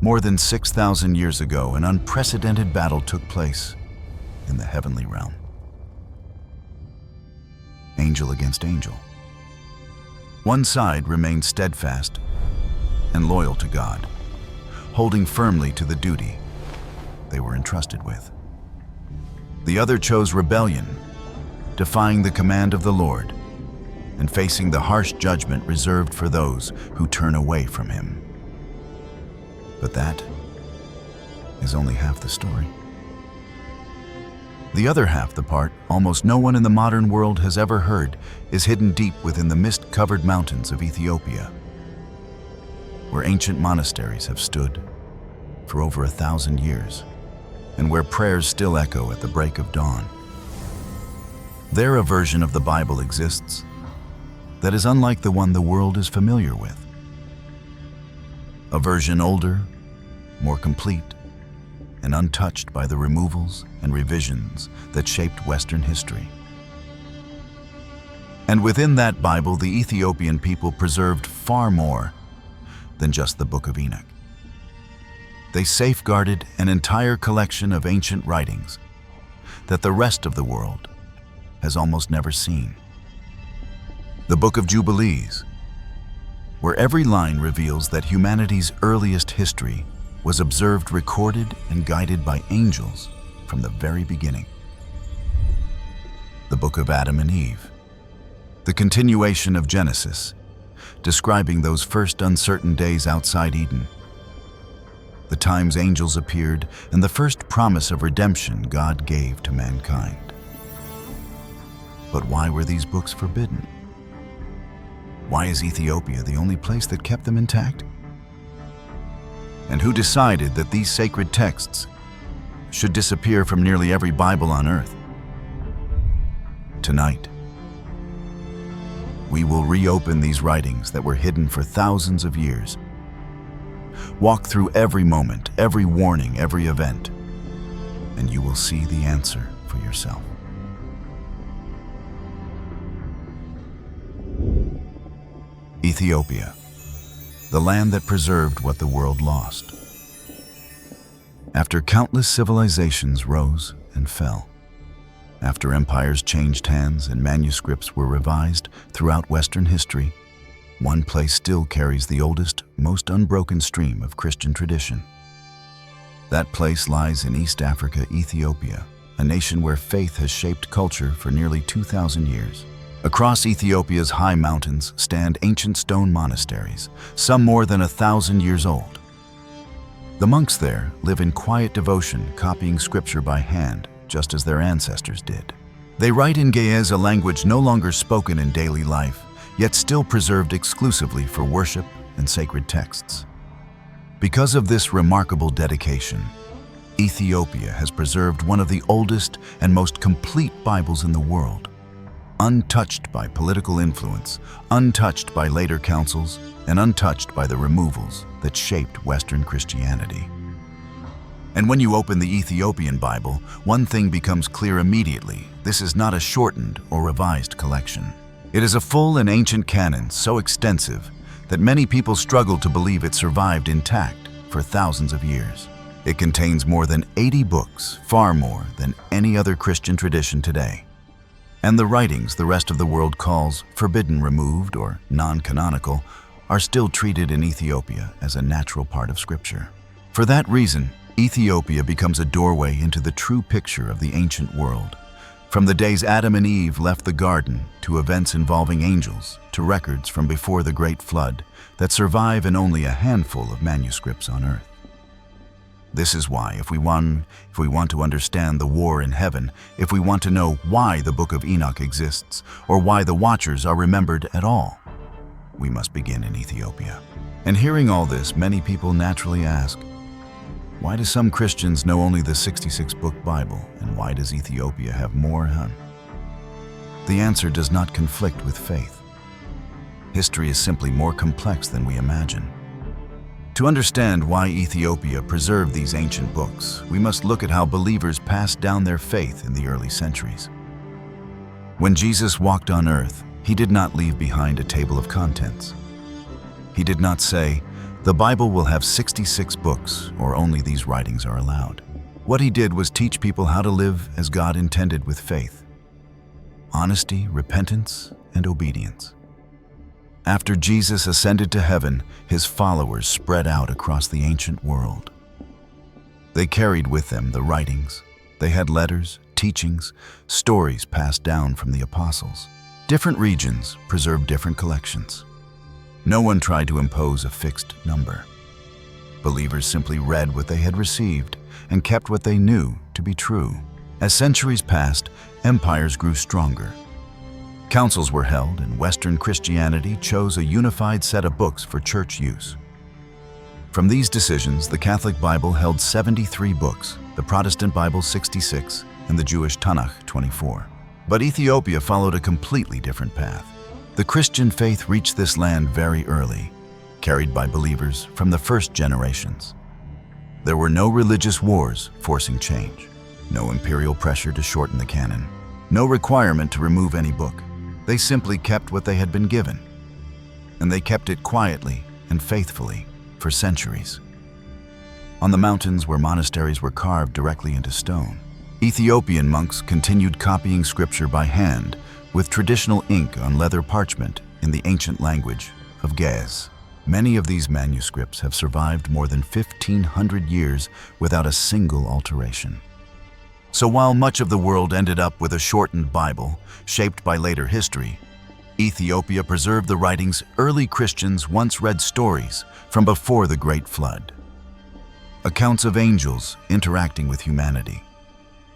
More than 6,000 years ago, an unprecedented battle took place in the heavenly realm. Angel against angel. One side remained steadfast and loyal to God, holding firmly to the duty they were entrusted with. The other chose rebellion, defying the command of the Lord and facing the harsh judgment reserved for those who turn away from Him. But that is only half the story. The other half the part almost no one in the modern world has ever heard is hidden deep within the mist-covered mountains of Ethiopia, where ancient monasteries have stood for over 1,000 years, and where prayers still echo at the break of dawn. There a version of the Bible exists that is unlike the one the world is familiar with. A version older, more complete, and untouched by the removals and revisions that shaped Western history. And within that Bible, the Ethiopian people preserved far more than just the Book of Enoch. They safeguarded an entire collection of ancient writings that the rest of the world has almost never seen. The Book of Jubilees, where every line reveals that humanity's earliest history was observed, recorded, and guided by angels from the very beginning. The Book of Adam and Eve, the continuation of Genesis, describing those first uncertain days outside Eden, the times angels appeared, and the first promise of redemption God gave to mankind. But why were these books forbidden? Why is Ethiopia the only place that kept them intact? And who decided that these sacred texts should disappear from nearly every Bible on earth? Tonight, we will reopen these writings that were hidden for thousands of years. Walk through every moment, every warning, every event, and you will see the answer for yourself. Ethiopia, the land that preserved what the world lost. After countless civilizations rose and fell, after empires changed hands and manuscripts were revised throughout Western history, one place still carries the oldest, most unbroken stream of Christian tradition. That place lies in East Africa, Ethiopia, a nation where faith has shaped culture for nearly 2,000 years. Across Ethiopia's high mountains stand ancient stone monasteries, some more than 1,000 years old. The monks there live in quiet devotion, copying scripture by hand, just as their ancestors did. They write in Ge'ez, a language no longer spoken in daily life, yet still preserved exclusively for worship and sacred texts. Because of this remarkable dedication, Ethiopia has preserved one of the oldest and most complete Bibles in the world, untouched by political influence, untouched by later councils, and untouched by the removals that shaped Western Christianity. And when you open the Ethiopian Bible, one thing becomes clear immediately: this is not a shortened or revised collection. It is a full and ancient canon so extensive that many people struggle to believe it survived intact for thousands of years. It contains more than 80 books, far more than any other Christian tradition today. And the writings the rest of the world calls forbidden, removed, or non-canonical are still treated in Ethiopia as a natural part of Scripture. For that reason, Ethiopia becomes a doorway into the true picture of the ancient world. From the days Adam and Eve left the garden, to events involving angels, to records from before the Great Flood that survive in only a handful of manuscripts on earth. This is why, if we want to understand the war in heaven, if we want to know why the Book of Enoch exists, or why the Watchers are remembered at all, we must begin in Ethiopia. And hearing all this, many people naturally ask, why do some Christians know only the 66-book Bible, and why does Ethiopia have more? The answer does not conflict with faith. History is simply more complex than we imagine. To understand why Ethiopia preserved these ancient books, we must look at how believers passed down their faith in the early centuries. When Jesus walked on earth, he did not leave behind a table of contents. He did not say, The Bible will have 66 books, or only these writings are allowed. What he did was teach people how to live as God intended with faith, honesty, repentance, and obedience. After Jesus ascended to heaven, his followers spread out across the ancient world. They carried with them the writings. They had letters, teachings, stories passed down from the apostles. Different regions preserved different collections. No one tried to impose a fixed number. Believers simply read what they had received and kept what they knew to be true. As centuries passed, empires grew stronger. Councils were held, and Western Christianity chose a unified set of books for church use. From these decisions, the Catholic Bible held 73 books, the Protestant Bible 66, and the Jewish Tanakh 24. But Ethiopia followed a completely different path. The Christian faith reached this land very early, carried by believers from the first generations. There were no religious wars forcing change, no imperial pressure to shorten the canon, no requirement to remove any book. They simply kept what they had been given, and they kept it quietly and faithfully for centuries. On the mountains where monasteries were carved directly into stone, Ethiopian monks continued copying scripture by hand with traditional ink on leather parchment in the ancient language of Ge'ez. Many of these manuscripts have survived more than 1,500 years without a single alteration. So while much of the world ended up with a shortened Bible, shaped by later history, Ethiopia preserved the writings early Christians once read, stories from before the Great Flood. Accounts of angels interacting with humanity,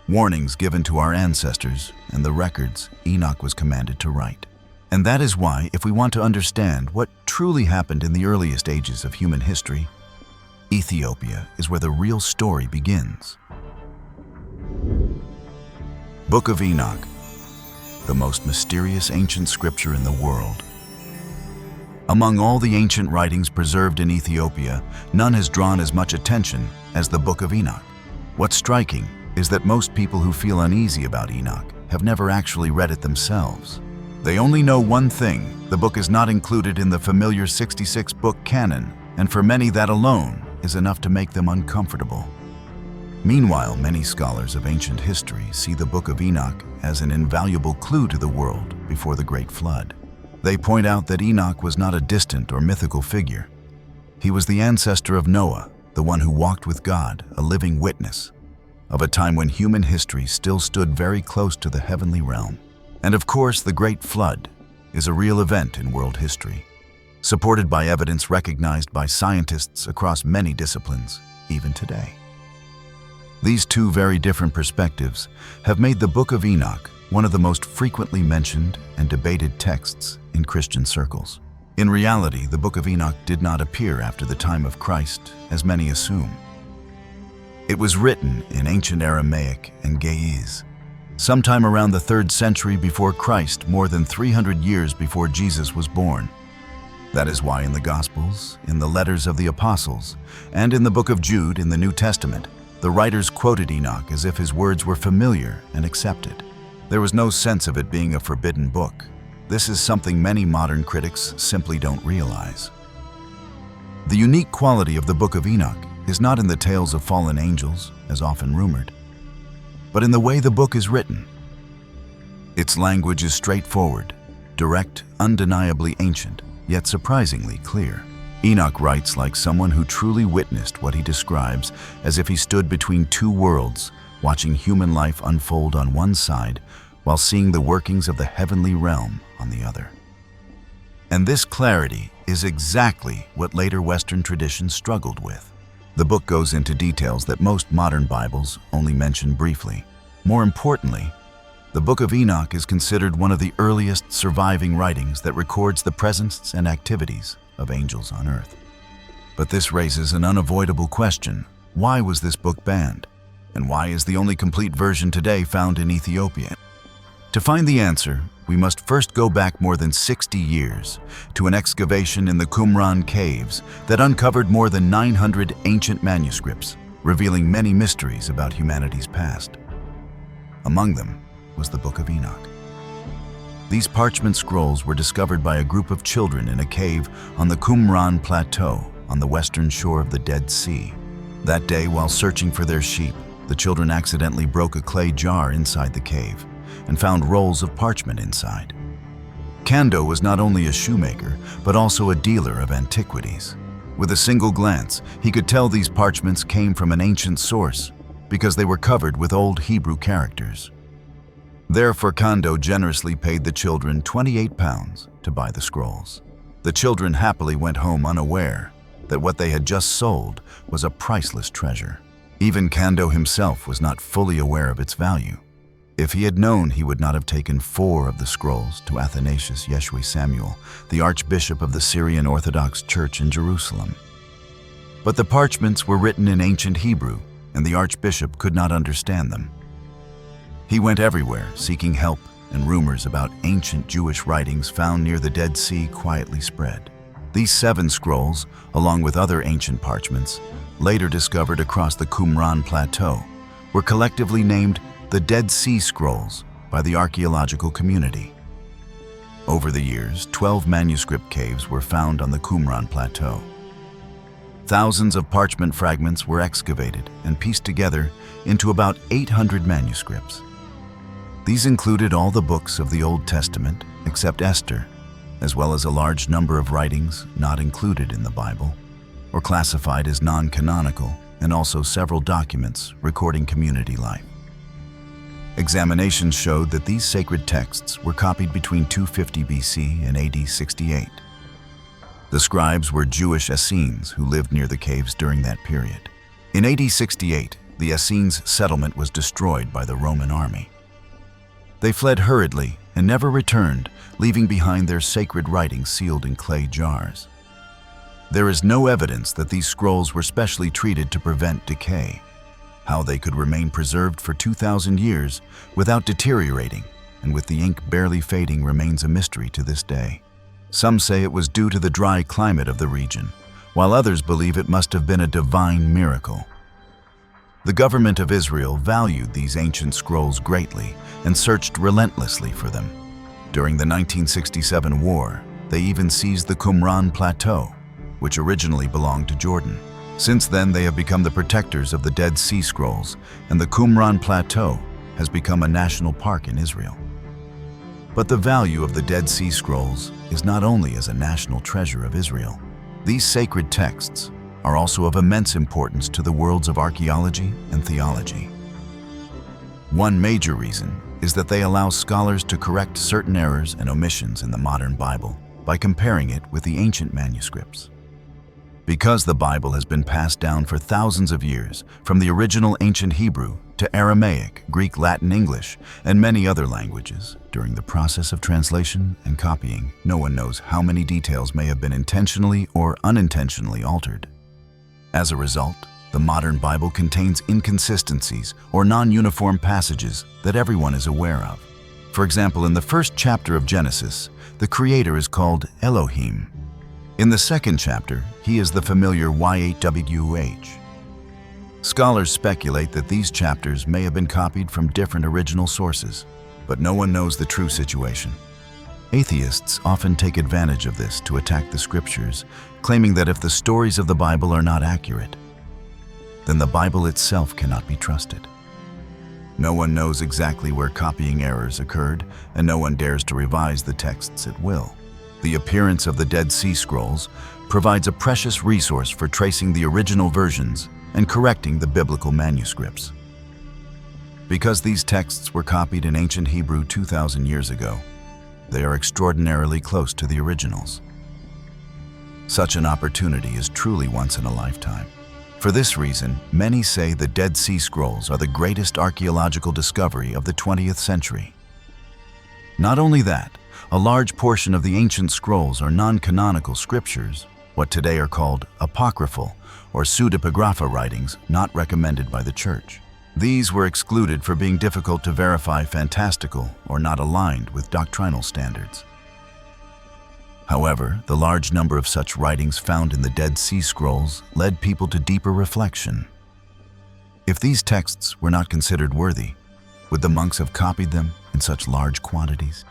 warnings given to our ancestors, and the records Enoch was commanded to write. And that is why, if we want to understand what truly happened in the earliest ages of human history, Ethiopia is where the real story begins. Book of Enoch, the most mysterious ancient scripture in the world. Among all the ancient writings preserved in Ethiopia, none has drawn as much attention as the Book of Enoch. What's striking is that most people who feel uneasy about Enoch have never actually read it themselves. They only know one thing: the book is not included in the familiar 66-book canon, and for many that alone is enough to make them uncomfortable. Meanwhile, many scholars of ancient history see the Book of Enoch as an invaluable clue to the world before the Great Flood. They point out that Enoch was not a distant or mythical figure. He was the ancestor of Noah, the one who walked with God, a living witness of a time when human history still stood very close to the heavenly realm. And of course, the Great Flood is a real event in world history, supported by evidence recognized by scientists across many disciplines, even today. These two very different perspectives have made the Book of Enoch one of the most frequently mentioned and debated texts in Christian circles. In reality, the Book of Enoch did not appear after the time of Christ, as many assume. It was written in ancient Aramaic and Ge'ez, sometime around the 3rd century before Christ, more than 300 years before Jesus was born. That is why in the Gospels, in the letters of the Apostles, and in the book of Jude in the New Testament, the writers quoted Enoch as if his words were familiar and accepted. There was no sense of it being a forbidden book. This is something many modern critics simply don't realize. The unique quality of the Book of Enoch is not in the tales of fallen angels, as often rumored, but in the way the book is written. Its language is straightforward, direct, undeniably ancient, yet surprisingly clear. Enoch writes like someone who truly witnessed what he describes, as if he stood between two worlds, watching human life unfold on one side while seeing the workings of the heavenly realm on the other. And this clarity is exactly what later Western traditions struggled with. The book goes into details that most modern Bibles only mention briefly. More importantly, the Book of Enoch is considered one of the earliest surviving writings that records the presence and activities of angels on earth. But this raises an unavoidable question: why was this book banned? And why is the only complete version today found in Ethiopia? To find the answer, we must first go back more than 60 years to an excavation in the Qumran caves that uncovered more than 900 ancient manuscripts, revealing many mysteries about humanity's past. Among them was the Book of Enoch. These parchment scrolls were discovered by a group of children in a cave on the Qumran Plateau on the western shore of the Dead Sea. That day, while searching for their sheep, the children accidentally broke a clay jar inside the cave and found rolls of parchment inside. Kando was not only a shoemaker, but also a dealer of antiquities. With a single glance, he could tell these parchments came from an ancient source because they were covered with old Hebrew characters. Therefore, Kando generously paid the children 28 pounds to buy the scrolls. The children happily went home unaware that what they had just sold was a priceless treasure. Even Kando himself was not fully aware of its value. If he had known, he would not have taken 4 of the scrolls to Athanasius Yeshua Samuel, the Archbishop of the Syrian Orthodox Church in Jerusalem. But the parchments were written in ancient Hebrew, and the Archbishop could not understand them. He went everywhere, seeking help, and rumors about ancient Jewish writings found near the Dead Sea quietly spread. These 7 scrolls, along with other ancient parchments, later discovered across the Qumran Plateau, were collectively named the Dead Sea Scrolls by the archaeological community. Over the years, 12 manuscript caves were found on the Qumran Plateau. Thousands of parchment fragments were excavated and pieced together into about 800 manuscripts. These included all the books of the Old Testament except Esther, as well as a large number of writings not included in the Bible or classified as non-canonical, and also several documents recording community life. Examinations showed that these sacred texts were copied between 250 BC and AD 68. The scribes were Jewish Essenes who lived near the caves during that period. In AD 68, the Essenes' settlement was destroyed by the Roman army. They fled hurriedly and never returned, leaving behind their sacred writings sealed in clay jars. There is no evidence that these scrolls were specially treated to prevent decay. How they could remain preserved for 2,000 years without deteriorating and with the ink barely fading remains a mystery to this day. Some say it was due to the dry climate of the region, while others believe it must have been a divine miracle. The government of Israel valued these ancient scrolls greatly and searched relentlessly for them. During the 1967 war, they even seized the Qumran Plateau, which originally belonged to Jordan. Since then, they have become the protectors of the Dead Sea Scrolls, and the Qumran Plateau has become a national park in Israel. But the value of the Dead Sea Scrolls is not only as a national treasure of Israel. These sacred texts are also of immense importance to the worlds of archaeology and theology. One major reason is that they allow scholars to correct certain errors and omissions in the modern Bible by comparing it with the ancient manuscripts. Because the Bible has been passed down for thousands of years, from the original ancient Hebrew to Aramaic, Greek, Latin, English, and many other languages, during the process of translation and copying, no one knows how many details may have been intentionally or unintentionally altered. As a result, the modern Bible contains inconsistencies or non-uniform passages that everyone is aware of. For example, in the first chapter of Genesis, the Creator is called Elohim. In the second chapter, he is the familiar YHWH. Scholars speculate that these chapters may have been copied from different original sources, but no one knows the true situation. Atheists often take advantage of this to attack the scriptures, claiming that if the stories of the Bible are not accurate, then the Bible itself cannot be trusted. No one knows exactly where copying errors occurred, and no one dares to revise the texts at will. The appearance of the Dead Sea Scrolls provides a precious resource for tracing the original versions and correcting the biblical manuscripts. Because these texts were copied in ancient Hebrew 2,000 years ago, they are extraordinarily close to the originals. Such an opportunity is truly once in a lifetime. For this reason, many say the Dead Sea Scrolls are the greatest archaeological discovery of the 20th century. Not only that, a large portion of the ancient scrolls are non-canonical scriptures, what today are called apocryphal or pseudepigrapha writings not recommended by the Church. These were excluded for being difficult to verify, fantastical, or not aligned with doctrinal standards. However, the large number of such writings found in the Dead Sea Scrolls led people to deeper reflection. If these texts were not considered worthy, would the monks have copied them in such large quantities?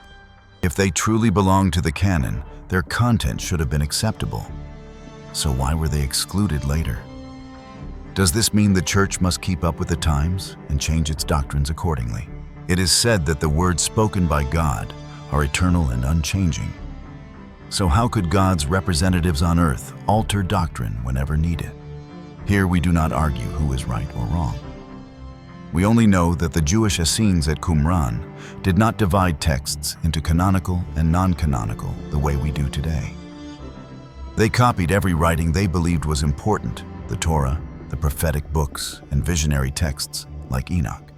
If they truly belonged to the canon, their content should have been acceptable. So why were they excluded later? Does this mean the church must keep up with the times and change its doctrines accordingly? It is said that the words spoken by God are eternal and unchanging. So how could God's representatives on earth alter doctrine whenever needed? Here we do not argue who is right or wrong. We only know that the Jewish Essenes at Qumran did not divide texts into canonical and non-canonical the way we do today. They copied every writing they believed was important, the Torah, the prophetic books, and visionary texts like Enoch.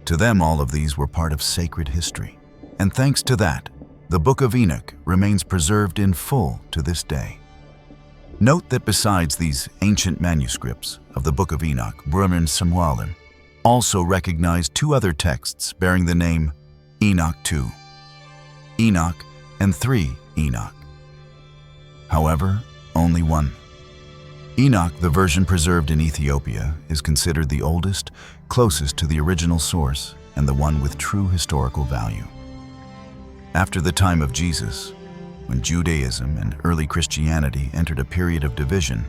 To them, all of these were part of sacred history. And thanks to that, the Book of Enoch remains preserved in full to this day. Note that besides these ancient manuscripts of the Book of Enoch, Brun and Samuelim also recognize two other texts bearing the name Enoch 2, Enoch, and 3 Enoch. However, only one. Enoch, the version preserved in Ethiopia, is considered the oldest, closest to the original source, and the one with true historical value. After the time of Jesus, when Judaism and early Christianity entered a period of division,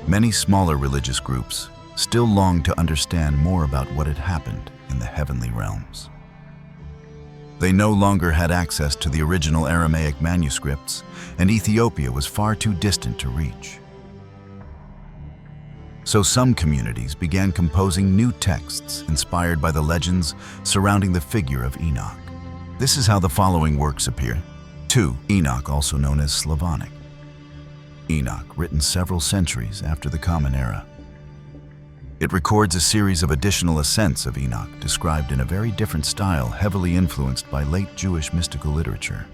many smaller religious groups still longed to understand more about what had happened in the heavenly realms. They no longer had access to the original Aramaic manuscripts, and Ethiopia was far too distant to reach. So some communities began composing new texts inspired by the legends surrounding the figure of Enoch. This is how the following works appear. 2. Enoch, also known as Slavonic. Enoch, written several centuries after the Common Era. It records a series of additional ascents of Enoch, described in a very different style, heavily influenced by late Jewish mystical literature.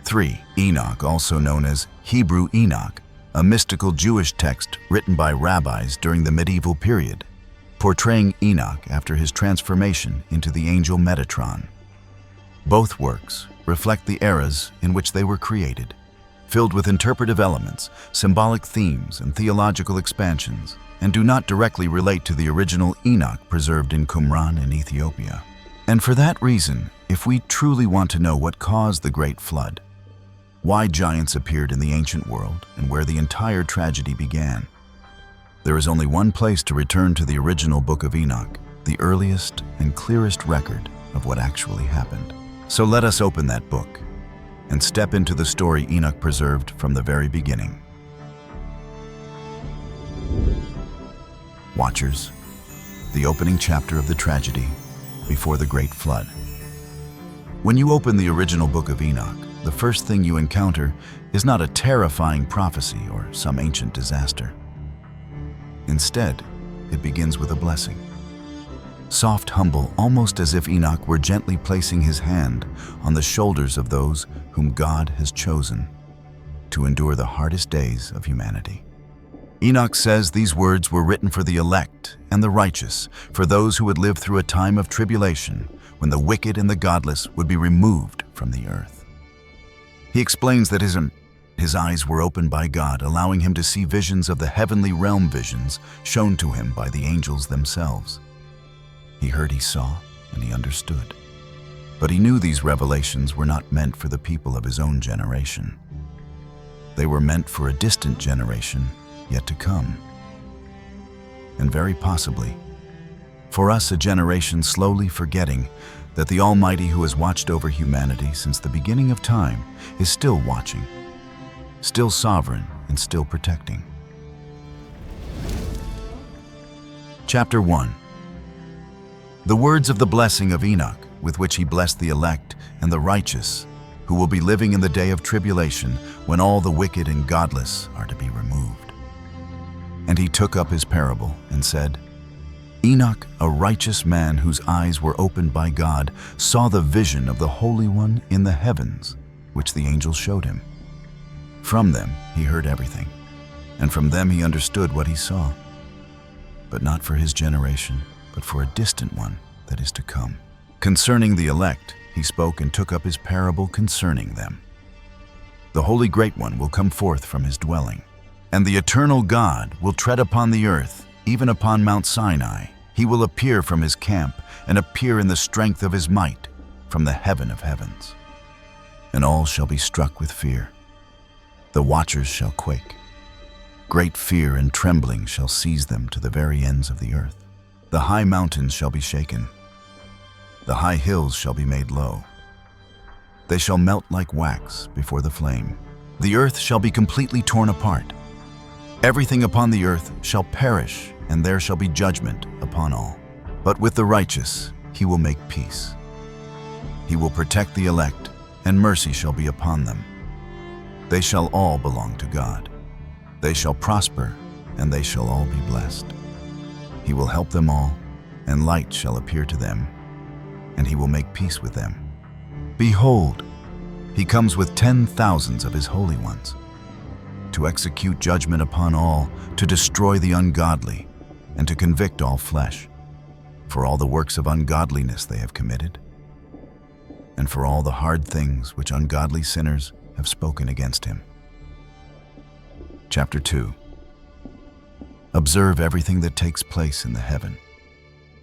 3. Enoch, also known as Hebrew Enoch, a mystical Jewish text written by rabbis during the medieval period, portraying Enoch after his transformation into the angel Metatron. Both works reflect the eras in which they were created, filled with interpretive elements, symbolic themes, and theological expansions, and do not directly relate to the original Enoch preserved in Qumran in Ethiopia. And for that reason, if we truly want to know what caused the Great Flood, why giants appeared in the ancient world, and where the entire tragedy began, there is only one place to return to the original Book of Enoch, the earliest and clearest record of what actually happened. So let us open that book and step into the story Enoch preserved from the very beginning. Watchers, the opening chapter of the tragedy before the Great Flood. When you open the original Book of Enoch, the first thing you encounter is not a terrifying prophecy or some ancient disaster. Instead, it begins with a blessing. Soft, humble, almost as if Enoch were gently placing his hand on the shoulders of those whom God has chosen to endure the hardest days of humanity. Enoch says these words were written for the elect and the righteous, for those who would live through a time of tribulation when the wicked and the godless would be removed from the earth. He explains that his eyes were opened by God, allowing him to see visions of the heavenly realm, visions shown to him by the angels themselves. He heard, he saw, and he understood. But he knew these revelations were not meant for the people of his own generation. They were meant for a distant generation yet to come. And very possibly, for us, a generation slowly forgetting that the Almighty who has watched over humanity since the beginning of time is still watching, still sovereign, and still protecting. Chapter 1. The words of the blessing of Enoch, with which he blessed the elect and the righteous, who will be living in the day of tribulation when all the wicked and godless are to be removed. And he took up his parable and said, Enoch, a righteous man whose eyes were opened by God, saw the vision of the Holy One in the heavens, which the angel showed him. From them he heard everything, and from them he understood what he saw. But not for his generation, but for a distant one that is to come. Concerning the elect, he spoke and took up his parable concerning them. The Holy Great One will come forth from his dwelling, and the eternal God will tread upon the earth, even upon Mount Sinai. He will appear from his camp and appear in the strength of his might from the heaven of heavens. And all shall be struck with fear. The watchers shall quake, Great fear and trembling shall seize them to the very ends of the earth. The high mountains shall be shaken. The high hills shall be made low. They shall melt like wax before the flame. The earth shall be completely torn apart. Everything upon the earth shall perish, and there shall be judgment upon all. But with the righteous he will make peace. He will protect the elect, and mercy shall be upon them. They shall all belong to God. They shall prosper, and they shall all be blessed. He will help them all, and light shall appear to them, and he will make peace with them. Behold, he comes with 10,000s of his holy ones, to execute judgment upon all, to destroy the ungodly, and to convict all flesh, for all the works of ungodliness they have committed, and for all the hard things which ungodly sinners have spoken against him. Chapter 2. Observe everything that takes place in the heaven,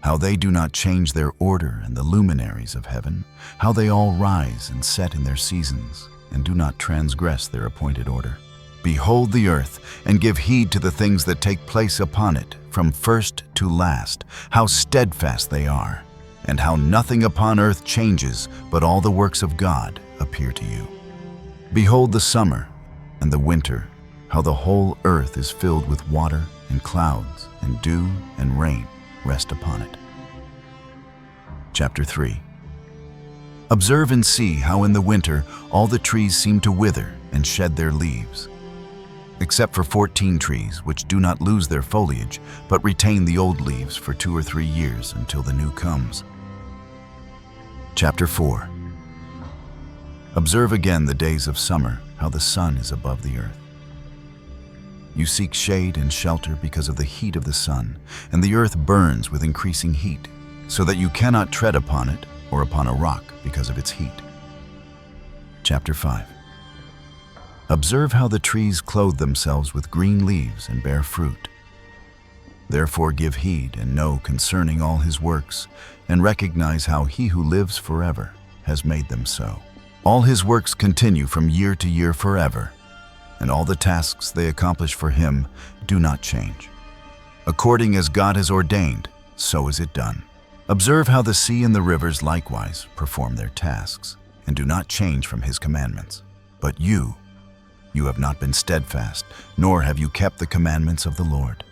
how they do not change their order, and the luminaries of heaven, how they all rise and set in their seasons, and do not transgress their appointed order. Behold the earth, and give heed to the things that take place upon it, from first to last, how steadfast they are, and how nothing upon earth changes, but all the works of God appear to you. Behold the summer and the winter, how the whole earth is filled with water, and clouds, and dew, and rain rest upon it. Chapter 3. Observe and see how in the winter all the trees seem to wither and shed their leaves, except for 14 trees which do not lose their foliage, but retain the old leaves for 2 or 3 years until the new comes. Chapter 4. Observe again the days of summer, how the sun is above the earth. You seek shade and shelter because of the heat of the sun, and the earth burns with increasing heat, so that you cannot tread upon it or upon a rock because of its heat. Chapter 5. Observe how the trees clothe themselves with green leaves and bear fruit. Therefore give heed and know concerning all his works, and recognize how he who lives forever has made them so. All his works continue from year to year forever, and all the tasks they accomplish for him do not change. According as God has ordained, so is it done. Observe how the sea and the rivers likewise perform their tasks, and do not change from his commandments. But you have not been steadfast, nor have you kept the commandments of the Lord.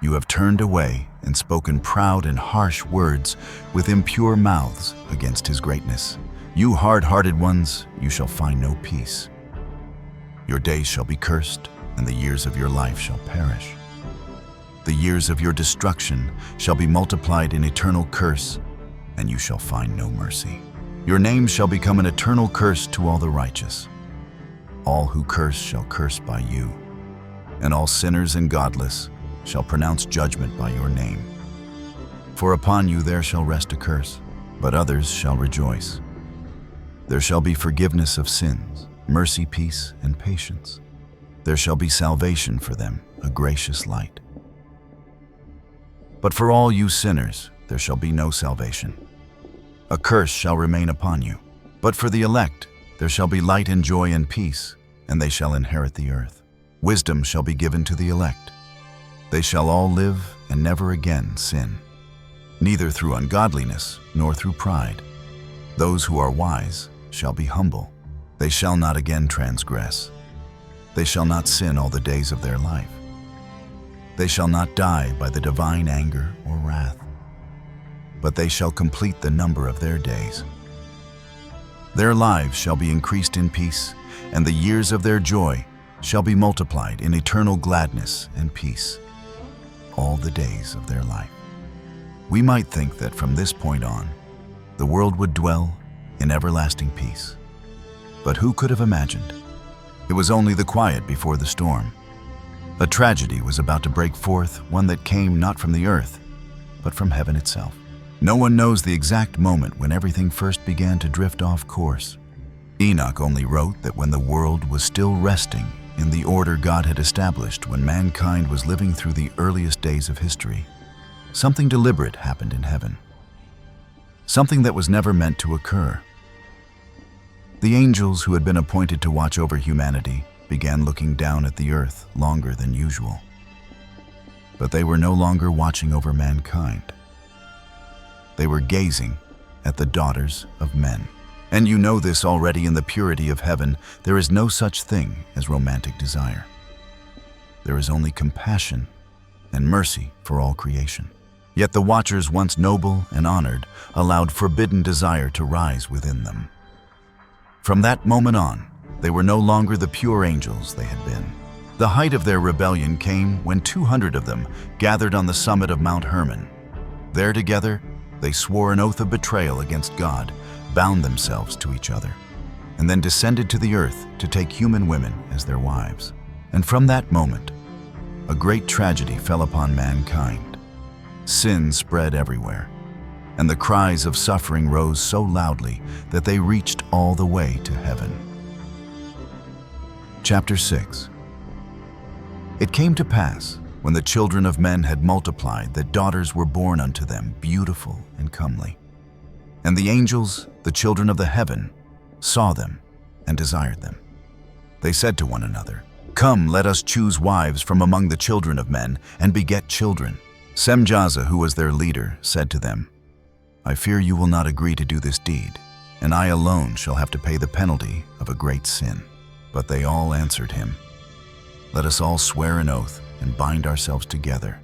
You have turned away and spoken proud and harsh words with impure mouths against his greatness. You hard-hearted ones, you shall find no peace. Your days shall be cursed, and the years of your life shall perish. The years of your destruction shall be multiplied in eternal curse, and you shall find no mercy. Your name shall become an eternal curse to all the righteous. All who curse shall curse by you, and all sinners and godless shall pronounce judgment by your name. For upon you there shall rest a curse, but others shall rejoice. There shall be forgiveness of sins, mercy, peace, and patience. There shall be salvation for them, a gracious light. But for all you sinners, there shall be no salvation. A curse shall remain upon you. But for the elect, there shall be light and joy and peace, and they shall inherit the earth. Wisdom shall be given to the elect. They shall all live and never again sin, neither through ungodliness nor through pride. Those who are wise shall be humble. They shall not again transgress. They shall not sin all the days of their life. They shall not die by the divine anger or wrath, but they shall complete the number of their days. Their lives shall be increased in peace, and the years of their joy shall be multiplied in eternal gladness and peace, all the days of their life. We might think that from this point on, the world would dwell in everlasting peace. But who could have imagined? It was only the quiet before the storm. A tragedy was about to break forth, one that came not from the earth, but from heaven itself. No one knows the exact moment when everything first began to drift off course. Enoch only wrote that when the world was still resting in the order God had established when mankind was living through the earliest days of history, something deliberate happened in heaven. Something that was never meant to occur. The angels who had been appointed to watch over humanity began looking down at the earth longer than usual. But they were no longer watching over mankind. They were gazing at the daughters of men. And you know this already, in the purity of heaven, there is no such thing as romantic desire. There is only compassion and mercy for all creation. Yet the watchers, once noble and honored, allowed forbidden desire to rise within them. From that moment on, they were no longer the pure angels they had been. The height of their rebellion came when 200 of them gathered on the summit of Mount Hermon. There together, they swore an oath of betrayal against God, bound themselves to each other, and then descended to the earth to take human women as their wives. And from that moment, a great tragedy fell upon mankind. Sin spread everywhere, and the cries of suffering rose so loudly that they reached all the way to heaven. Chapter 6. It came to pass, when the children of men had multiplied, that daughters were born unto them, beautiful and comely. And the angels, the children of the heaven, saw them and desired them. They said to one another, Come, let us choose wives from among the children of men, and beget children. Semjaza, who was their leader, said to them, I fear you will not agree to do this deed, and I alone shall have to pay the penalty of a great sin. But they all answered him, Let us all swear an oath and bind ourselves together,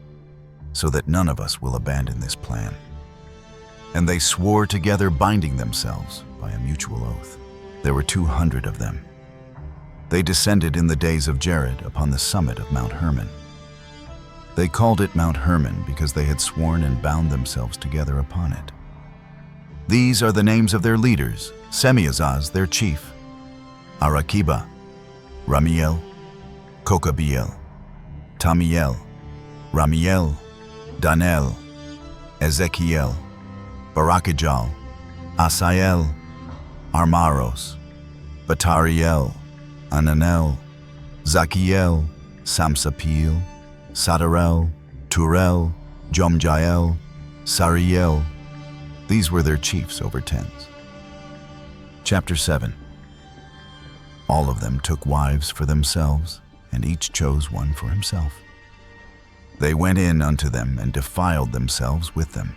so that none of us will abandon this plan. And they swore together, binding themselves by a mutual oath. There were 200 of them. They descended in the days of Jared upon the summit of Mount Hermon. They called it Mount Hermon because they had sworn and bound themselves together upon it. These are the names of their leaders: Semiazaz, their chief, Arakiba, Ramiel, Kokabiel, Tamiel, Ramiel, Danel, Ezekiel, Barakijal, Asael, Armaros, Batariel, Ananel, Zakiel, Samsapil, Sadarel, Turel, Jomjael, Sariel. These were their chiefs over tens. Chapter 7. All of them took wives for themselves, and each chose one for himself. They went in unto them and defiled themselves with them.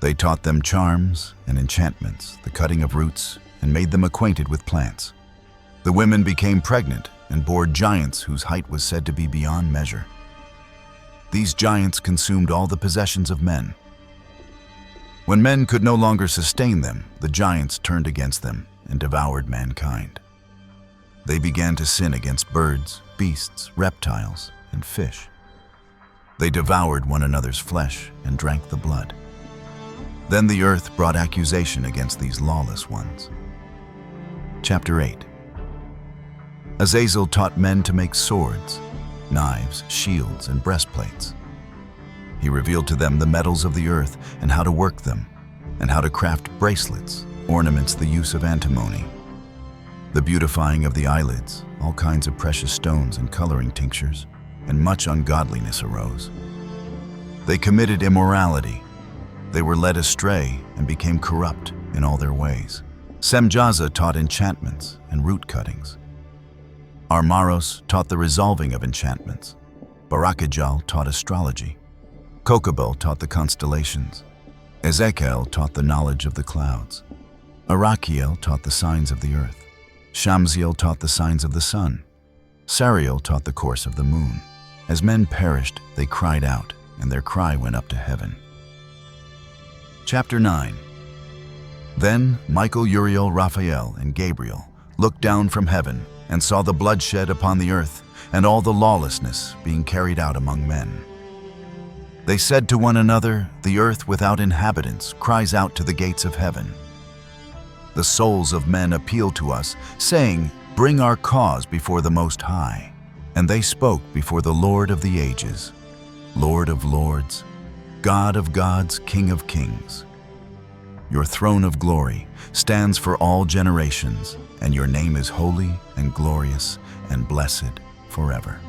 They taught them charms and enchantments, the cutting of roots, and made them acquainted with plants. The women became pregnant and bore giants whose height was said to be beyond measure. These giants consumed all the possessions of men. When men could no longer sustain them, the giants turned against them and devoured mankind. They began to sin against birds, beasts, reptiles, and fish. They devoured one another's flesh and drank the blood. Then the earth brought accusation against these lawless ones. Chapter 8. Azazel taught men to make swords, knives, shields, and breastplates. He revealed to them the metals of the earth and how to work them, and how to craft bracelets, ornaments, the use of antimony, the beautifying of the eyelids, all kinds of precious stones and coloring tinctures, and much ungodliness arose. They committed immorality. They were led astray and became corrupt in all their ways. Semjaza taught enchantments and root cuttings. Armaros taught the resolving of enchantments. Barakijal taught astrology. Kokabel taught the constellations. Ezekiel taught the knowledge of the clouds. Arakiel taught the signs of the earth. Shamziel taught the signs of the sun. Sariel taught the course of the moon. As men perished, they cried out, and their cry went up to heaven. Chapter 9. Then Michael, Uriel, Raphael, and Gabriel looked down from heaven and saw the bloodshed upon the earth and all the lawlessness being carried out among men. They said to one another, The earth without inhabitants cries out to the gates of heaven. The souls of men appeal to us, saying, Bring our cause before the Most High. And they spoke before the Lord of the ages, Lord of lords, God of gods, King of kings. Your throne of glory stands for all generations, and your name is holy and glorious and blessed forever.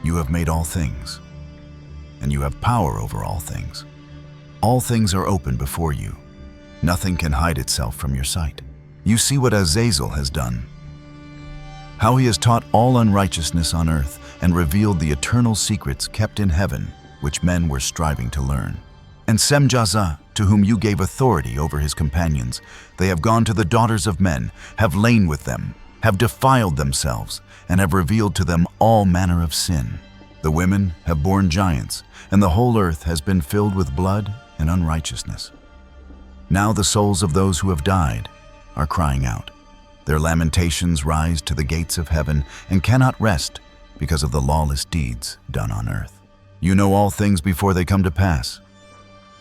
You have made all things, and you have power over all things. All things are open before you. Nothing can hide itself from your sight. You see what Azazel has done. how he has taught all unrighteousness on earth and revealed the eternal secrets kept in heaven, which men were striving to learn. And Semjaza, to whom you gave authority over his companions, they have gone to the daughters of men, have lain with them, have defiled themselves, and have revealed to them all manner of sin. The women have borne giants, and the whole earth has been filled with blood and unrighteousness. Now the souls of those who have died are crying out. Their lamentations rise to the gates of heaven and cannot rest because of the lawless deeds done on earth. You know all things before they come to pass.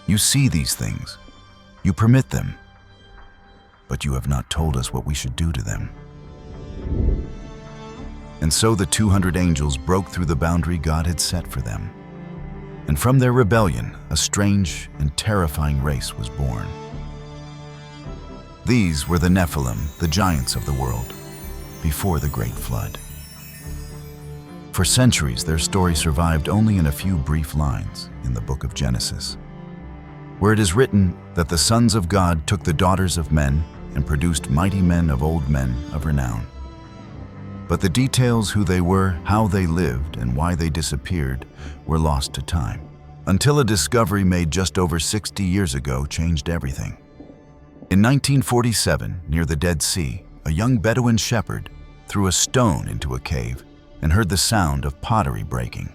You see these things. You permit them. But you have not told us what we should do to them. And so the 200 angels broke through the boundary God had set for them. And from their rebellion, a strange and terrifying race was born. These were the Nephilim, the giants of the world, before the great flood. For centuries, their story survived only in a few brief lines in the book of Genesis, where it is written that the sons of God took the daughters of men and produced mighty men of old men of renown. But the details, who they were, how they lived, and why they disappeared, were lost to time, until a discovery made just over 60 years ago changed everything. In 1947, near the Dead Sea, a young Bedouin shepherd threw a stone into a cave and heard the sound of pottery breaking.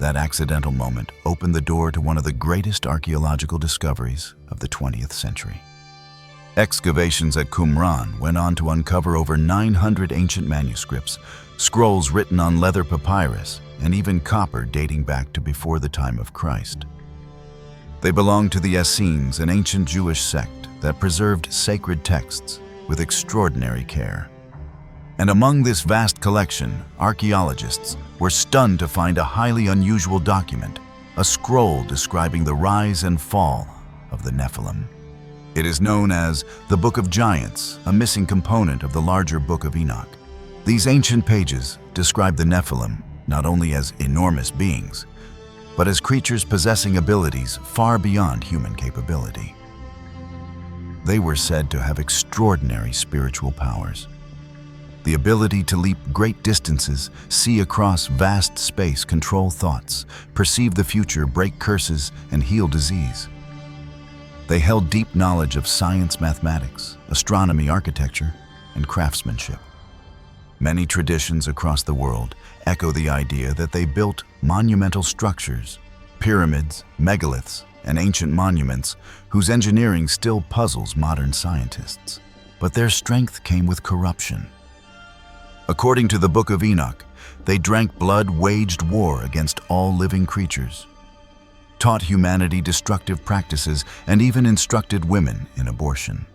That accidental moment opened the door to one of the greatest archaeological discoveries of the 20th century. Excavations at Qumran went on to uncover over 900 ancient manuscripts, scrolls written on leather papyrus, and even copper dating back to before the time of Christ. They belonged to the Essenes, an ancient Jewish sect that preserved sacred texts with extraordinary care. And among this vast collection, archaeologists were stunned to find a highly unusual document, a scroll describing the rise and fall of the Nephilim. It is known as the Book of Giants, a missing component of the larger Book of Enoch. These ancient pages describe the Nephilim not only as enormous beings, but as creatures possessing abilities far beyond human capability. They were said to have extraordinary spiritual powers. The ability to leap great distances, see across vast space, control thoughts, perceive the future, break curses, and heal disease. They held deep knowledge of science, mathematics, astronomy, architecture, and craftsmanship. Many traditions across the world echo the idea that they built monumental structures, pyramids, megaliths, and ancient monuments whose engineering still puzzles modern scientists. But their strength came with corruption. According to the Book of Enoch, they drank blood, waged war against all living creatures, taught humanity destructive practices, and even instructed women in abortion.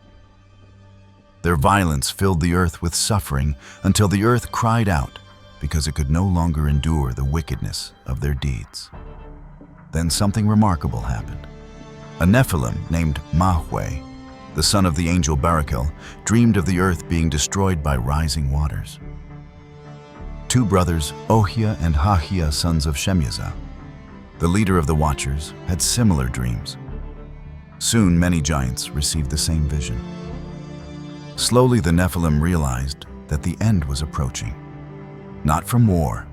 Their violence filled the earth with suffering until the earth cried out because it could no longer endure the wickedness of their deeds. Then something remarkable happened. A Nephilim named Mahweh, the son of the angel Baruch, dreamed of the earth being destroyed by rising waters. Two brothers, Ohia and Hahia, sons of Shemyaza, the leader of the Watchers, had similar dreams. Soon many giants received the same vision. Slowly the Nephilim realized that the end was approaching, not from war,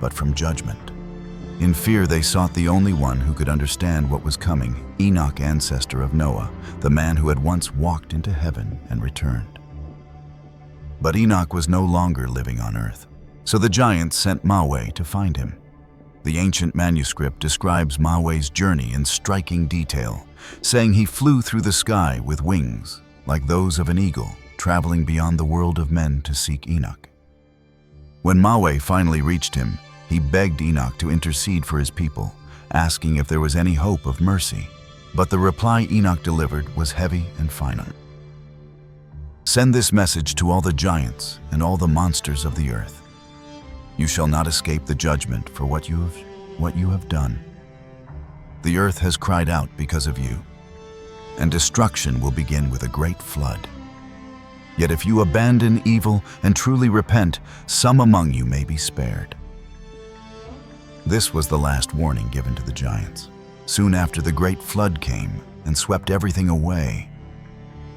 but from judgment. In fear they sought the only one who could understand what was coming, Enoch, ancestor of Noah, the man who had once walked into heaven and returned. But Enoch was no longer living on earth, so the giants sent Mahweh to find him. The ancient manuscript describes Mahweh's journey in striking detail, saying he flew through the sky with wings, like those of an eagle, traveling beyond the world of men to seek Enoch. When Mahweh finally reached him, he begged Enoch to intercede for his people, asking if there was any hope of mercy. But the reply Enoch delivered was heavy and final. Send this message to all the giants and all the monsters of the earth. You shall not escape the judgment for what you have done. The earth has cried out because of you, and destruction will begin with a great flood. Yet if you abandon evil and truly repent, some among you may be spared. This was the last warning given to the giants. Soon after, the great flood came and swept everything away.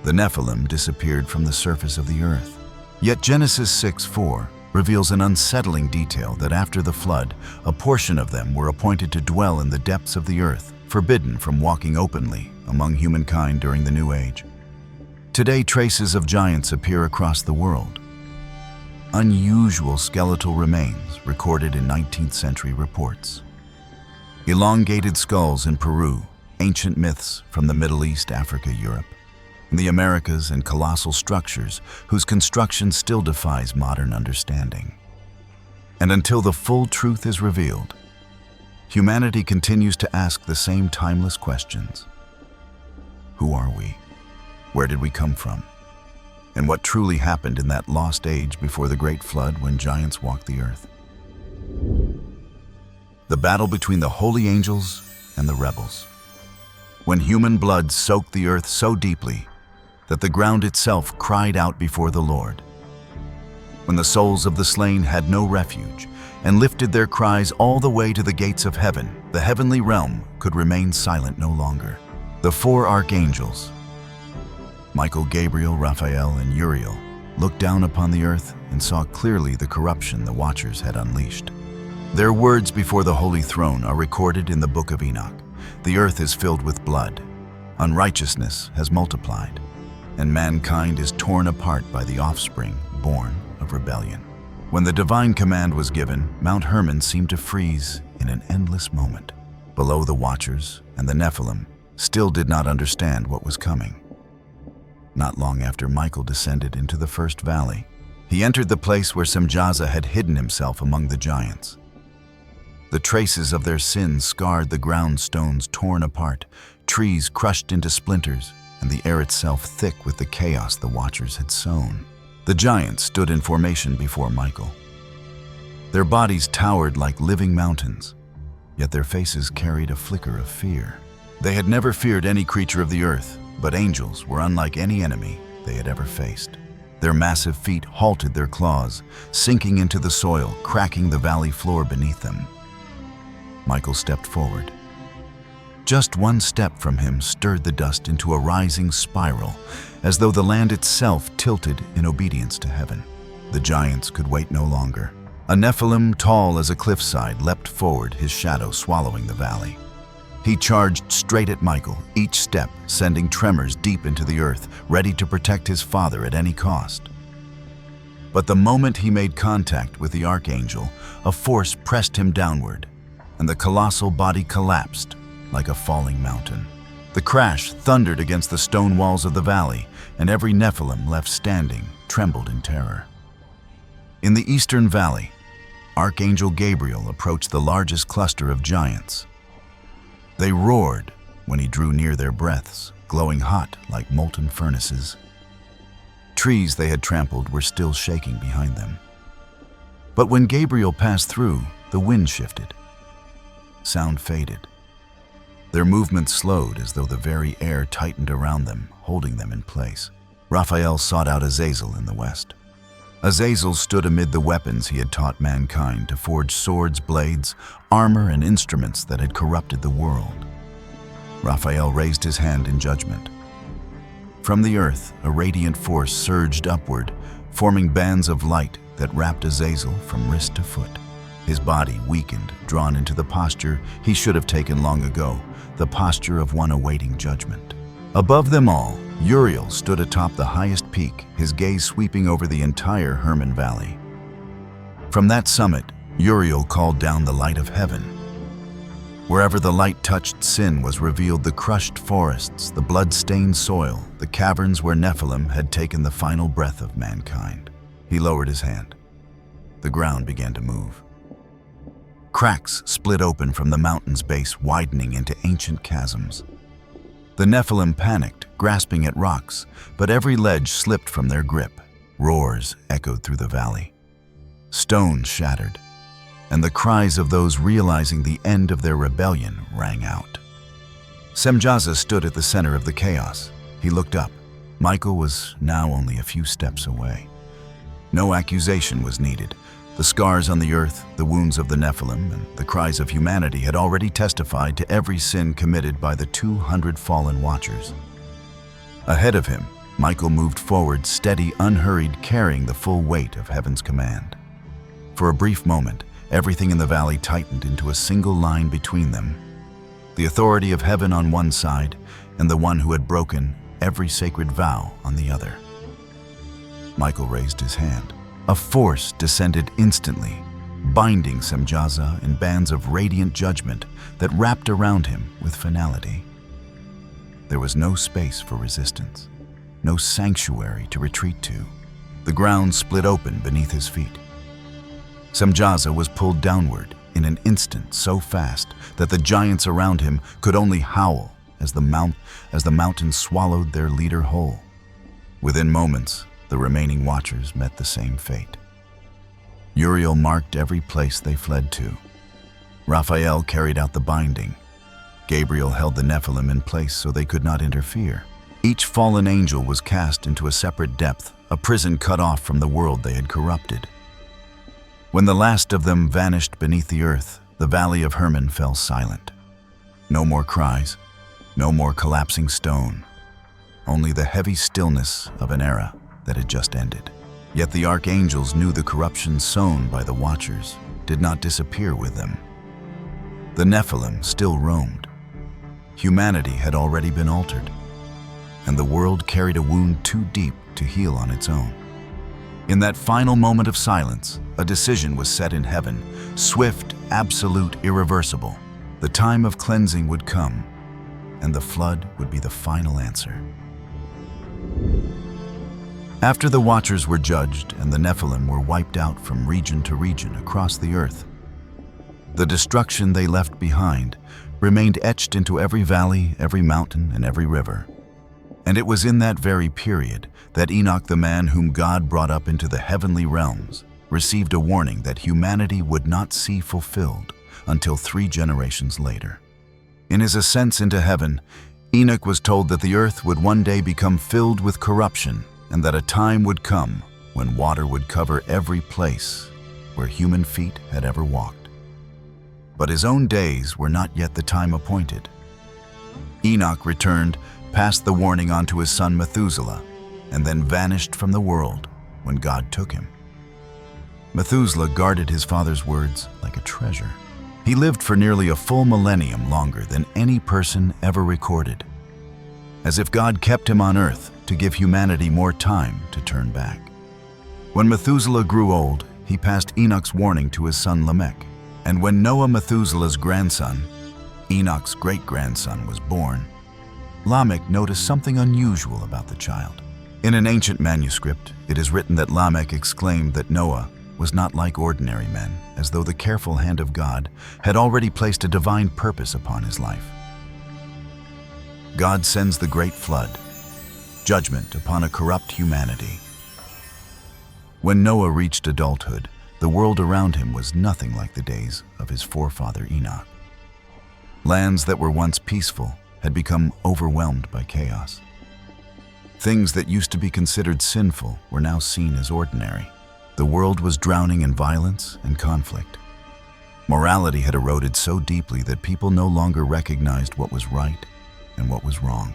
The Nephilim disappeared from the surface of the earth, Yet Genesis 6:4 reveals an unsettling detail that after the flood, a portion of them were appointed to dwell in the depths of the earth, forbidden from walking openly among humankind during the New Age. Today, traces of giants appear across the world. Unusual skeletal remains recorded in 19th century reports. Elongated skulls in Peru, ancient myths from the Middle East, Africa, Europe, and the Americas, and colossal structures whose construction still defies modern understanding. And until the full truth is revealed, humanity continues to ask the same timeless questions. Who are we? Where did we come from? And what truly happened in that lost age before the Great Flood when giants walked the earth? The battle between the holy angels and the rebels. When human blood soaked the earth so deeply that the ground itself cried out before the Lord. When the souls of the slain had no refuge and lifted their cries all the way to the gates of heaven, the heavenly realm could remain silent no longer. The four archangels, Michael, Gabriel, Raphael, and Uriel, looked down upon the earth and saw clearly the corruption the watchers had unleashed. Their words before the holy throne are recorded in the book of Enoch. The earth is filled with blood. Unrighteousness has multiplied, and mankind is torn apart by the offspring born of rebellion. When the divine command was given, Mount Hermon seemed to freeze in an endless moment. Below, the watchers and the Nephilim still did not understand what was coming. Not long after Michael descended into the first valley, he entered the place where Semjaza had hidden himself among the giants. The traces of their sins scarred the ground, stones torn apart, trees crushed into splinters, and the air itself thick with the chaos the watchers had sown. The giants stood in formation before Michael. Their bodies towered like living mountains, yet their faces carried a flicker of fear. They had never feared any creature of the earth, but angels were unlike any enemy they had ever faced. Their massive feet halted their claws, sinking into the soil, cracking the valley floor beneath them. Michael stepped forward. Just one step from him stirred the dust into a rising spiral, as though the land itself tilted in obedience to heaven. The giants could wait no longer. A Nephilim, tall as a cliffside, leapt forward, his shadow swallowing the valley. He charged straight at Michael, each step sending tremors deep into the earth, ready to protect his father at any cost. But the moment he made contact with the archangel, a force pressed him downward, and the colossal body collapsed like a falling mountain. The crash thundered against the stone walls of the valley, and every Nephilim left standing trembled in terror. In the eastern valley, Archangel Gabriel approached the largest cluster of giants. They roared when he drew near, their breaths glowing hot like molten furnaces. Trees they had trampled were still shaking behind them. But when Gabriel passed through, the wind shifted. Sound faded. Their movements slowed as though the very air tightened around them, holding them in place. Raphael sought out Azazel in the west. Azazel stood amid the weapons he had taught mankind to forge swords, blades, armor, and instruments that had corrupted the world. Raphael raised his hand in judgment. From the earth, a radiant force surged upward, forming bands of light that wrapped Azazel from wrist to foot. His body weakened, drawn into the posture he should have taken long ago, the posture of one awaiting judgment. Above them all, Uriel stood atop the highest peak, his gaze sweeping over the entire Hermon Valley. From that summit, Uriel called down the light of heaven. Wherever the light touched, sin was revealed: the crushed forests, the blood-stained soil, the caverns where Nephilim had taken the final breath of mankind. He lowered his hand. The ground began to move. Cracks split open from the mountain's base, widening into ancient chasms. The Nephilim panicked, grasping at rocks, but every ledge slipped from their grip. Roars echoed through the valley. Stones shattered, and the cries of those realizing the end of their rebellion rang out. Semjaza stood at the center of the chaos. He looked up. Michael was now only a few steps away. No accusation was needed. The scars on the earth, the wounds of the Nephilim, and the cries of humanity had already testified to every sin committed by the 200 fallen watchers. Ahead of him, Michael moved forward, steady, unhurried, carrying the full weight of heaven's command. For a brief moment, everything in the valley tightened into a single line between them. The authority of heaven on one side, and the one who had broken every sacred vow on the other. Michael raised his hand. A force descended instantly, binding Semjaza in bands of radiant judgment that wrapped around him with finality. There was no space for resistance, no sanctuary to retreat to. The ground split open beneath his feet. Semjaza was pulled downward in an instant so fast that the giants around him could only howl as the mountain swallowed their leader whole. Within moments, the remaining watchers met the same fate. Uriel marked every place they fled to. Raphael carried out the binding. Gabriel held the Nephilim in place so they could not interfere. Each fallen angel was cast into a separate depth, a prison cut off from the world they had corrupted. When the last of them vanished beneath the earth, the valley of Hermon fell silent. No more cries, no more collapsing stone, only the heavy stillness of an era that had just ended. Yet the archangels knew the corruption sown by the Watchers did not disappear with them. The Nephilim still roamed. Humanity had already been altered, and the world carried a wound too deep to heal on its own. In that final moment of silence, a decision was set in heaven, swift, absolute, irreversible. The time of cleansing would come, and the flood would be the final answer. After the Watchers were judged and the Nephilim were wiped out from region to region across the earth, the destruction they left behind remained etched into every valley, every mountain, and every river. And it was in that very period that Enoch, the man whom God brought up into the heavenly realms, received a warning that humanity would not see fulfilled until 3 generations later. In his ascents into heaven, Enoch was told that the earth would one day become filled with corruption, and that a time would come when water would cover every place where human feet had ever walked. But his own days were not yet the time appointed. Enoch returned, passed the warning on to his son Methuselah, and then vanished from the world when God took him. Methuselah guarded his father's words like a treasure. He lived for nearly a full millennium longer than any person ever recorded, as if God kept him on earth to give humanity more time to turn back. When Methuselah grew old, he passed Enoch's warning to his son Lamech, and when Noah, Methuselah's grandson, Enoch's great-grandson, was born, Lamech noticed something unusual about the child. In an ancient manuscript, it is written that Lamech exclaimed that Noah was not like ordinary men, as though the careful hand of God had already placed a divine purpose upon his life. God sends the great flood, judgment upon a corrupt humanity. When Noah reached adulthood, the world around him was nothing like the days of his forefather Enoch. Lands that were once peaceful had become overwhelmed by chaos. Things that used to be considered sinful were now seen as ordinary. The world was drowning in violence and conflict. Morality had eroded so deeply that people no longer recognized what was right and what was wrong.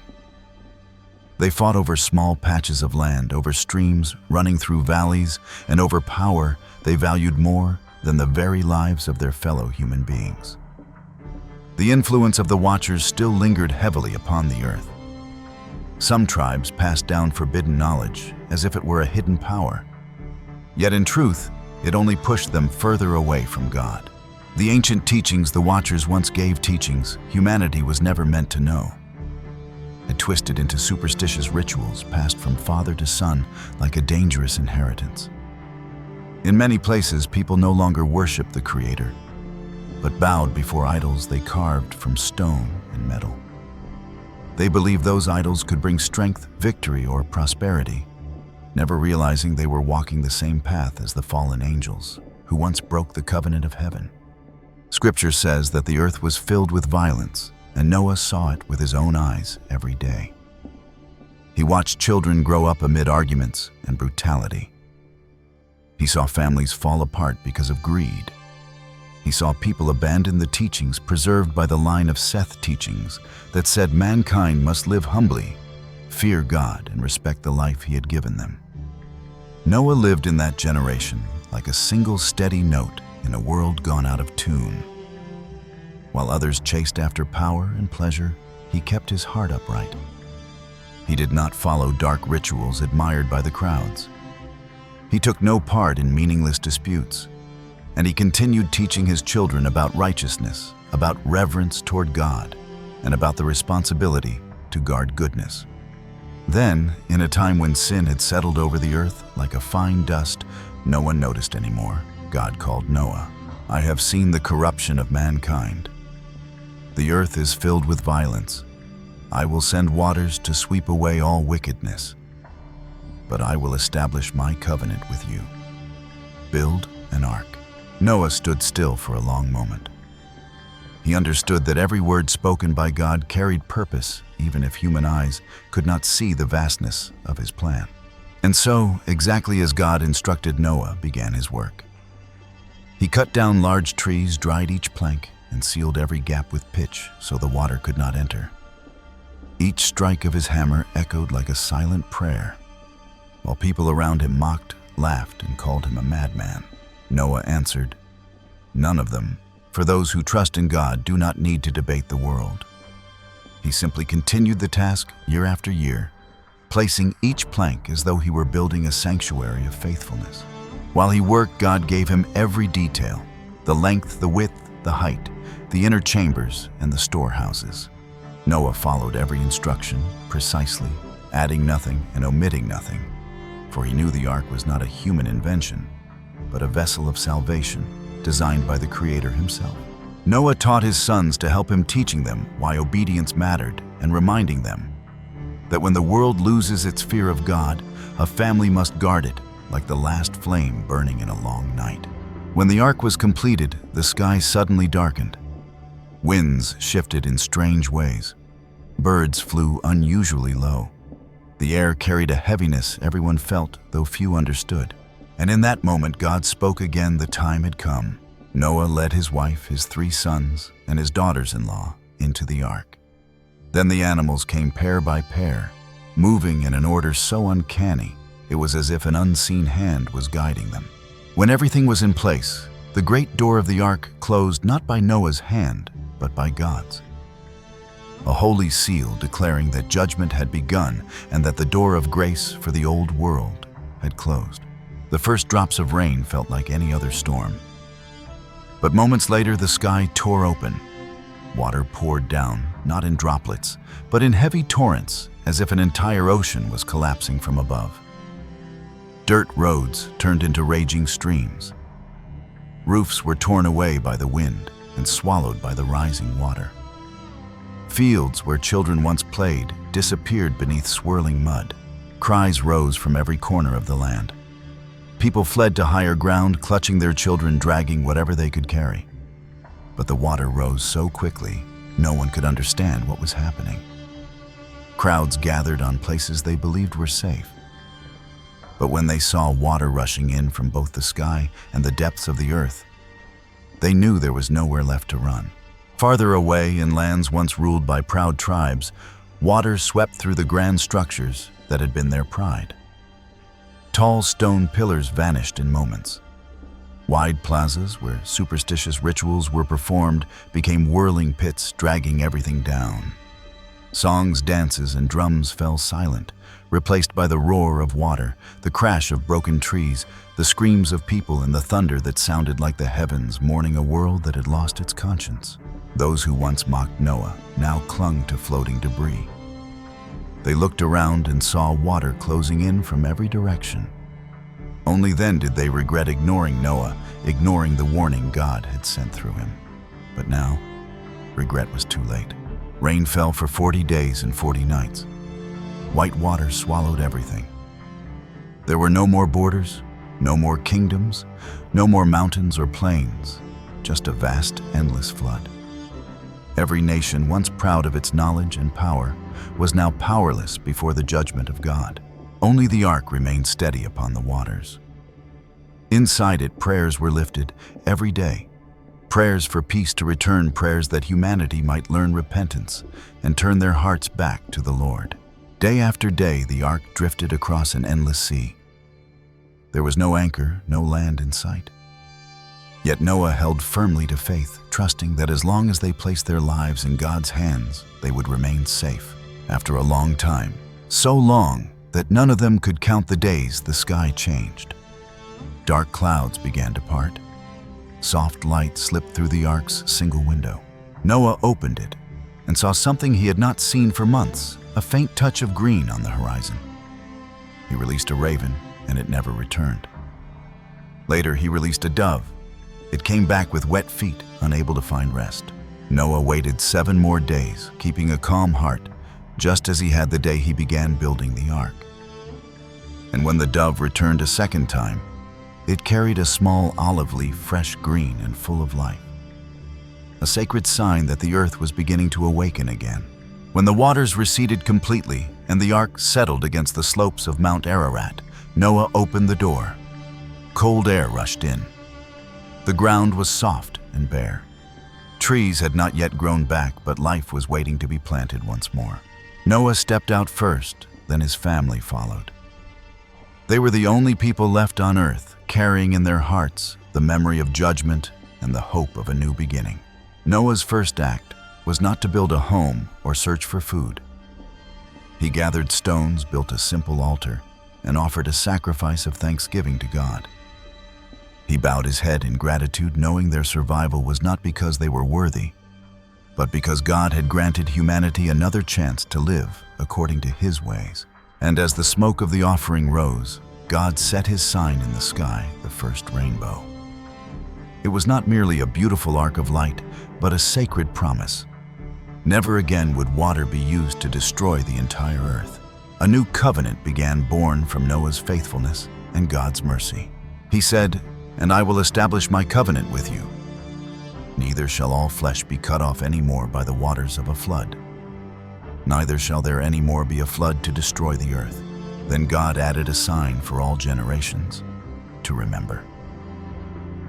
They fought over small patches of land, over streams running through valleys, and over power they valued more than the very lives of their fellow human beings. The influence of the Watchers still lingered heavily upon the earth. Some tribes passed down forbidden knowledge as if it were a hidden power. Yet in truth, it only pushed them further away from God. The ancient teachings the Watchers once gave teachings humanity was never meant to know. It twisted into superstitious rituals passed from father to son like a dangerous inheritance. In many places, people no longer worshiped the Creator, but bowed before idols they carved from stone and metal. They believed those idols could bring strength, victory, or prosperity, never realizing they were walking the same path as the fallen angels, who once broke the covenant of heaven. Scripture says that the earth was filled with violence, and Noah saw it with his own eyes every day. He watched children grow up amid arguments and brutality. He saw families fall apart because of greed. He saw people abandon the teachings preserved by the line of Seth teachings that said mankind must live humbly, fear God, and respect the life he had given them. Noah lived in that generation like a single steady note in a world gone out of tune. While others chased after power and pleasure, he kept his heart upright. He did not follow dark rituals admired by the crowds. He took no part in meaningless disputes, and he continued teaching his children about righteousness, about reverence toward God, and about the responsibility to guard goodness. Then, in a time when sin had settled over the earth like a fine dust no one noticed anymore, God called Noah. "I have seen the corruption of mankind. The earth is filled with violence. I will send waters to sweep away all wickedness. But I will establish my covenant with you. Build an ark." Noah stood still for a long moment. He understood that every word spoken by God carried purpose, even if human eyes could not see the vastness of his plan. And so, exactly as God instructed, Noah began his work. He cut down large trees, dried each plank, and sealed every gap with pitch so the water could not enter. Each strike of his hammer echoed like a silent prayer. While people around him mocked, laughed, and called him a madman, Noah answered, "None of them. For those who trust in God do not need to debate the world." He simply continued the task year after year, placing each plank as though he were building a sanctuary of faithfulness. While he worked, God gave him every detail: the length, the width, the height, the inner chambers, and the storehouses. Noah followed every instruction precisely, adding nothing and omitting nothing, for he knew the ark was not a human invention, but a vessel of salvation designed by the Creator himself. Noah taught his sons to help him, teaching them why obedience mattered and reminding them that when the world loses its fear of God, a family must guard it like the last flame burning in a long night. When the ark was completed, the sky suddenly darkened. Winds shifted in strange ways. Birds flew unusually low. The air carried a heaviness everyone felt, though few understood. And in that moment, God spoke again. The time had come. Noah led his wife, his 3 sons, and his daughters-in-law into the ark. Then the animals came pair by pair, moving in an order so uncanny, it was as if an unseen hand was guiding them. When everything was in place, the great door of the ark closed not by Noah's hand, but by God's. A holy seal declaring that judgment had begun and that the door of grace for the old world had closed. The first drops of rain felt like any other storm. But moments later, the sky tore open. Water poured down, not in droplets, but in heavy torrents, as if an entire ocean was collapsing from above. Dirt roads turned into raging streams. Roofs were torn away by the wind and swallowed by the rising water. Fields where children once played disappeared beneath swirling mud. Cries rose from every corner of the land. People fled to higher ground, clutching their children, dragging whatever they could carry. But the water rose so quickly, no one could understand what was happening. Crowds gathered on places they believed were safe. But when they saw water rushing in from both the sky and the depths of the earth, they knew there was nowhere left to run. Farther away, in lands once ruled by proud tribes, water swept through the grand structures that had been their pride. Tall stone pillars vanished in moments. Wide plazas where superstitious rituals were performed became whirling pits, dragging everything down. Songs, dances, and drums fell silent, replaced by the roar of water, the crash of broken trees, the screams of people, and the thunder that sounded like the heavens mourning a world that had lost its conscience. Those who once mocked Noah now clung to floating debris. They looked around and saw water closing in from every direction. Only then did they regret ignoring Noah, ignoring the warning God had sent through him. But now, regret was too late. Rain fell for 40 days and 40 nights. White water swallowed everything. There were no more borders, no more kingdoms, no more mountains or plains, just a vast, endless flood. Every nation, once proud of its knowledge and power, was now powerless before the judgment of God. Only the ark remained steady upon the waters. Inside it, prayers were lifted every day. Prayers for peace to return, prayers that humanity might learn repentance and turn their hearts back to the Lord. Day after day, the ark drifted across an endless sea. There was no anchor, no land in sight. Yet Noah held firmly to faith, trusting that as long as they placed their lives in God's hands, they would remain safe. After a long time, so long that none of them could count the days, the sky changed. Dark clouds began to part. Soft light slipped through the ark's single window. Noah opened it and saw something he had not seen for months, a faint touch of green on the horizon. He released a raven, and it never returned. Later, he released a dove. It came back with wet feet, unable to find rest. Noah waited 7 more days, keeping a calm heart, just as he had the day he began building the ark. And when the dove returned a second time, it carried a small olive leaf, fresh green and full of life. A sacred sign that the earth was beginning to awaken again. When the waters receded completely and the ark settled against the slopes of Mount Ararat, Noah opened the door. Cold air rushed in. The ground was soft and bare. Trees had not yet grown back, but life was waiting to be planted once more. Noah stepped out first, then his family followed. They were the only people left on earth, carrying in their hearts the memory of judgment and the hope of a new beginning. Noah's first act was not to build a home or search for food. He gathered stones, built a simple altar, and offered a sacrifice of thanksgiving to God. He bowed his head in gratitude, knowing their survival was not because they were worthy, but because God had granted humanity another chance to live according to His ways. And as the smoke of the offering rose, God set His sign in the sky, the first rainbow. It was not merely a beautiful arc of light, but a sacred promise. Never again would water be used to destroy the entire earth. A new covenant began, born from Noah's faithfulness and God's mercy. He said, "And I will establish my covenant with you. Neither shall all flesh be cut off any more by the waters of a flood. Neither shall there any more be a flood to destroy the earth." Then God added a sign for all generations to remember.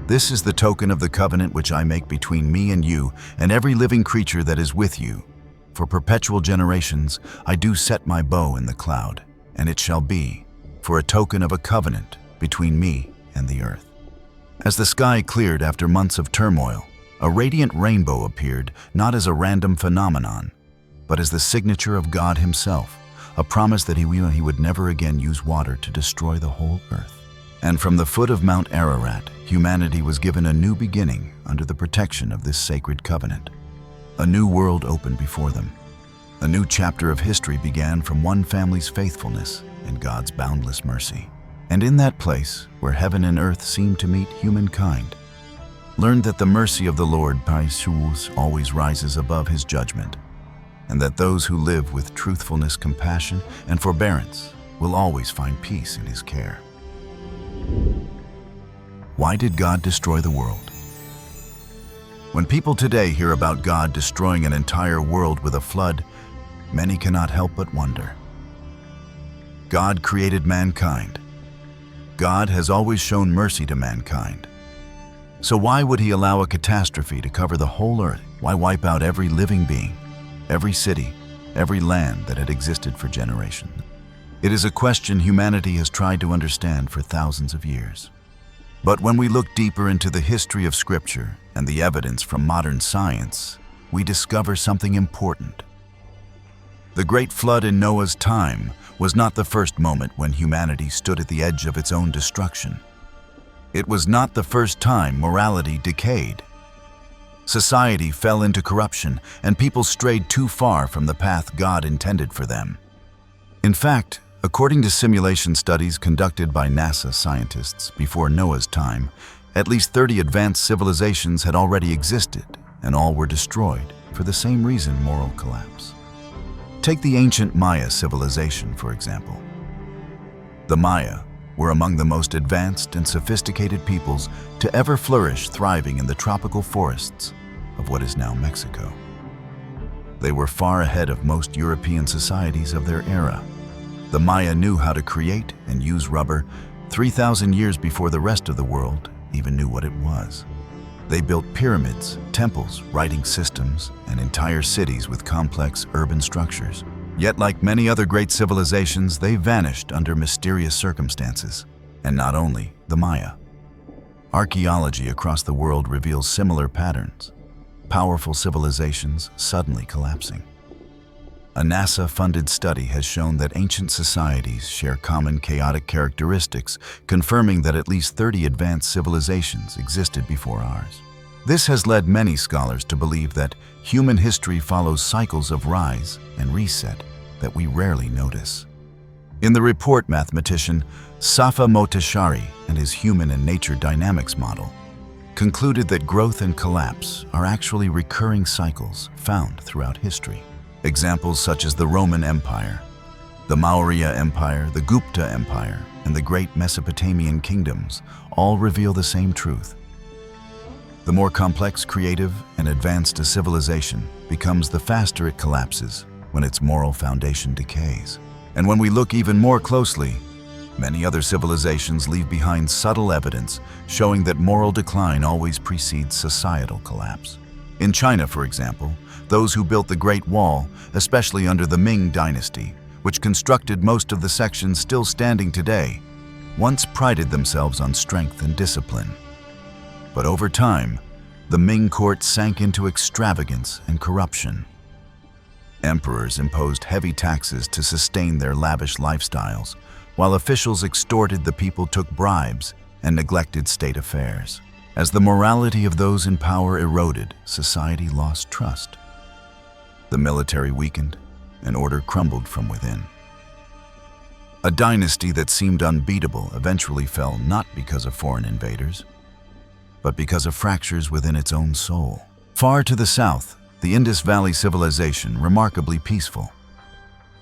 "This is the token of the covenant which I make between me and you and every living creature that is with you. For perpetual generations I do set my bow in the cloud, and it shall be for a token of a covenant between me and the earth." As the sky cleared after months of turmoil, a radiant rainbow appeared, not as a random phenomenon, but as the signature of God Himself, a promise that He would never again use water to destroy the whole earth. And from the foot of Mount Ararat, humanity was given a new beginning under the protection of this sacred covenant. A new world opened before them. A new chapter of history began from one family's faithfulness and God's boundless mercy. And in that place, where heaven and earth seemed to meet, humankind learned that the mercy of the Lord always rises above His judgment, and that those who live with truthfulness, compassion, and forbearance will always find peace in His care. Why did God destroy the world? When people today hear about God destroying an entire world with a flood, many cannot help but wonder. God created mankind. God has always shown mercy to mankind. So why would He allow a catastrophe to cover the whole earth? Why wipe out every living being, every city, every land that had existed for generations? It is a question humanity has tried to understand for thousands of years. But when we look deeper into the history of Scripture and the evidence from modern science, we discover something important. The great flood in Noah's time was not the first moment when humanity stood at the edge of its own destruction. It was not the first time morality decayed. Society fell into corruption, and people strayed too far from the path God intended for them. In fact, according to simulation studies conducted by NASA scientists before Noah's time, at least 30 advanced civilizations had already existed, and all were destroyed for the same reason: moral collapse. Take the ancient Maya civilization, for example. The Maya were among the most advanced and sophisticated peoples to ever flourish, thriving in the tropical forests of what is now Mexico. They were far ahead of most European societies of their era. The Maya knew how to create and use rubber 3,000 years before the rest of the world even knew what it was. They built pyramids, temples, writing systems, and entire cities with complex urban structures. Yet, like many other great civilizations, they vanished under mysterious circumstances. And not only the Maya. Archaeology across the world reveals similar patterns. Powerful civilizations suddenly collapsing. A NASA-funded study has shown that ancient societies share common chaotic characteristics, confirming that at least 30 advanced civilizations existed before ours. This has led many scholars to believe that human history follows cycles of rise and reset that we rarely notice. In the report, mathematician Safa Motashari and his human and nature dynamics model concluded that growth and collapse are actually recurring cycles found throughout history. Examples such as the Roman Empire, the Maurya Empire, the Gupta Empire, and the great Mesopotamian kingdoms all reveal the same truth. The more complex, creative, and advanced a civilization becomes, the faster it collapses when its moral foundation decays. And when we look even more closely, many other civilizations leave behind subtle evidence showing that moral decline always precedes societal collapse. In China, for example, those who built the Great Wall, especially under the Ming dynasty, which constructed most of the sections still standing today, once prided themselves on strength and discipline. But over time, the Ming court sank into extravagance and corruption. Emperors imposed heavy taxes to sustain their lavish lifestyles, while officials extorted the people, took bribes, and neglected state affairs. As the morality of those in power eroded, society lost trust. The military weakened, and order crumbled from within. A dynasty that seemed unbeatable eventually fell, not because of foreign invaders, but because of fractures within its own soul. Far to the south, the Indus Valley civilization, remarkably peaceful,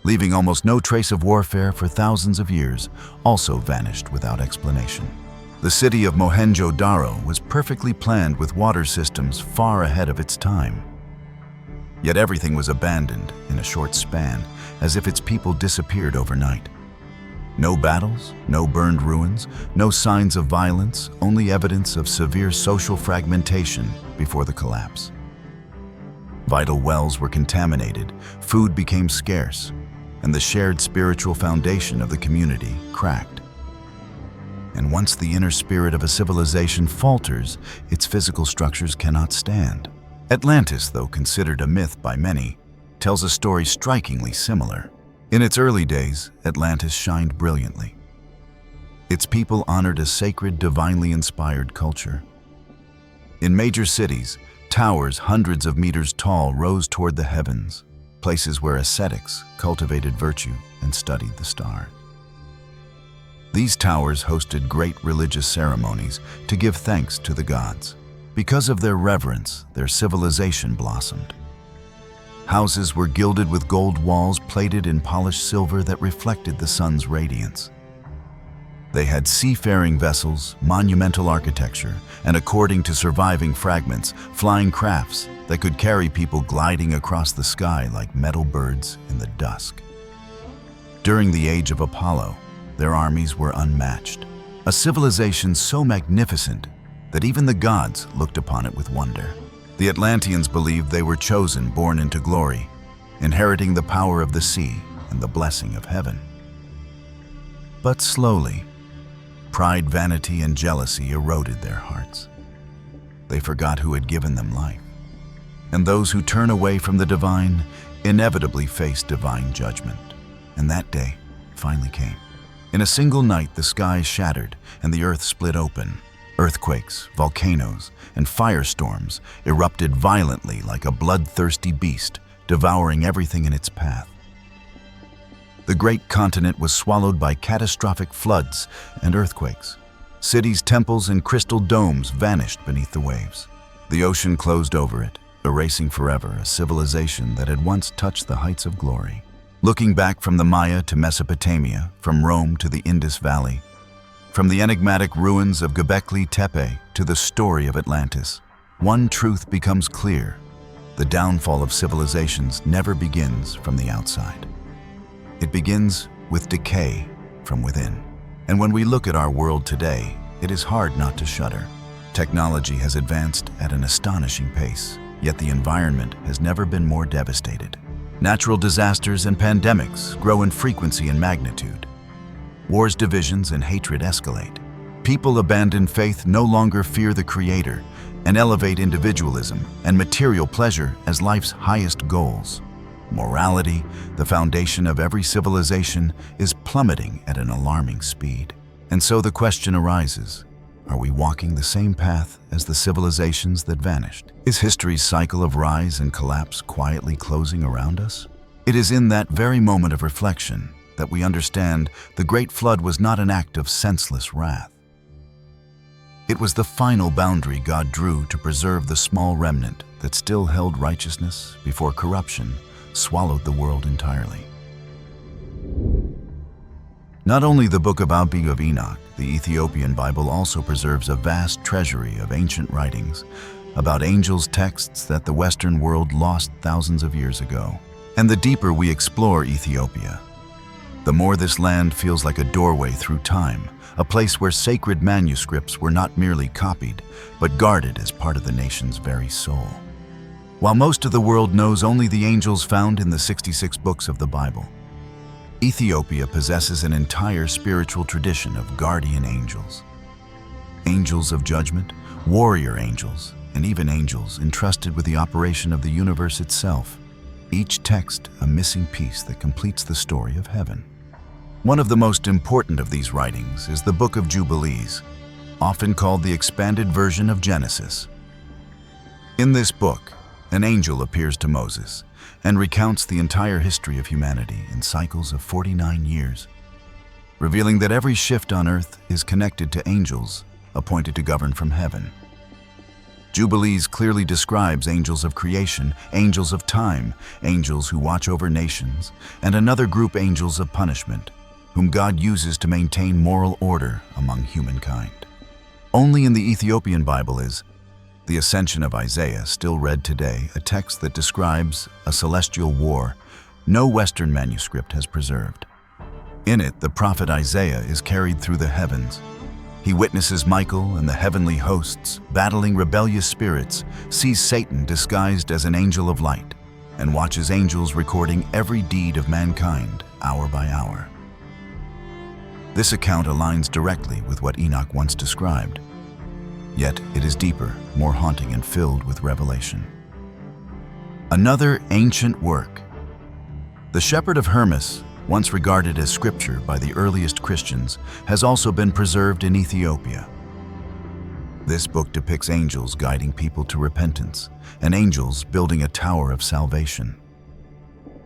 leaving almost no trace of warfare for thousands of years, also vanished without explanation. The city of Mohenjo-Daro was perfectly planned with water systems far ahead of its time. Yet everything was abandoned in a short span, as if its people disappeared overnight. No battles, no burned ruins, no signs of violence, only evidence of severe social fragmentation before the collapse. Vital wells were contaminated, food became scarce, and the shared spiritual foundation of the community cracked. And once the inner spirit of a civilization falters, its physical structures cannot stand. Atlantis, though considered a myth by many, tells a story strikingly similar. In its early days, Atlantis shined brilliantly. Its people honored a sacred, divinely inspired culture. In major cities, towers hundreds of meters tall rose toward the heavens, places where ascetics cultivated virtue and studied the stars. These towers hosted great religious ceremonies to give thanks to the gods. Because of their reverence, their civilization blossomed. Houses were gilded with gold walls plated in polished silver that reflected the sun's radiance. They had seafaring vessels, monumental architecture, and according to surviving fragments, flying crafts that could carry people gliding across the sky like metal birds in the dusk. During the age of Apollo, their armies were unmatched, a civilization so magnificent that even the gods looked upon it with wonder. The Atlanteans believed they were chosen, born into glory, inheriting the power of the sea and the blessing of heaven. But slowly, pride, vanity, and jealousy eroded their hearts. They forgot who had given them life. And those who turn away from the divine inevitably face divine judgment. And that day finally came. In a single night, the sky shattered and the earth split open. Earthquakes, volcanoes, and firestorms erupted violently like a bloodthirsty beast, devouring everything in its path. The great continent was swallowed by catastrophic floods and earthquakes. Cities, temples, and crystal domes vanished beneath the waves. The ocean closed over it, erasing forever a civilization that had once touched the heights of glory. Looking back from the Maya to Mesopotamia, from Rome to the Indus Valley, from the enigmatic ruins of Göbekli Tepe to the story of Atlantis, one truth becomes clear: the downfall of civilizations never begins from the outside. It begins with decay from within. And when we look at our world today, it is hard not to shudder. Technology has advanced at an astonishing pace, yet the environment has never been more devastated. Natural disasters and pandemics grow in frequency and magnitude. Wars, divisions, and hatred escalate. People abandon faith, no longer fear the Creator, and elevate individualism and material pleasure as life's highest goals. Morality, the foundation of every civilization, is plummeting at an alarming speed. And so the question arises, are we walking the same path as the civilizations that vanished? Is history's cycle of rise and collapse quietly closing around us? It is in that very moment of reflection that we understand the Great Flood was not an act of senseless wrath. It was the final boundary God drew to preserve the small remnant that still held righteousness before corruption swallowed the world entirely. Not only the Book of Enoch, the Ethiopian Bible also preserves a vast treasury of ancient writings about angels, texts that the Western world lost thousands of years ago. And the deeper we explore Ethiopia, the more this land feels like a doorway through time, a place where sacred manuscripts were not merely copied, but guarded as part of the nation's very soul. While most of the world knows only the angels found in the 66 books of the Bible, Ethiopia possesses an entire spiritual tradition of guardian angels. Angels of judgment, warrior angels, and even angels entrusted with the operation of the universe itself. Each text a missing piece that completes the story of heaven. One of the most important of these writings is the Book of Jubilees, often called the expanded version of Genesis. In this book, an angel appears to Moses and recounts the entire history of humanity in cycles of 49 years, revealing that every shift on earth is connected to angels appointed to govern from heaven. Jubilees clearly describes angels of creation, angels of time, angels who watch over nations, and another group, angels of punishment, whom God uses to maintain moral order among humankind. Only in the Ethiopian Bible is the Ascension of Isaiah, still read today, a text that describes a celestial war no Western manuscript has preserved. In it, the prophet Isaiah is carried through the heavens. He witnesses Michael and the heavenly hosts battling rebellious spirits, sees Satan disguised as an angel of light, and watches angels recording every deed of mankind hour by hour. This account aligns directly with what Enoch once described. Yet it is deeper, more haunting, and filled with revelation. Another ancient work. The Shepherd of HERMAS, once regarded as scripture by the earliest Christians, has also been preserved in Ethiopia. This book depicts angels guiding people to repentance, and angels building a tower of salvation.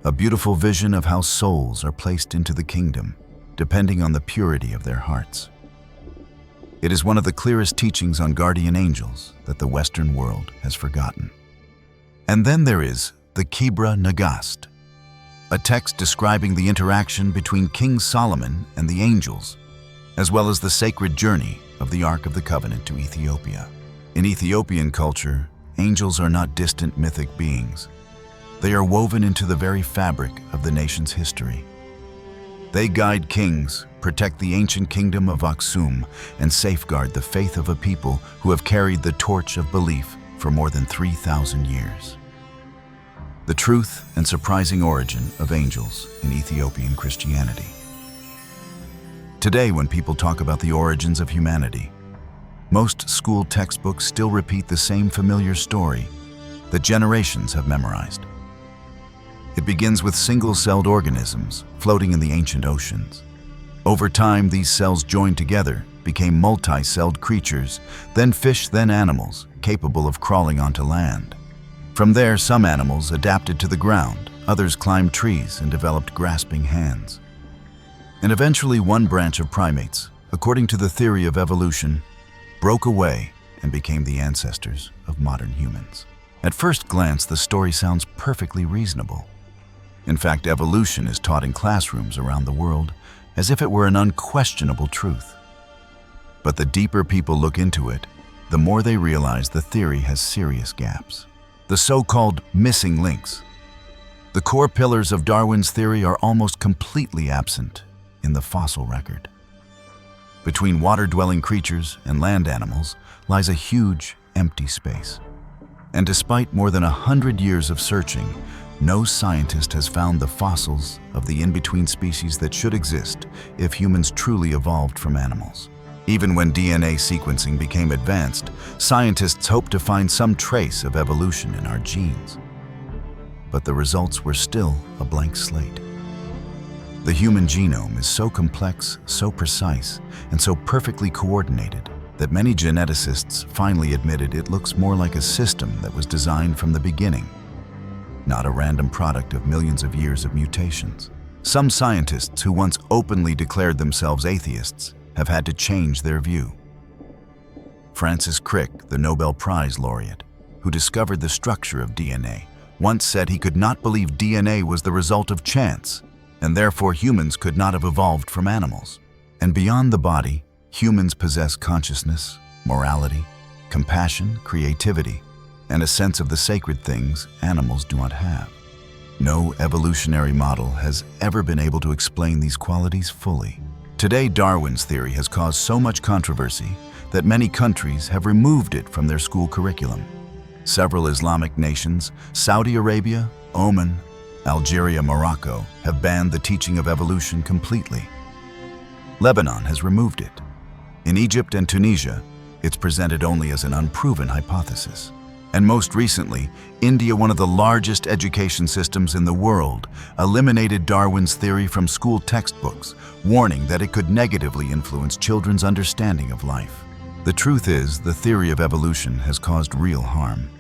A beautiful vision of how souls are placed into the kingdom, depending on the purity of their hearts. It is one of the clearest teachings on guardian angels that the Western world has forgotten. And then there is the KEBRA NAGAST, a text describing the interaction between King Solomon and the angels, as well as the sacred journey of the Ark of the Covenant to Ethiopia. In Ethiopian culture, angels are not distant mythic beings. They are woven into the very fabric of the nation's history. They guide kings, protect the ancient kingdom of Aksum, and safeguard the faith of a people who have carried the torch of belief for more than 3,000 years. The truth and surprising origin of angels in Ethiopian Christianity. Today, when people talk about the origins of humanity, most school textbooks still repeat the same familiar story that generations have memorized. It begins with single-celled organisms floating in the ancient oceans. Over time, these cells joined together, became multi-celled creatures, then fish, then animals, capable of crawling onto land. From there, some animals adapted to the ground, others climbed trees and developed grasping hands. And eventually, one branch of primates, according to the theory of evolution, broke away and became the ancestors of modern humans. At first glance, the story sounds perfectly reasonable. In fact, evolution is taught in classrooms around the world as if it were an unquestionable truth. But the deeper people look into it, the more they realize the theory has serious gaps. The so-called missing links. The core pillars of Darwin's theory are almost completely absent in the fossil record. Between water-dwelling creatures and land animals lies a huge, empty space. And despite more than 100 years of searching, no scientist has found the fossils of the in-between species that should exist if humans truly evolved from animals. Even when DNA sequencing became advanced, scientists hoped to find some trace of evolution in our genes. But the results were still a blank slate. The human genome is so complex, so precise, and so perfectly coordinated that many geneticists finally admitted it looks more like a system that was designed from the beginning, not a random product of millions of years of mutations. Some scientists who once openly declared themselves atheists have had to change their view. Francis Crick, the Nobel Prize laureate, who discovered the structure of DNA, once said he could not believe DNA was the result of chance, and therefore humans could not have evolved from animals. And beyond the body, humans possess consciousness, morality, compassion, creativity, and a sense of the sacred things animals do not have. No evolutionary model has ever been able to explain these qualities fully. Today, Darwin's theory has caused so much controversy that many countries have removed it from their school curriculum. Several Islamic nations, Saudi Arabia, Oman, Algeria, Morocco, have banned the teaching of evolution completely. Lebanon has removed it. In Egypt and Tunisia, it's presented only as an unproven hypothesis. And most recently, India, one of the largest education systems in the world, eliminated Darwin's theory from school textbooks, warning that it could negatively influence children's understanding of life. The truth is, the theory of evolution has caused real harm.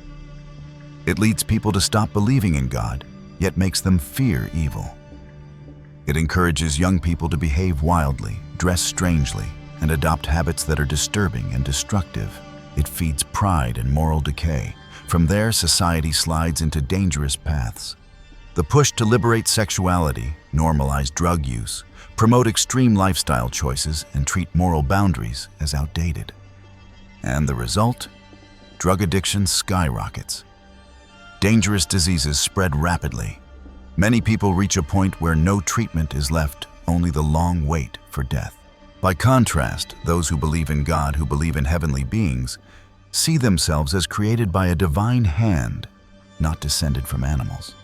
It leads people to stop believing in God, yet makes them fear evil. It encourages young people to behave wildly, dress strangely, and adopt habits that are disturbing and destructive. It feeds pride and moral decay. From there, society slides into dangerous paths. The push to liberate sexuality, normalize drug use, promote extreme lifestyle choices, and treat moral boundaries as outdated. And the result? Drug addiction skyrockets. Dangerous diseases spread rapidly. Many people reach a point where no treatment is left, only the long wait for death. By contrast, those who believe in God, who believe in heavenly beings, see themselves as created by a divine hand, not descended from animals.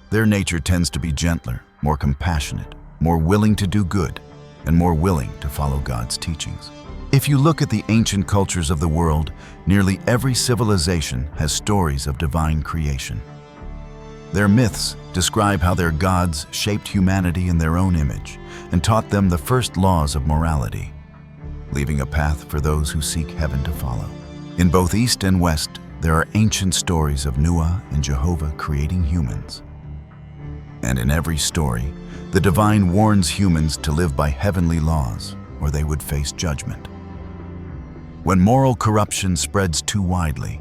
Their nature tends to be gentler, more compassionate, more willing to do good, and more willing to follow God's teachings. If you look at the ancient cultures of the world, nearly every civilization has stories of divine creation. Their myths describe how their gods shaped humanity in their own image and taught them the first laws of morality, leaving a path for those who seek heaven to follow. In both East and West, there are ancient stories of Noah and Jehovah creating humans. And in every story, the divine warns humans to live by heavenly laws, or they would face judgment. When moral corruption spreads too widely,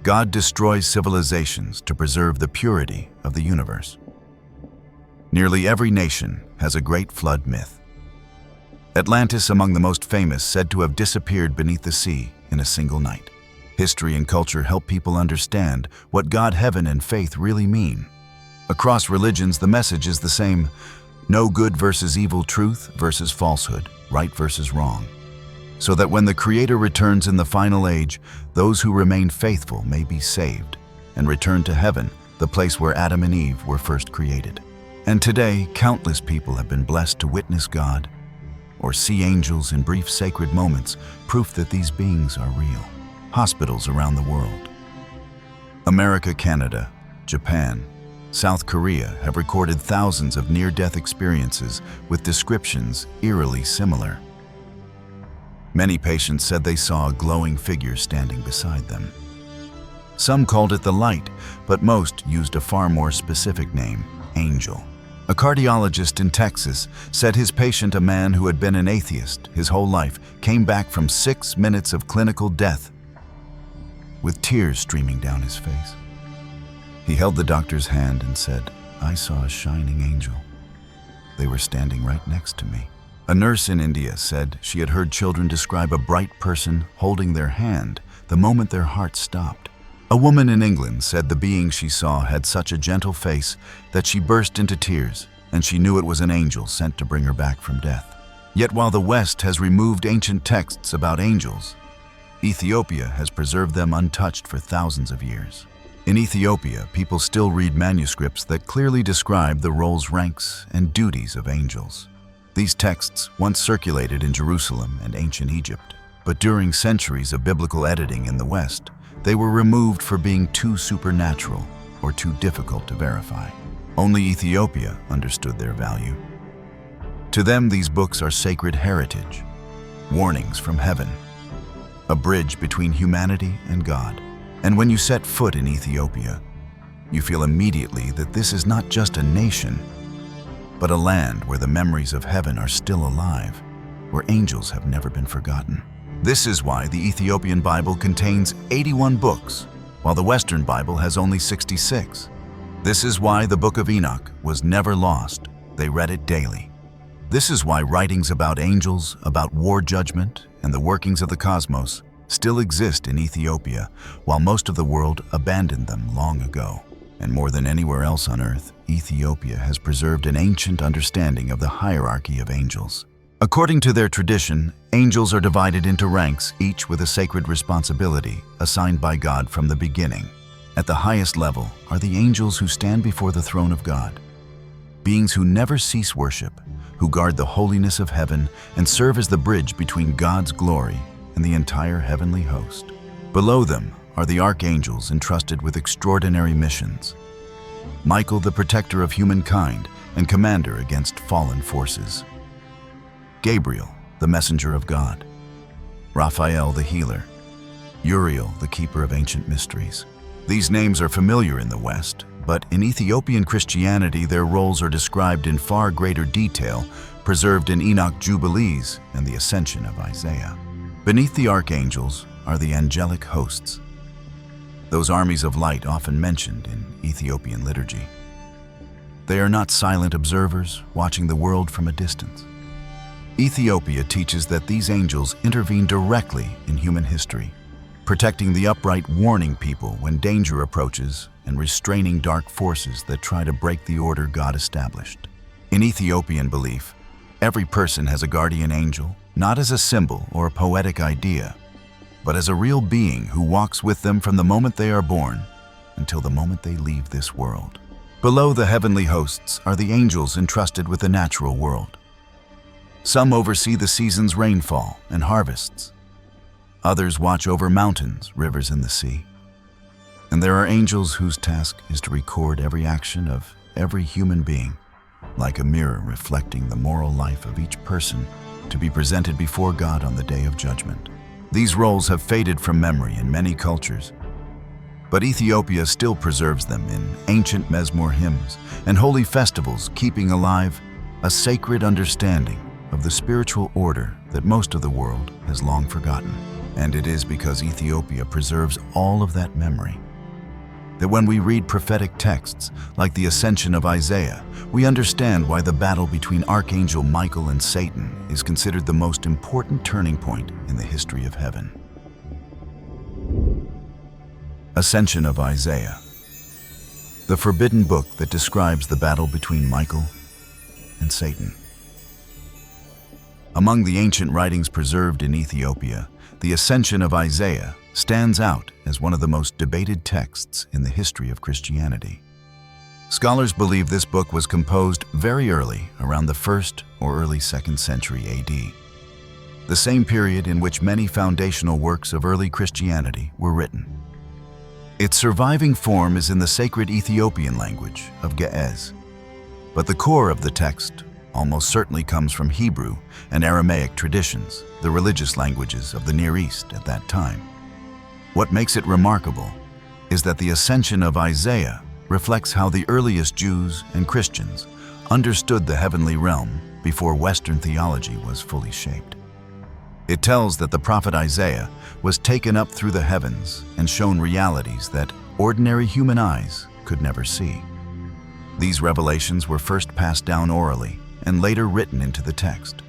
God destroys civilizations to preserve the purity of the universe. Nearly every nation has a great flood myth. Atlantis, among the most famous, said to have disappeared beneath the sea in a single night. History and culture help people understand what God, heaven, and faith really mean. Across religions, the message is the same: no good versus evil, truth versus falsehood, right versus wrong. So that when the Creator returns in the final age, those who remain faithful may be saved and return to heaven, the place where Adam and Eve were first created. And today, countless people have been blessed to witness God or see angels in brief sacred moments, proof that these beings are real. Hospitals around the world, America, Canada, Japan, South Korea have recorded thousands of near-death experiences with descriptions eerily similar. Many patients said they saw a glowing figure standing beside them. Some called it the light, but most used a far more specific name, angel. A cardiologist in Texas said his patient, a man who had been an atheist his whole life, came back from 6 minutes of clinical death with tears streaming down his face. He held the doctor's hand and said, "I saw a shining angel. They were standing right next to me." A nurse in India said she had heard children describe a bright person holding their hand the moment their heart stopped. A woman in England said the being she saw had such a gentle face that she burst into tears, and she knew it was an angel sent to bring her back from death. Yet while the West has removed ancient texts about angels, Ethiopia has preserved them untouched for thousands of years. In Ethiopia, people still read manuscripts that clearly describe the roles, ranks, and duties of angels. These texts once circulated in Jerusalem and ancient Egypt, but during centuries of biblical editing in the West, they were removed for being too supernatural or too difficult to verify. Only Ethiopia understood their value. To them, these books are sacred heritage, warnings from heaven, a bridge between humanity and God. And when you set foot in Ethiopia, you feel immediately that this is not just a nation, but a land where the memories of heaven are still alive, where angels have never been forgotten. This is why the Ethiopian Bible contains 81 books, while the Western Bible has only 66. This is why the Book of Enoch was never lost. They read it daily. This is why writings about angels, about war judgment, and the workings of the cosmos still exist in Ethiopia, while most of the world abandoned them long ago. And more than anywhere else on earth, Ethiopia has preserved an ancient understanding of the hierarchy of angels. According to their tradition, angels are divided into ranks, each with a sacred responsibility assigned by God from the beginning. At the highest level are the angels who stand before the throne of God, beings who never cease worship, who guard the holiness of heaven and serve as the bridge between God's glory and the entire heavenly host. Below them are the archangels entrusted with extraordinary missions. Michael, the protector of humankind and commander against fallen forces. Gabriel, the messenger of God. Raphael, the healer. Uriel, the keeper of ancient mysteries. These names are familiar in the West, but in Ethiopian Christianity their roles are described in far greater detail, preserved in Enoch, Jubilees, and the Ascension of Isaiah. Beneath the archangels are the angelic hosts, those armies of light often mentioned in Ethiopian liturgy. They are not silent observers watching the world from a distance. Ethiopia teaches that these angels intervene directly in human history, protecting the upright, warning people when danger approaches, and restraining dark forces that try to break the order God established. In Ethiopian belief, every person has a guardian angel, not as a symbol or a poetic idea, but as a real being who walks with them from the moment they are born until the moment they leave this world. Below the heavenly hosts are the angels entrusted with the natural world. Some oversee the season's rainfall and harvests. Others watch over mountains, rivers, and the sea. And there are angels whose task is to record every action of every human being, like a mirror reflecting the moral life of each person, to be presented before God on the day of judgment. These roles have faded from memory in many cultures, but Ethiopia still preserves them in ancient Mezmor hymns and holy festivals, keeping alive a sacred understanding of the spiritual order that most of the world has long forgotten. And it is because Ethiopia preserves all of that memory that when we read prophetic texts like the Ascension of Isaiah, we understand why the battle between Archangel Michael and Satan is considered the most important turning point in the history of heaven. Ascension of Isaiah, the forbidden book that describes the battle between Michael and Satan. Among the ancient writings preserved in Ethiopia, the Ascension of Isaiah stands out as one of the most debated texts in the history of Christianity. Scholars believe this book was composed very early, around the 1st or early 2nd century AD, the same period in which many foundational works of early Christianity were written. Its surviving form is in the sacred Ethiopian language of Ge'ez, but the core of the text almost certainly comes from Hebrew and Aramaic traditions, the religious languages of the Near East at that time. What makes it remarkable is that the Ascension of Isaiah reflects how the earliest Jews and Christians understood the heavenly realm before Western theology was fully shaped. It tells that the prophet Isaiah was taken up through the heavens and shown realities that ordinary human eyes could never see. These revelations were first passed down orally and later written into the text.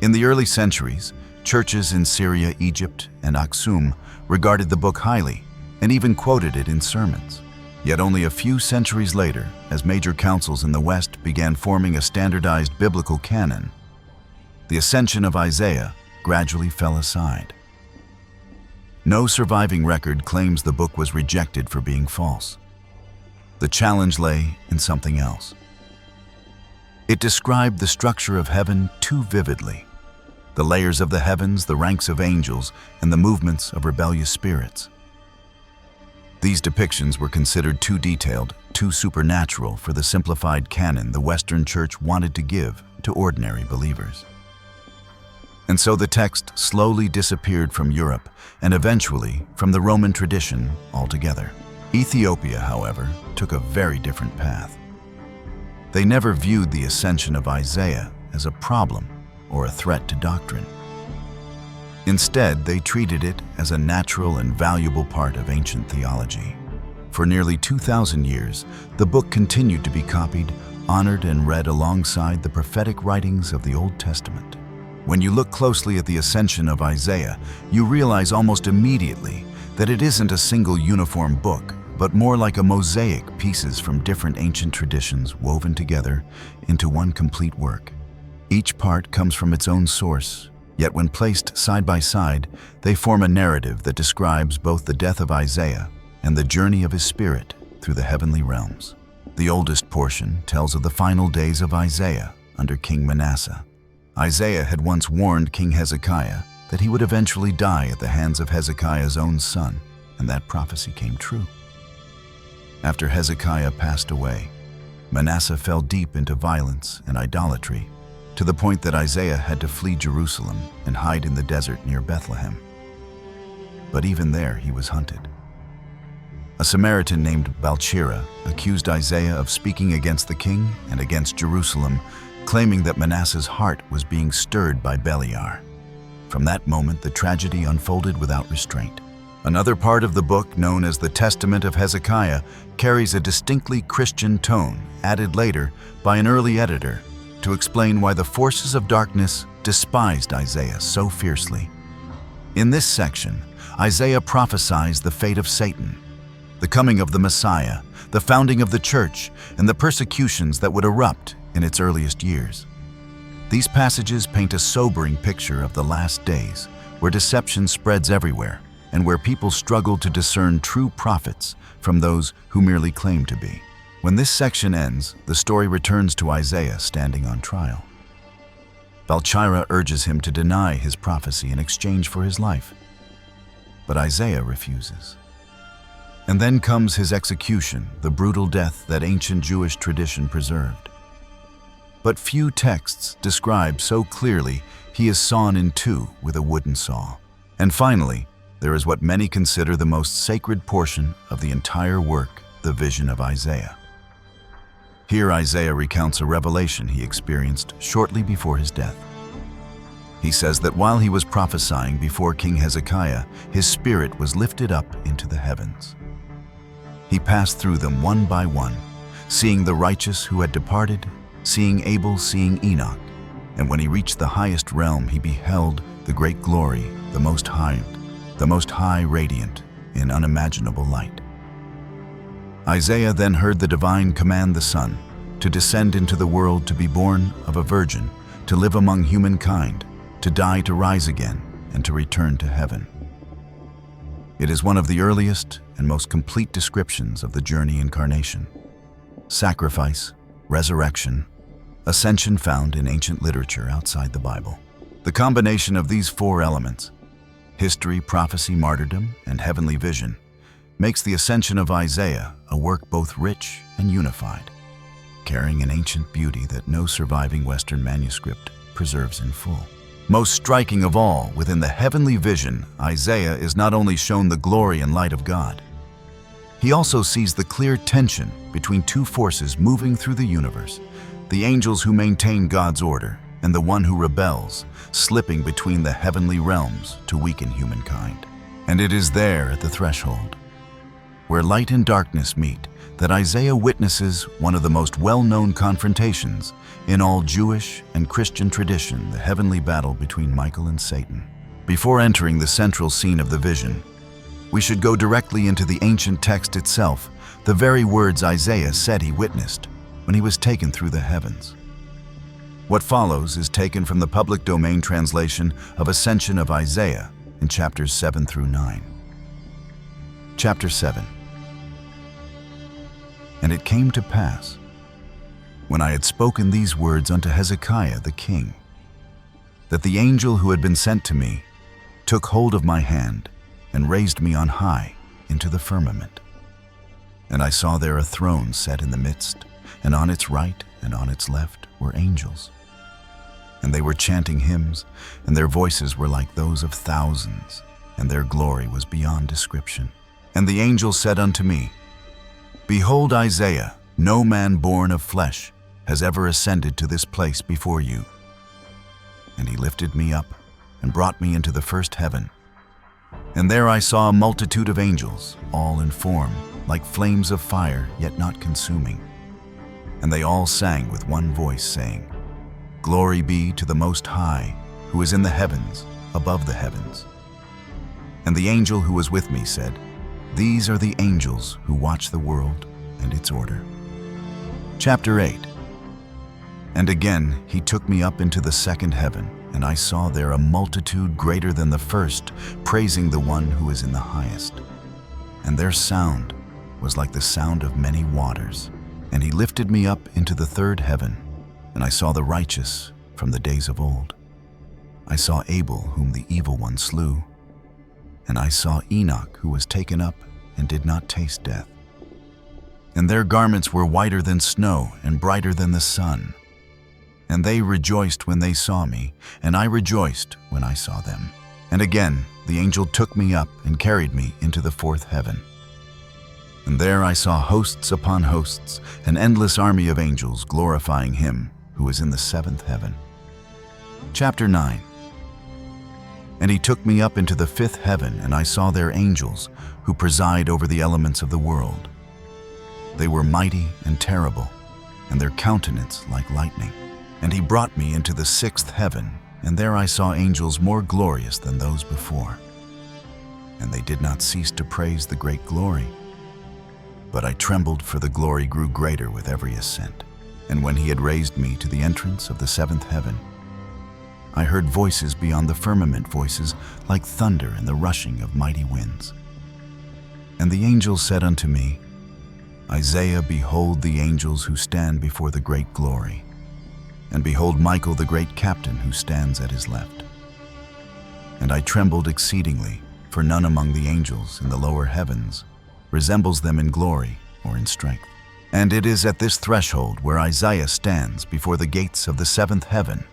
In the early centuries, churches in Syria, Egypt, and Aksum regarded the book highly and even quoted it in sermons. Yet only a few centuries later, as major councils in the West began forming a standardized biblical canon, the Ascension of Isaiah gradually fell aside. No surviving record claims the book was rejected for being false. The challenge lay in something else. It described the structure of heaven too vividly. The layers of the heavens, the ranks of angels, and the movements of rebellious spirits. These depictions were considered too detailed, too supernatural for the simplified canon the Western Church wanted to give to ordinary believers. And so the text slowly disappeared from Europe and eventually from the Roman tradition altogether. Ethiopia, however, took a very different path. They never viewed the ascension of Isaiah as a problem or a threat to doctrine. Instead, they treated it as a natural and valuable part of ancient theology. For nearly 2,000 years, the book continued to be copied, honored, and read alongside the prophetic writings of the Old Testament. When you look closely at the ascension of Isaiah, you realize almost immediately that it isn't a single uniform book, but more like a mosaic, pieces from different ancient traditions woven together into one complete work. Each part comes from its own source, yet when placed side by side, they form a narrative that describes both the death of Isaiah and the journey of his spirit through the heavenly realms. The oldest portion tells of the final days of Isaiah under King Manasseh. Isaiah had once warned King Hezekiah that he would eventually die at the hands of Hezekiah's own son, and that prophecy came true. After Hezekiah passed away, Manasseh fell deep into violence and idolatry, to the point that Isaiah had to flee Jerusalem and hide in the desert near Bethlehem. But even there he was hunted. A Samaritan named Balchira accused Isaiah of speaking against the king and against Jerusalem, claiming that Manasseh's heart was being stirred by Beliar. From that moment, the tragedy unfolded without restraint. Another part of the book, known as the Testament of Hezekiah, carries a distinctly Christian tone, added later by an early editor, to explain why the forces of darkness despised Isaiah so fiercely. In this section, Isaiah prophesies the fate of Satan, the coming of the Messiah, the founding of the church, and the persecutions that would erupt in its earliest years. These passages paint a sobering picture of the last days, where deception spreads everywhere, and where people struggle to discern true prophets from those who merely claim to be. When this section ends, the story returns to Isaiah standing on trial. Balchira urges him to deny his prophecy in exchange for his life, but Isaiah refuses. And then comes his execution, the brutal death that ancient Jewish tradition preserved. But few texts describe so clearly he is sawn in two with a wooden saw. And finally, there is what many consider the most sacred portion of the entire work, the vision of Isaiah. Here Isaiah recounts a revelation he experienced shortly before his death. He says that while he was prophesying before King Hezekiah, his spirit was lifted up into the heavens. He passed through them one by one, seeing the righteous who had departed, seeing Abel, seeing Enoch, and when he reached the highest realm, he beheld the great glory, the Most High radiant in unimaginable light. Isaiah then heard the divine command the Son to descend into the world, to be born of a virgin, to live among humankind, to die, to rise again, and to return to heaven. It is one of the earliest and most complete descriptions of the journey incarnation. Sacrifice, resurrection, ascension found in ancient literature outside the Bible. The combination of these four elements, history, prophecy, martyrdom, and heavenly vision, makes the Ascension of Isaiah a work both rich and unified, carrying an ancient beauty that no surviving Western manuscript preserves in full. Most striking of all, within the heavenly vision, Isaiah is not only shown the glory and light of God, he also sees the clear tension between two forces moving through the universe, the angels who maintain God's order and the one who rebels, slipping between the heavenly realms to weaken humankind. And it is there at the threshold, where light and darkness meet, that Isaiah witnesses one of the most well-known confrontations in all Jewish and Christian tradition, the heavenly battle between Michael and Satan. Before entering the central scene of the vision, we should go directly into the ancient text itself, the very words Isaiah said he witnessed when he was taken through the heavens. What follows is taken from the public domain translation of Ascension of Isaiah in chapters 7 through 9. Chapter 7. And it came to pass, when I had spoken these words unto Hezekiah the king, that the angel who had been sent to me took hold of my hand and raised me on high into the firmament. And I saw there a throne set in the midst, and on its right and on its left were angels. And they were chanting hymns, and their voices were like those of thousands, and their glory was beyond description. And the angel said unto me, Behold, Isaiah, no man born of flesh has ever ascended to this place before you. And he lifted me up and brought me into the first heaven. And there I saw a multitude of angels, all in form, like flames of fire, yet not consuming. And they all sang with one voice, saying, Glory be to the Most High, who is in the heavens, above the heavens. And the angel who was with me said, These are the angels who watch the world and its order. Chapter 8. And again he took me up into the second heaven, and I saw there a multitude greater than the first, praising the one who is in the highest. And their sound was like the sound of many waters. And he lifted me up into the third heaven, and I saw the righteous from the days of old. I saw Abel, whom the evil one slew. And I saw Enoch, who was taken up and did not taste death. And their garments were whiter than snow and brighter than the sun. And they rejoiced when they saw me, and I rejoiced when I saw them. And again the angel took me up and carried me into the fourth heaven. And there I saw hosts upon hosts, an endless army of angels glorifying him who is in the seventh heaven. Chapter 9. And he took me up into the fifth heaven, and I saw there angels who preside over the elements of the world. They were mighty and terrible, and their countenance like lightning. And he brought me into the sixth heaven, and there I saw angels more glorious than those before. And they did not cease to praise the great glory. But I trembled, for the glory grew greater with every ascent. And when he had raised me to the entrance of the seventh heaven, I heard voices beyond the firmament, voices like thunder and the rushing of mighty winds. And the angel said unto me, Isaiah, behold the angels who stand before the great glory, and behold Michael the great captain who stands at his left. And I trembled exceedingly, for none among the angels in the lower heavens resembles them in glory or in strength. And it is at this threshold where Isaiah stands before the gates of the seventh heaven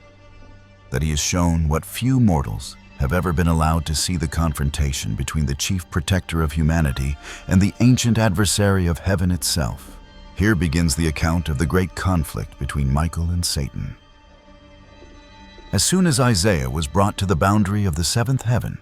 that he is shown what few mortals have ever been allowed to see, the confrontation between the chief protector of humanity and the ancient adversary of heaven itself. Here begins the account of the great conflict between Michael and Satan. As soon as Isaiah was brought to the boundary of the seventh heaven,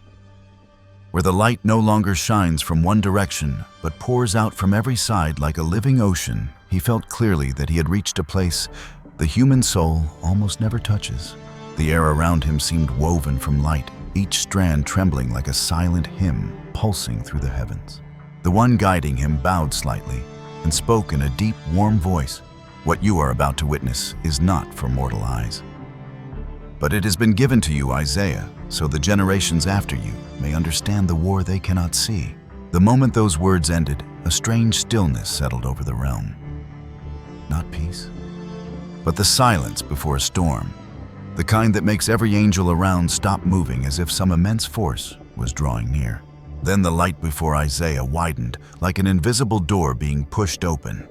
where the light no longer shines from one direction but pours out from every side like a living ocean, he felt clearly that he had reached a place the human soul almost never touches. The air around him seemed woven from light, each strand trembling like a silent hymn pulsing through the heavens. The one guiding him bowed slightly and spoke in a deep, warm voice, What you are about to witness is not for mortal eyes. But it has been given to you, Isaiah, so the generations after you may understand the war they cannot see. The moment those words ended, a strange stillness settled over the realm. Not peace, but the silence before a storm, the kind that makes every angel around stop moving as if some immense force was drawing near. Then the light before Isaiah widened like an invisible door being pushed open.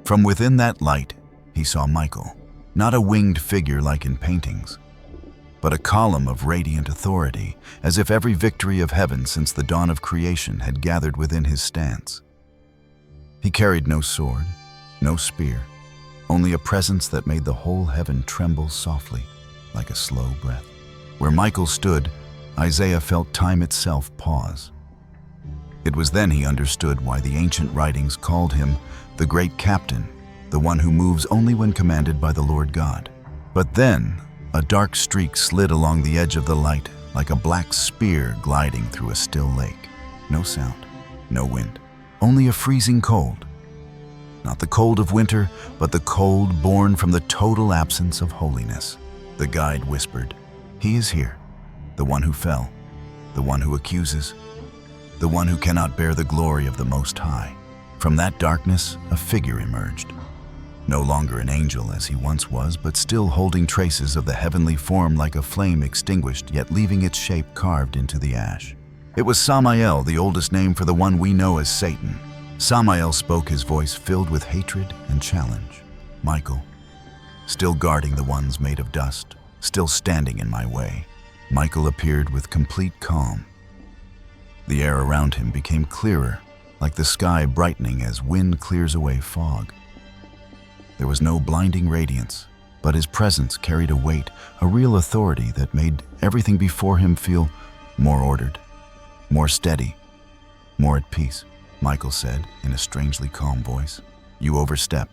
From within that light, he saw Michael, not a winged figure like in paintings, but a column of radiant authority, as if every victory of heaven since the dawn of creation had gathered within his stance. He carried no sword, no spear, only a presence that made the whole heaven tremble softly, like a slow breath. Where Michael stood, Isaiah felt time itself pause. It was then he understood why the ancient writings called him the great captain, the one who moves only when commanded by the Lord God. But then, a dark streak slid along the edge of the light like a black spear gliding through a still lake. No sound, no wind, only a freezing cold. Not the cold of winter, but the cold born from the total absence of holiness. The guide whispered, He is here, the one who fell, the one who accuses. the one who cannot bear the glory of the Most High. From that darkness, a figure emerged. No longer an angel as he once was, but still holding traces of the heavenly form like a flame extinguished, yet leaving its shape carved into the ash. It was Samael, the oldest name for the one we know as Satan. Samael spoke, his voice filled with hatred and challenge. Michael, still guarding the ones made of dust, still standing in my way. Michael appeared with complete calm. The air around him became clearer, like the sky brightening as wind clears away fog. There was no blinding radiance, but his presence carried a weight, a real authority that made everything before him feel more ordered, more steady, more at peace. Michael said in a strangely calm voice, "You overstep.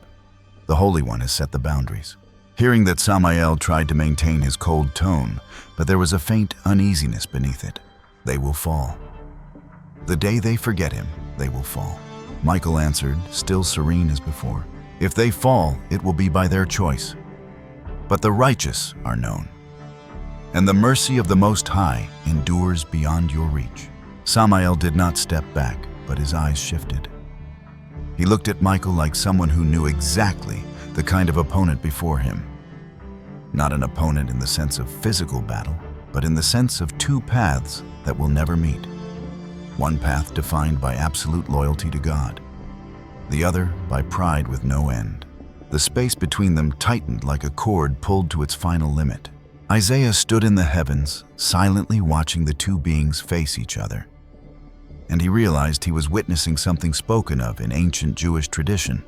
The Holy One has set the boundaries." Hearing that, Samael tried to maintain his cold tone, but there was a faint uneasiness beneath it. "They will fall. The day they forget him, they will fall." Michael answered, still serene as before, "If they fall, it will be by their choice. But the righteous are known, and the mercy of the Most High endures beyond your reach." Samael did not step back, but his eyes shifted. He looked at Michael like someone who knew exactly the kind of opponent before him. Not an opponent in the sense of physical battle, but in the sense of two paths that will never meet. One path defined by absolute loyalty to God, the other by pride with no end. The space between them tightened like a cord pulled to its final limit. Isaiah stood in the heavens, silently watching the two beings face each other. And he realized he was witnessing something spoken of in ancient Jewish tradition,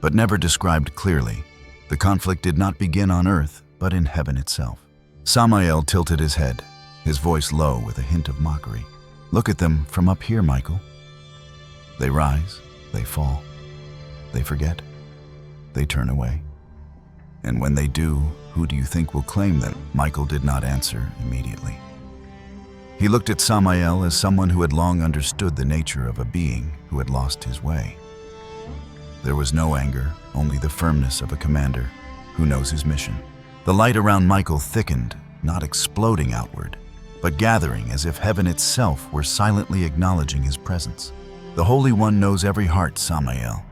but never described clearly. The conflict did not begin on earth, but in heaven itself. Samael tilted his head, his voice low with a hint of mockery. "Look at them from up here, Michael. They rise, they fall, they forget, they turn away. And when they do, who do you think will claim them?" Michael did not answer immediately. He looked at Samael as someone who had long understood the nature of a being who had lost his way. There was no anger, only the firmness of a commander who knows his mission. The light around Michael thickened, not exploding outward, but gathering as if heaven itself were silently acknowledging his presence. "The Holy One knows every heart, Samael.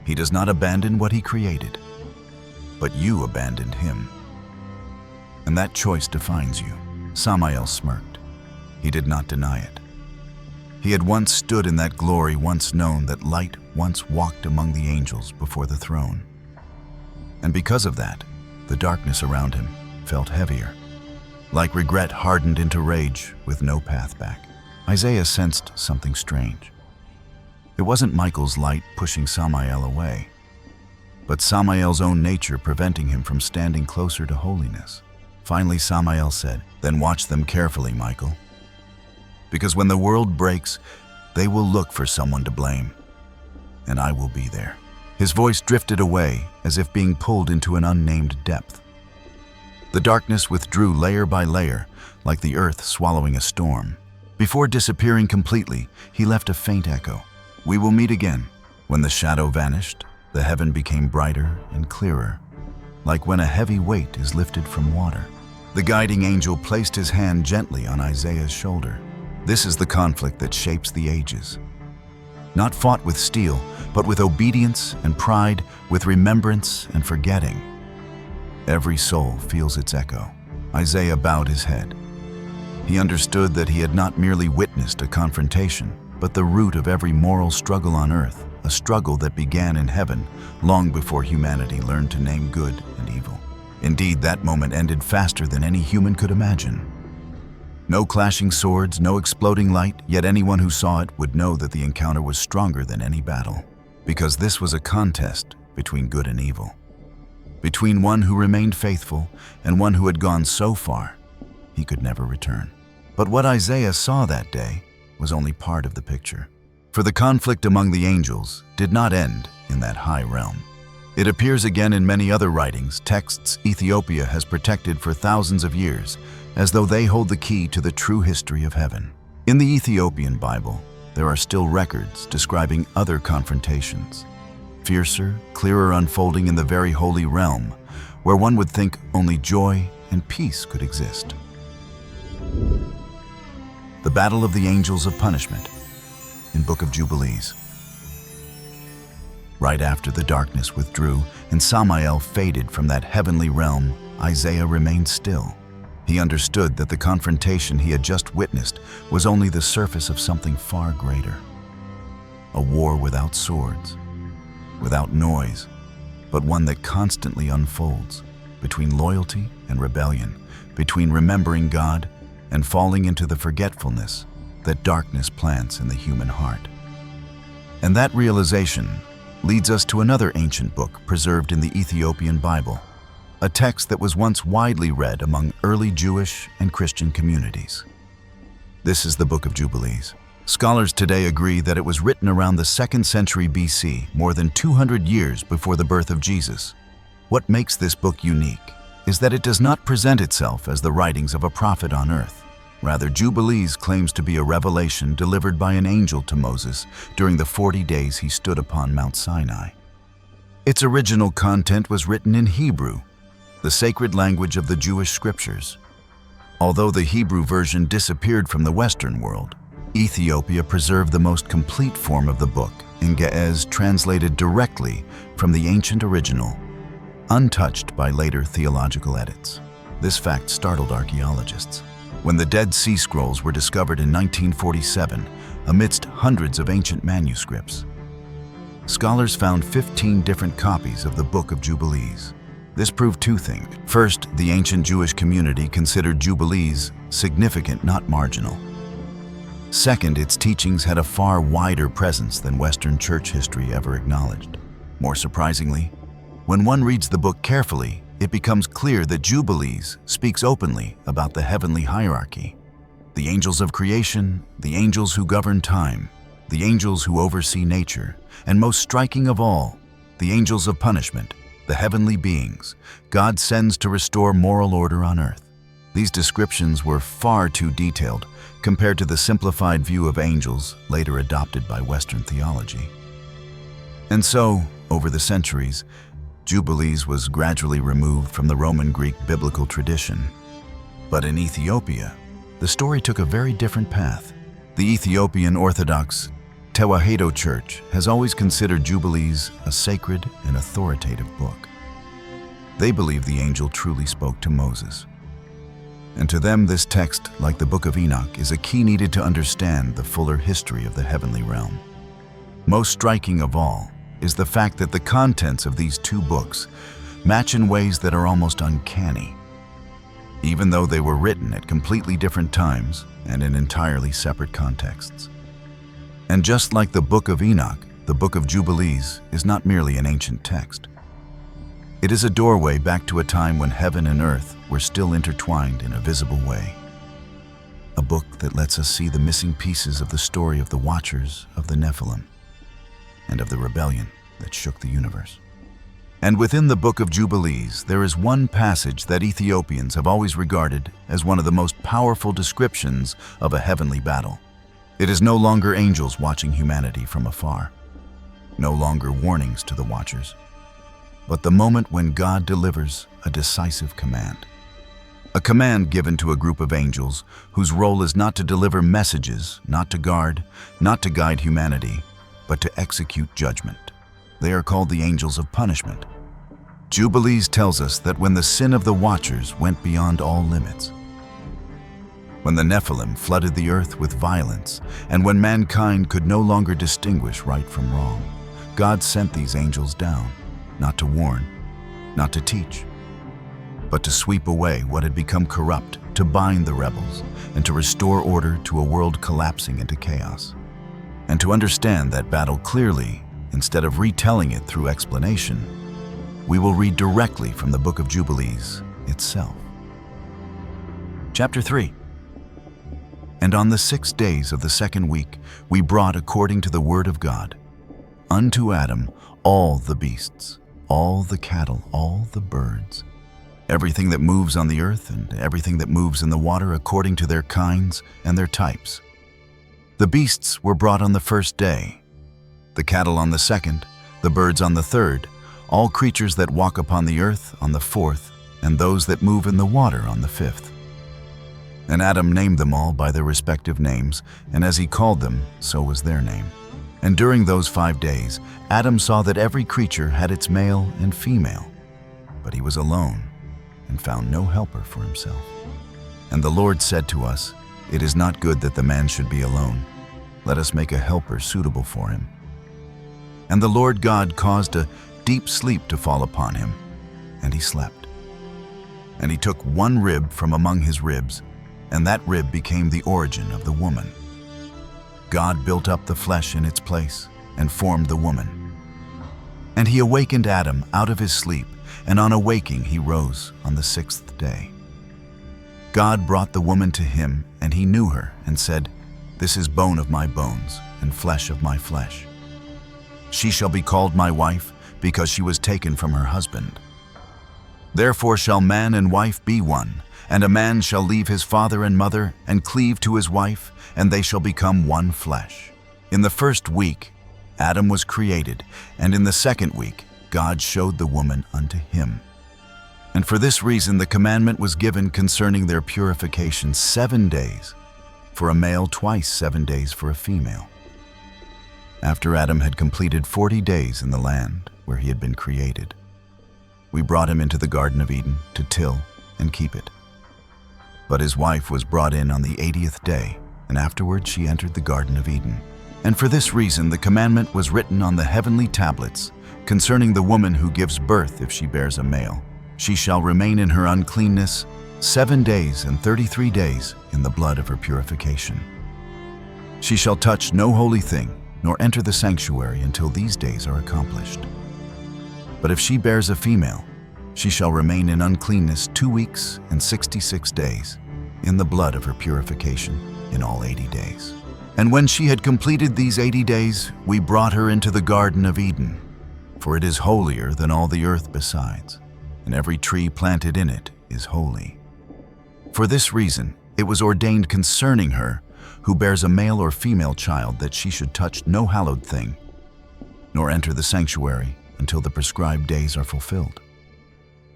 He does not abandon what he created, but you abandoned him. And that choice defines you." Samael smirked. He did not deny it. He had once stood in that glory, once known that light once walked among the angels before the throne. And because of that, the darkness around him felt heavier, like regret hardened into rage with no path back. Isaiah sensed something strange. It wasn't Michael's light pushing Samael away, but Samael's own nature preventing him from standing closer to holiness. Finally, Samael said, "Then watch them carefully, Michael. Because when the world breaks, they will look for someone to blame, and I will be there." His voice drifted away as if being pulled into an unnamed depth. The darkness withdrew layer by layer, like the earth swallowing a storm. Before disappearing completely, he left a faint echo. "We will meet again." When the shadow vanished, the heaven became brighter and clearer, like when a heavy weight is lifted from water. The guiding angel placed his hand gently on Isaiah's shoulder. "This is the conflict that shapes the ages. Not fought with steel, but with obedience and pride, with remembrance and forgetting. Every soul feels its echo." Isaiah bowed his head. He understood that he had not merely witnessed a confrontation, but the root of every moral struggle on earth, a struggle that began in heaven long before humanity learned to name good and evil. Indeed, that moment ended faster than any human could imagine. No clashing swords, no exploding light, yet anyone who saw it would know that the encounter was stronger than any battle, because this was a contest between good and evil, between one who remained faithful and one who had gone so far he could never return. But what Isaiah saw that day was only part of the picture. For the conflict among the angels did not end in that high realm. It appears again in many other writings, texts Ethiopia has protected for thousands of years, as though they hold the key to the true history of heaven. In the Ethiopian Bible, there are still records describing other confrontations, fiercer, clearer unfolding in the very holy realm, where one would think only joy and peace could exist. The Battle of the Angels of Punishment in Book of Jubilees. Right after the darkness withdrew and Samael faded from that heavenly realm, Isaiah remained still. He understood that the confrontation he had just witnessed was only the surface of something far greater. A war without swords, without noise, but one that constantly unfolds between loyalty and rebellion, between remembering God and falling into the forgetfulness that darkness plants in the human heart. And that realization leads us to another ancient book preserved in the Ethiopian Bible, a text that was once widely read among early Jewish and Christian communities. This is the Book of Jubilees. Scholars today agree that it was written around the 2nd century BC, more than 200 years before the birth of Jesus. What makes this book unique is that it does not present itself as the writings of a prophet on earth. Rather, Jubilees claims to be a revelation delivered by an angel to Moses during the 40 days he stood upon Mount Sinai. Its original content was written in Hebrew, the sacred language of the Jewish scriptures. Although the Hebrew version disappeared from the Western world, Ethiopia preserved the most complete form of the book in Ge'ez, translated directly from the ancient original, untouched by later theological edits. This fact startled archaeologists. When the Dead Sea Scrolls were discovered in 1947, amidst hundreds of ancient manuscripts, scholars found 15 different copies of the Book of Jubilees. This proved two things. First, the ancient Jewish community considered Jubilees significant, not marginal. Second, its teachings had a far wider presence than Western church history ever acknowledged. More surprisingly, when one reads the book carefully, it becomes clear that Jubilees speaks openly about the heavenly hierarchy. The angels of creation, the angels who govern time, the angels who oversee nature, and most striking of all, the angels of punishment, the heavenly beings God sends to restore moral order on earth. These descriptions were far too detailed compared to the simplified view of angels later adopted by Western theology. And so, over the centuries, Jubilees was gradually removed from the Roman Greek biblical tradition. But in Ethiopia, the story took a very different path. The Ethiopian Orthodox Tewahedo Church has always considered Jubilees a sacred and authoritative book. They believe the angel truly spoke to Moses. And to them, this text, like the Book of Enoch, is a key needed to understand the fuller history of the heavenly realm. Most striking of all is the fact that the contents of these two books match in ways that are almost uncanny, even though they were written at completely different times and in entirely separate contexts. And just like the Book of Enoch, the Book of Jubilees is not merely an ancient text. It is a doorway back to a time when heaven and earth were still intertwined in a visible way. A book that lets us see the missing pieces of the story of the Watchers of the Nephilim and of the rebellion that shook the universe. And within the Book of Jubilees, there is one passage that Ethiopians have always regarded as one of the most powerful descriptions of a heavenly battle. It is no longer angels watching humanity from afar, no longer warnings to the watchers, but the moment when God delivers a decisive command. A command given to a group of angels whose role is not to deliver messages, not to guard, not to guide humanity, but to execute judgment. They are called the angels of punishment. Jubilees tells us that when the sin of the Watchers went beyond all limits, when the Nephilim flooded the earth with violence, and when mankind could no longer distinguish right from wrong, God sent these angels down, not to warn, not to teach, but to sweep away what had become corrupt, to bind the rebels, and to restore order to a world collapsing into chaos. And to understand that battle clearly, instead of retelling it through explanation, we will read directly from the Book of Jubilees itself. Chapter 3. And on the 6 days of the 2nd week, we brought, according to the word of God, unto Adam all the beasts, all the cattle, all the birds, everything that moves on the earth and everything that moves in the water according to their kinds and their types. The beasts were brought on the 1st day, the cattle on the 2nd, the birds on the 3rd, all creatures that walk upon the earth on the 4th, and those that move in the water on the 5th. And Adam named them all by their respective names, and as he called them, so was their name. And during those 5 days, Adam saw that every creature had its male and female, but he was alone and found no helper for himself. And the Lord said to us, "It is not good that the man should be alone. Let us make a helper suitable for him." And the Lord God caused a deep sleep to fall upon him, and he slept. And he took one rib from among his ribs, and that rib became the origin of the woman. God built up the flesh in its place and formed the woman. And he awakened Adam out of his sleep, and on awaking he rose on the 6th day. God brought the woman to him, and he knew her and said, "This is bone of my bones and flesh of my flesh. She shall be called my wife, because she was taken from her husband. Therefore shall man and wife be one, and a man shall leave his father and mother and cleave to his wife, and they shall become one flesh." In the 1st week, Adam was created, and in the 2nd week, God showed the woman unto him. And for this reason the commandment was given concerning their purification 7 days, for a male, twice 7 days for a female. After Adam had completed 40 days in the land where he had been created, we brought him into the Garden of Eden to till and keep it. But his wife was brought in on the 80th day, and afterward she entered the Garden of Eden. And for this reason the commandment was written on the heavenly tablets concerning the woman who gives birth if she bears a male. She shall remain in her uncleanness 7 days and 33 days in the blood of her purification. She shall touch no holy thing, nor enter the sanctuary until these days are accomplished. But if she bears a female, she shall remain in uncleanness 2 weeks and 66 days in the blood of her purification in all 80 days. And when she had completed these 80 days, we brought her into the Garden of Eden, for it is holier than all the earth besides, and every tree planted in it is holy. For this reason it was ordained concerning her who bears a male or female child that she should touch no hallowed thing, nor enter the sanctuary until the prescribed days are fulfilled.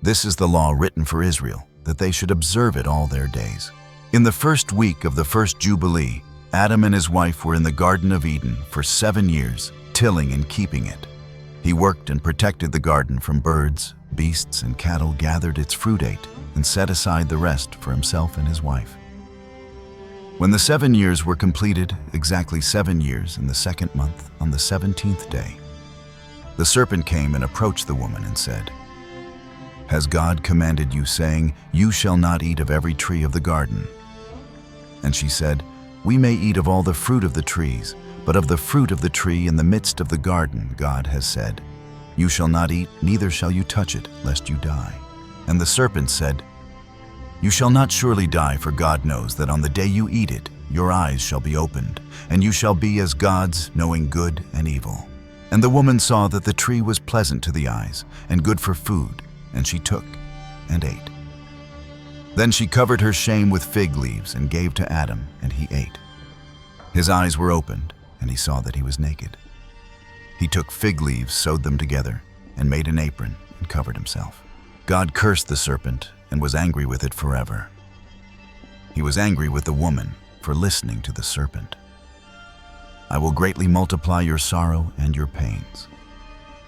This is the law written for Israel, that they should observe it all their days. In the 1st week of the 1st Jubilee, Adam and his wife were in the Garden of Eden for 7 years, tilling and keeping it. He worked and protected the garden from birds, beasts, and cattle, gathered its fruit, ate, and set aside the rest for himself and his wife. When the 7 years were completed, exactly 7 years in the 2nd month, on the 17th day, the serpent came and approached the woman and said, "Has God commanded you, saying, 'You shall not eat of every tree of the garden?' And she said, 'We may eat of all the fruit of the trees, but of the fruit of the tree in the midst of the garden God has said, You shall not eat, neither shall you touch it, lest you die.' And the serpent said, 'You shall not surely die, for God knows that on the day you eat it, your eyes shall be opened, and you shall be as gods, knowing good and evil.' And the woman saw that the tree was pleasant to the eyes, and good for food, and she took and ate. Then she covered her shame with fig leaves and gave to Adam, and he ate. His eyes were opened, and he saw that he was naked. He took fig leaves, sewed them together, and made an apron, and covered himself. God cursed the serpent, and was angry with it forever. He was angry with the woman for listening to the serpent. I will greatly multiply your sorrow and your pains.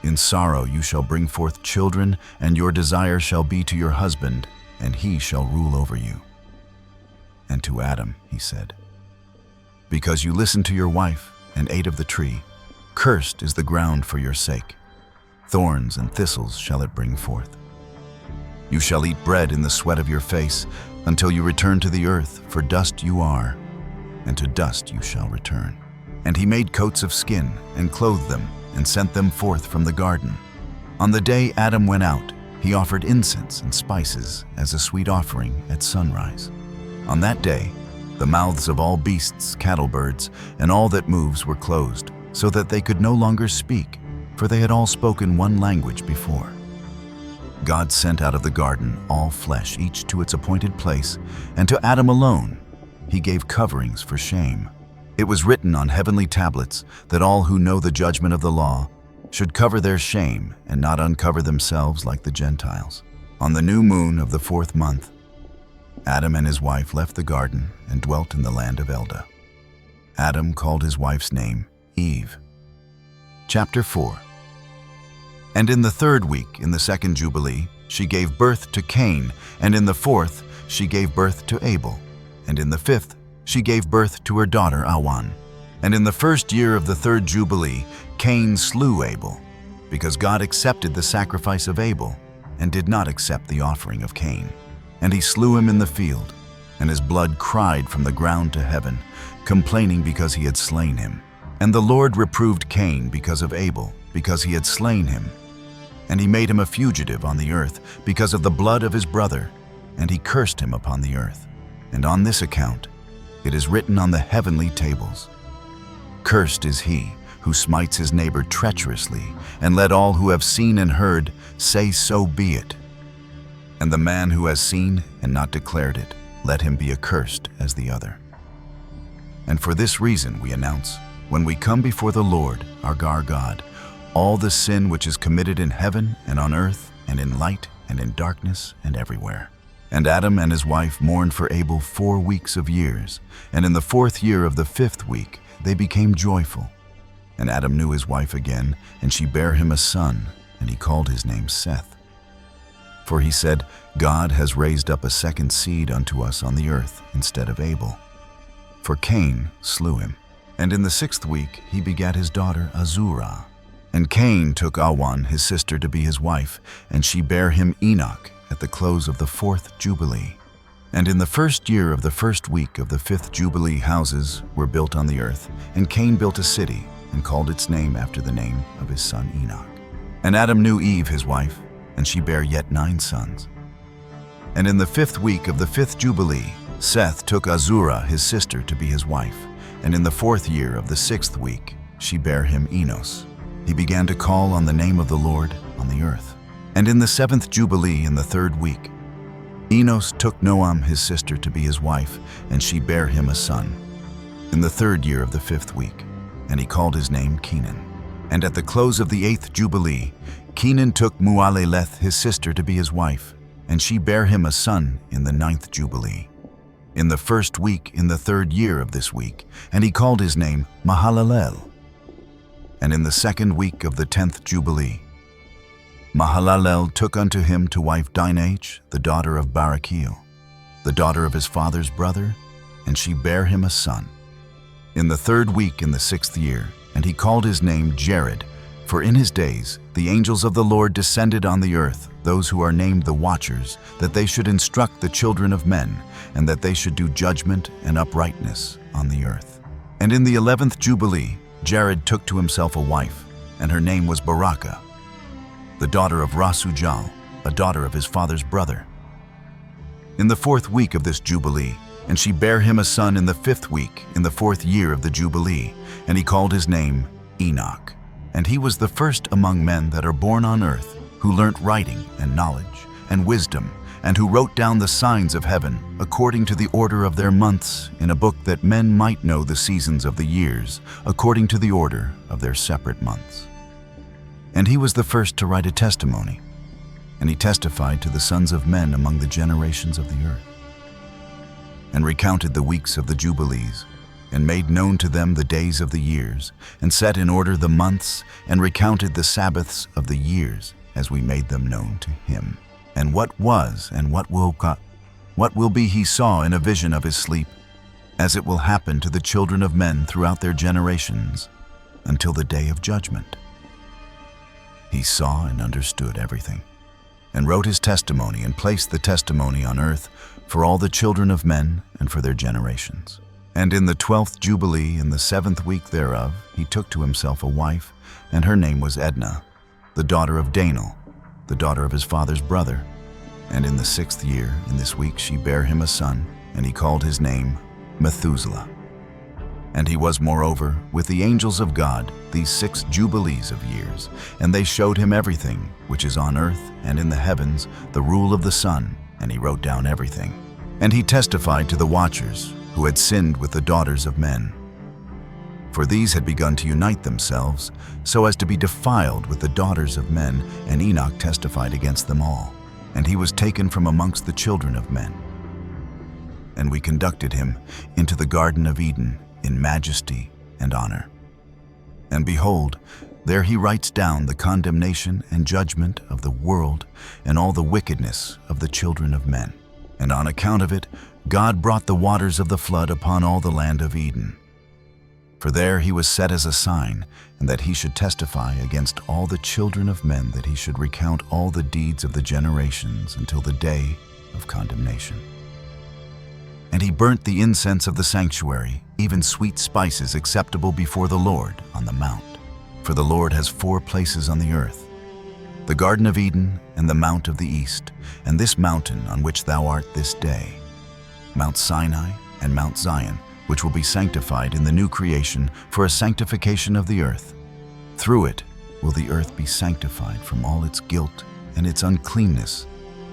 In sorrow you shall bring forth children, and your desire shall be to your husband, and he shall rule over you. And to Adam he said, Because you listened to your wife and ate of the tree, cursed is the ground for your sake. Thorns and thistles shall it bring forth. You shall eat bread in the sweat of your face until you return to the earth, for dust you are, and to dust you shall return. And he made coats of skin and clothed them and sent them forth from the garden. On the day Adam went out, he offered incense and spices as a sweet offering at sunrise. On that day, the mouths of all beasts, cattle, birds, and all that moves were closed, so that they could no longer speak, for they had all spoken one language before. God sent out of the garden all flesh, each to its appointed place, and to Adam alone he gave coverings for shame. It was written on heavenly tablets that all who know the judgment of the law should cover their shame and not uncover themselves like the Gentiles. On the new moon of the 4th month, Adam and his wife left the garden and dwelt in the land of Elda. Adam called his wife's name Eve. Chapter 4. And in the 3rd week, in the 2nd Jubilee, she gave birth to Cain, and in the 4th, she gave birth to Abel, and in the 5th, she gave birth to her daughter Awan. And in the 1st year of the 3rd Jubilee, Cain slew Abel, because God accepted the sacrifice of Abel, and did not accept the offering of Cain. And he slew him in the field, and his blood cried from the ground to heaven, complaining because he had slain him. And the Lord reproved Cain because of Abel, because he had slain him. And he made him a fugitive on the earth because of the blood of his brother, and he cursed him upon the earth. And on this account it is written on the heavenly tables, "Cursed is he who smites his neighbor treacherously, and let all who have seen and heard say, so be it. And the man who has seen and not declared it, let him be accursed as the other." And for this reason we announce, when we come before the Lord, our God, all the sin which is committed in heaven and on earth and in light and in darkness and everywhere. And Adam and his wife mourned for Abel 4 weeks of years, and in the 4th year of the 5th week they became joyful. And Adam knew his wife again, and she bare him a son, and he called his name Seth. For he said, God has raised up a 2nd seed unto us on the earth instead of Abel. For Cain slew him. And in the 6th week he begat his daughter Azurah. And Cain took Awan his sister to be his wife, and she bare him Enoch at the close of the 4th Jubilee. And in the 1st year of the 1st week of the 5th Jubilee houses were built on the earth, and Cain built a city, and called its name after the name of his son Enoch. And Adam knew Eve his wife, and she bare yet 9 sons. And in the 5th week of the 5th Jubilee, Seth took Azurah his sister to be his wife, and in the 4th year of the 6th week she bare him Enos. He began to call on the name of the Lord on the earth. And in the 7th Jubilee in the 3rd week, Enos took Noam his sister to be his wife, and she bare him a son, in the 3rd year of the 5th week, and he called his name Kenan. And at the close of the 8th Jubilee, Kenan took Mualeleth his sister to be his wife, and she bare him a son in the 9th Jubilee, in the 1st week in the 3rd year of this week, and he called his name Mahalalel. And in the 2nd week of the 10th Jubilee, Mahalalel took unto him to wife Dinah, the daughter of Baruch, the daughter of his father's brother, and she bare him a son, in the 3rd week in the 6th year, and he called his name Jared, for in his days the angels of the Lord descended on the earth, those who are named the Watchers, that they should instruct the children of men, and that they should do judgment and uprightness on the earth. And in the 11th Jubilee, Jared took to himself a wife, and her name was Barakah, the daughter of Rasujal, a daughter of his father's brother. In the 4th week of this Jubilee, and she bare him a son in the 5th week, in the 4th year of the Jubilee, and he called his name Enoch. And he was the first among men that are born on earth, who learnt writing and knowledge and wisdom, and who wrote down the signs of heaven, according to the order of their months, in a book that men might know the seasons of the years, according to the order of their separate months. And he was the first to write a testimony, and he testified to the sons of men among the generations of the earth, and recounted the weeks of the Jubilees, and made known to them the days of the years, and set in order the months, and recounted the Sabbaths of the years, as we made them known to him. And what was and what will be he saw in a vision of his sleep, as it will happen to the children of men throughout their generations, until the day of judgment. He saw and understood everything, and wrote his testimony, and placed the testimony on earth for all the children of men and for their generations. And in the 12th Jubilee, in the 7th week thereof, he took to himself a wife, and her name was Edna, the daughter of Danel, the daughter of his father's brother. And in the 6th year, in this week, she bare him a son, and he called his name Methuselah. And he was moreover with the angels of God these 6 Jubilees of years, and they showed him everything which is on earth and in the heavens, the rule of the sun, and he wrote down everything. And he testified to the Watchers, who had sinned with the daughters of men. For these had begun to unite themselves, so as to be defiled with the daughters of men, and Enoch testified against them all. And he was taken from amongst the children of men. and we conducted him into the Garden of Eden in majesty and honor. And behold, there he writes down the condemnation and judgment of the world and all the wickedness of the children of men. And on account of it, God brought the waters of the flood upon all the land of Eden. For there he was set as a sign, and that he should testify against all the children of men, that he should recount all the deeds of the generations until the day of condemnation. And he burnt the incense of the sanctuary, even sweet spices acceptable before the Lord on the mount. For the Lord has 4 places on the earth, the Garden of Eden and the Mount of the East, and this mountain on which thou art this day, Mount Sinai and Mount Zion, which will be sanctified in the new creation for a sanctification of the earth. Through it will the earth be sanctified from all its guilt and its uncleanness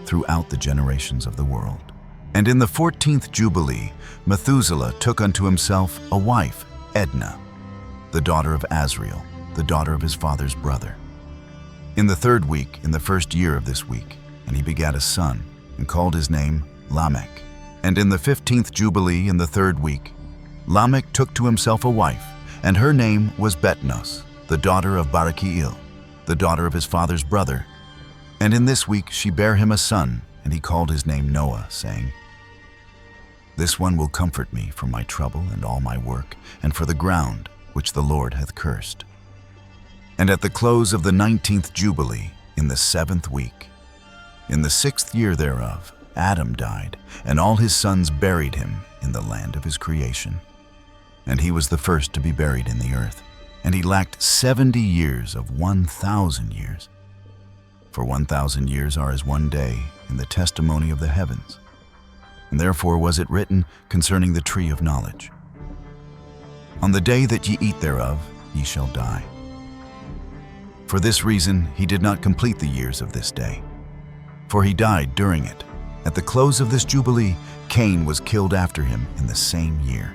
throughout the generations of the world. And in the 14th Jubilee, Methuselah took unto himself a wife, Edna, the daughter of Azrael, the daughter of his father's brother. In the 3rd week, in the 1st year of this week, and he begat a son, and called his name Lamech. And in the 15th Jubilee, in the 3rd week, Lamech took to himself a wife, and her name was Betnos, the daughter of Baruch, the daughter of his father's brother. And in this week she bare him a son, and he called his name Noah, saying, This one will comfort me for my trouble and all my work, and for the ground which the Lord hath cursed. And at the close of the 19th Jubilee, in the 7th week, in the 6th year thereof, Adam died, and all his sons buried him in the land of his creation. And he was the first to be buried in the earth. And he lacked 70 years of 1,000 years. For 1,000 years are as one day in the testimony of the heavens. And therefore was it written concerning the tree of knowledge, On the day that ye eat thereof, ye shall die. For this reason he did not complete the years of this day, for he died during it. At the close of this Jubilee, Cain was killed after him in the same year.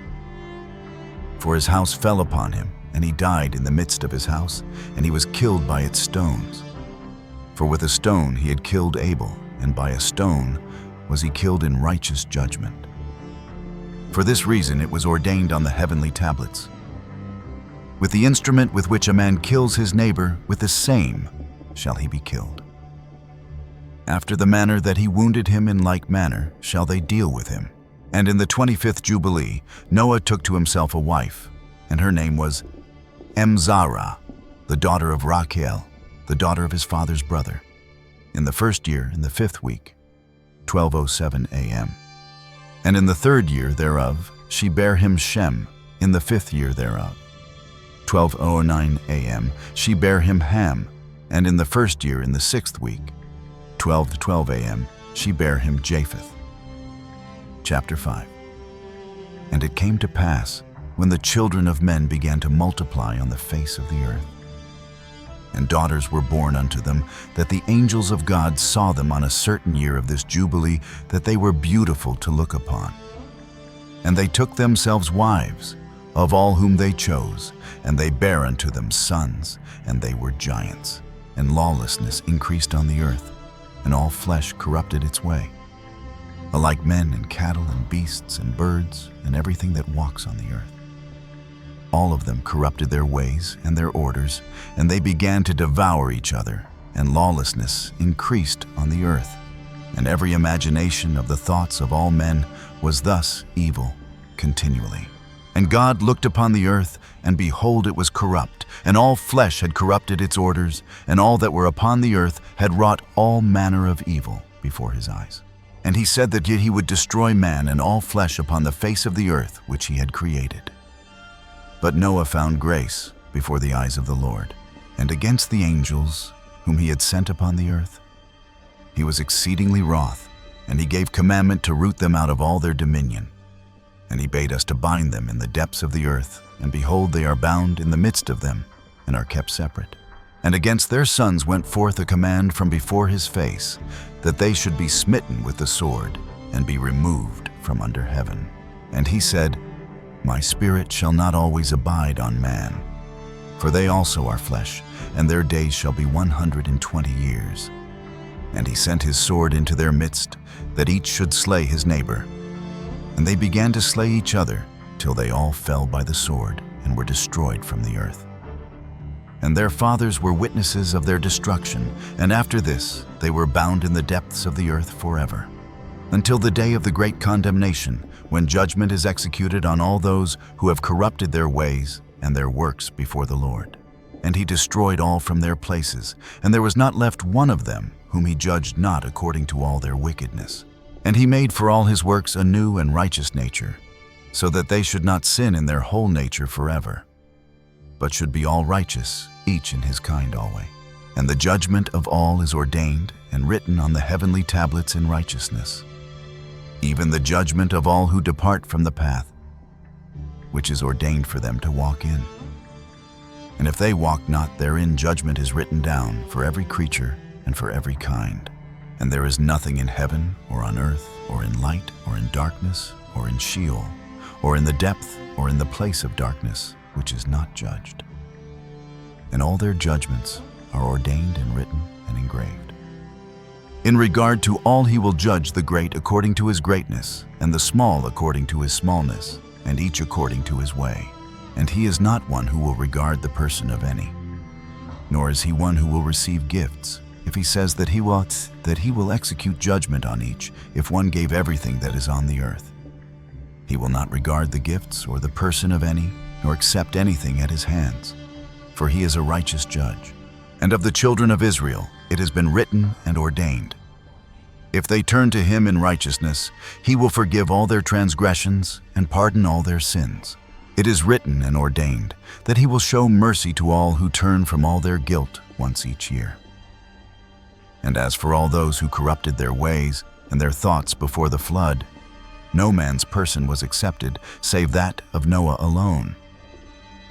For his house fell upon him, and he died in the midst of his house, and he was killed by its stones. For with a stone he had killed Abel, and by a stone was he killed in righteous judgment. For this reason it was ordained on the heavenly tablets, With the instrument with which a man kills his neighbor, with the same shall he be killed. After the manner that he wounded him, in like manner shall they deal with him. And in the 25th Jubilee, Noah took to himself a wife, and her name was Emzara, the daughter of Rachel, the daughter of his father's brother, in the 1st year, in the 5th week, 12:07 a.m. And in the 3rd year thereof, she bare him Shem, in the 5th year thereof, 12:09 a.m. she bare him Ham, and in the 1st year, in the 6th week, 12:12 a.m., she bare him Japheth. Chapter 5. And it came to pass, when the children of men began to multiply on the face of the earth, and daughters were born unto them, that the angels of God saw them on a certain year of this Jubilee, that they were beautiful to look upon. And they took themselves wives, of all whom they chose, and they bare unto them sons, and they were giants. And lawlessness increased on the earth, and all flesh corrupted its way, alike men and cattle and beasts and birds and everything that walks on the earth. All of them corrupted their ways and their orders, and they began to devour each other, and lawlessness increased on the earth. And every imagination of the thoughts of all men was thus evil continually. And God looked upon the earth, and behold, it was corrupt, and all flesh had corrupted its orders, and all that were upon the earth had wrought all manner of evil before his eyes. And he said that yet he would destroy man and all flesh upon the face of the earth which he had created. But Noah found grace before the eyes of the Lord, and against the angels whom he had sent upon the earth, he was exceedingly wroth, and he gave commandment to root them out of all their dominion. And he bade us to bind them in the depths of the earth, and behold, they are bound in the midst of them, and are kept separate. And against their sons went forth a command from before his face, that they should be smitten with the sword, and be removed from under heaven. And he said, My spirit shall not always abide on man, for they also are flesh, and their days shall be 120 years. And he sent his sword into their midst, that each should slay his neighbor. And they began to slay each other till they all fell by the sword and were destroyed from the earth. And their fathers were witnesses of their destruction, and after this they were bound in the depths of the earth forever, until the day of the great condemnation, when judgment is executed on all those who have corrupted their ways and their works before the Lord. And he destroyed all from their places, and there was not left one of them whom he judged not according to all their wickedness. And he made for all his works a new and righteous nature, so that they should not sin in their whole nature forever, but should be all righteous, each in his kind always. And the judgment of all is ordained and written on the heavenly tablets in righteousness, even the judgment of all who depart from the path, which is ordained for them to walk in. And if they walk not therein, judgment is written down for every creature and for every kind. And there is nothing in heaven or on earth or in light or in darkness or in Sheol or in the depth or in the place of darkness, which is not judged. And all their judgments are ordained and written and engraved. In regard to all he will judge the great according to his greatness, and the small according to his smallness, and each according to his way. And he is not one who will regard the person of any, nor is he one who will receive gifts, if he says that he will execute judgment on each, if one gave everything that is on the earth. He will not regard the gifts or the person of any, nor accept anything at his hands, for he is a righteous judge. And of the children of Israel it has been written and ordained, if they turn to him in righteousness, he will forgive all their transgressions and pardon all their sins. It is written and ordained that he will show mercy to all who turn from all their guilt once each year. And as for all those who corrupted their ways and their thoughts before the flood, no man's person was accepted save that of Noah alone.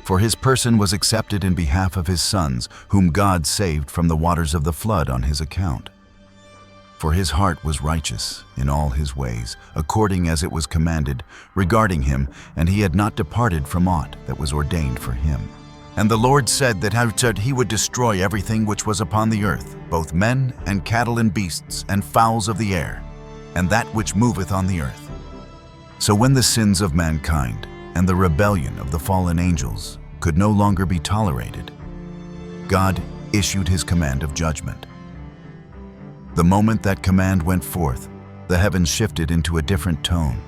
For his person was accepted in behalf of his sons, whom God saved from the waters of the flood on his account. For his heart was righteous in all his ways, according as it was commanded regarding him, and he had not departed from aught that was ordained for him. And the Lord said that he would destroy everything which was upon the earth, both men and cattle and beasts and fowls of the air, and that which moveth on the earth. So when the sins of mankind and the rebellion of the fallen angels could no longer be tolerated, God issued his command of judgment. The moment that command went forth, the heavens shifted into a different tone.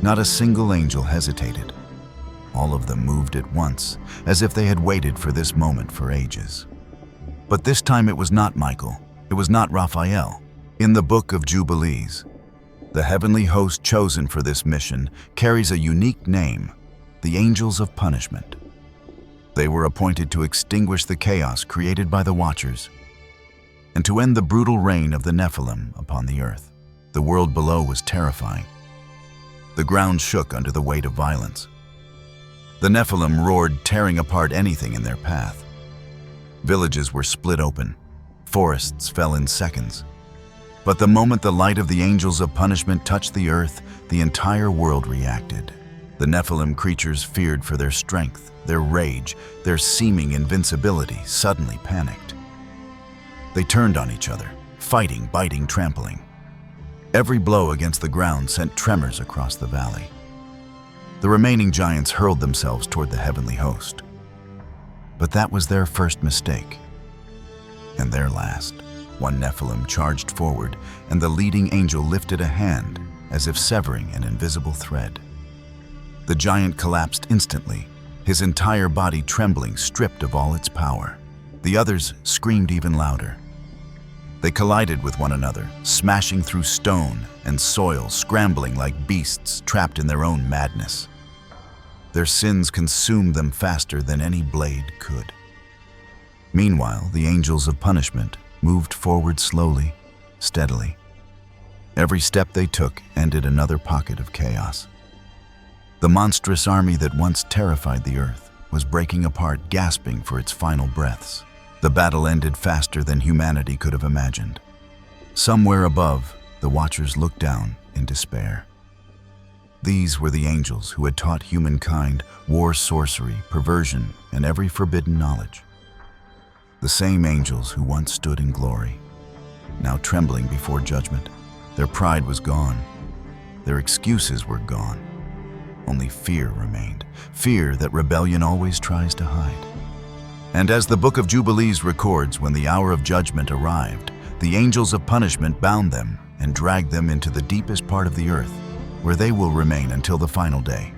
Not a single angel hesitated. All of them moved at once, as if they had waited for this moment for ages. But this time it was not Michael, it was not Raphael. In the book of Jubilees, the heavenly host chosen for this mission carries a unique name, the angels of punishment. They were appointed to extinguish the chaos created by the Watchers, and to end the brutal reign of the Nephilim upon the earth. The world below was terrifying. The ground shook under the weight of violence. The Nephilim roared, tearing apart anything in their path. Villages were split open. Forests fell in seconds. But the moment the light of the angels of punishment touched the earth, the entire world reacted. The Nephilim creatures feared for their strength, their rage, their seeming invincibility, suddenly panicked. They turned on each other, fighting, biting, trampling. Every blow against the ground sent tremors across the valley. The remaining giants hurled themselves toward the heavenly host. But that was their first mistake, and their last. One Nephilim charged forward, and the leading angel lifted a hand as if severing an invisible thread. The giant collapsed instantly, his entire body trembling, stripped of all its power. The others screamed even louder. They collided with one another, smashing through stone and soil, scrambling like beasts trapped in their own madness. Their sins consumed them faster than any blade could. Meanwhile, the angels of punishment moved forward slowly, steadily. Every step they took ended another pocket of chaos. The monstrous army that once terrified the earth was breaking apart, gasping for its final breaths. The battle ended faster than humanity could have imagined. Somewhere above, the Watchers looked down in despair. These were the angels who had taught humankind war, sorcery, perversion, and every forbidden knowledge. The same angels who once stood in glory, now trembling before judgment. Their pride was gone. Their excuses were gone. Only fear remained, fear that rebellion always tries to hide. And as the book of Jubilees records, when the hour of judgment arrived, the angels of punishment bound them and dragged them into the deepest part of the earth, where they will remain until the final day.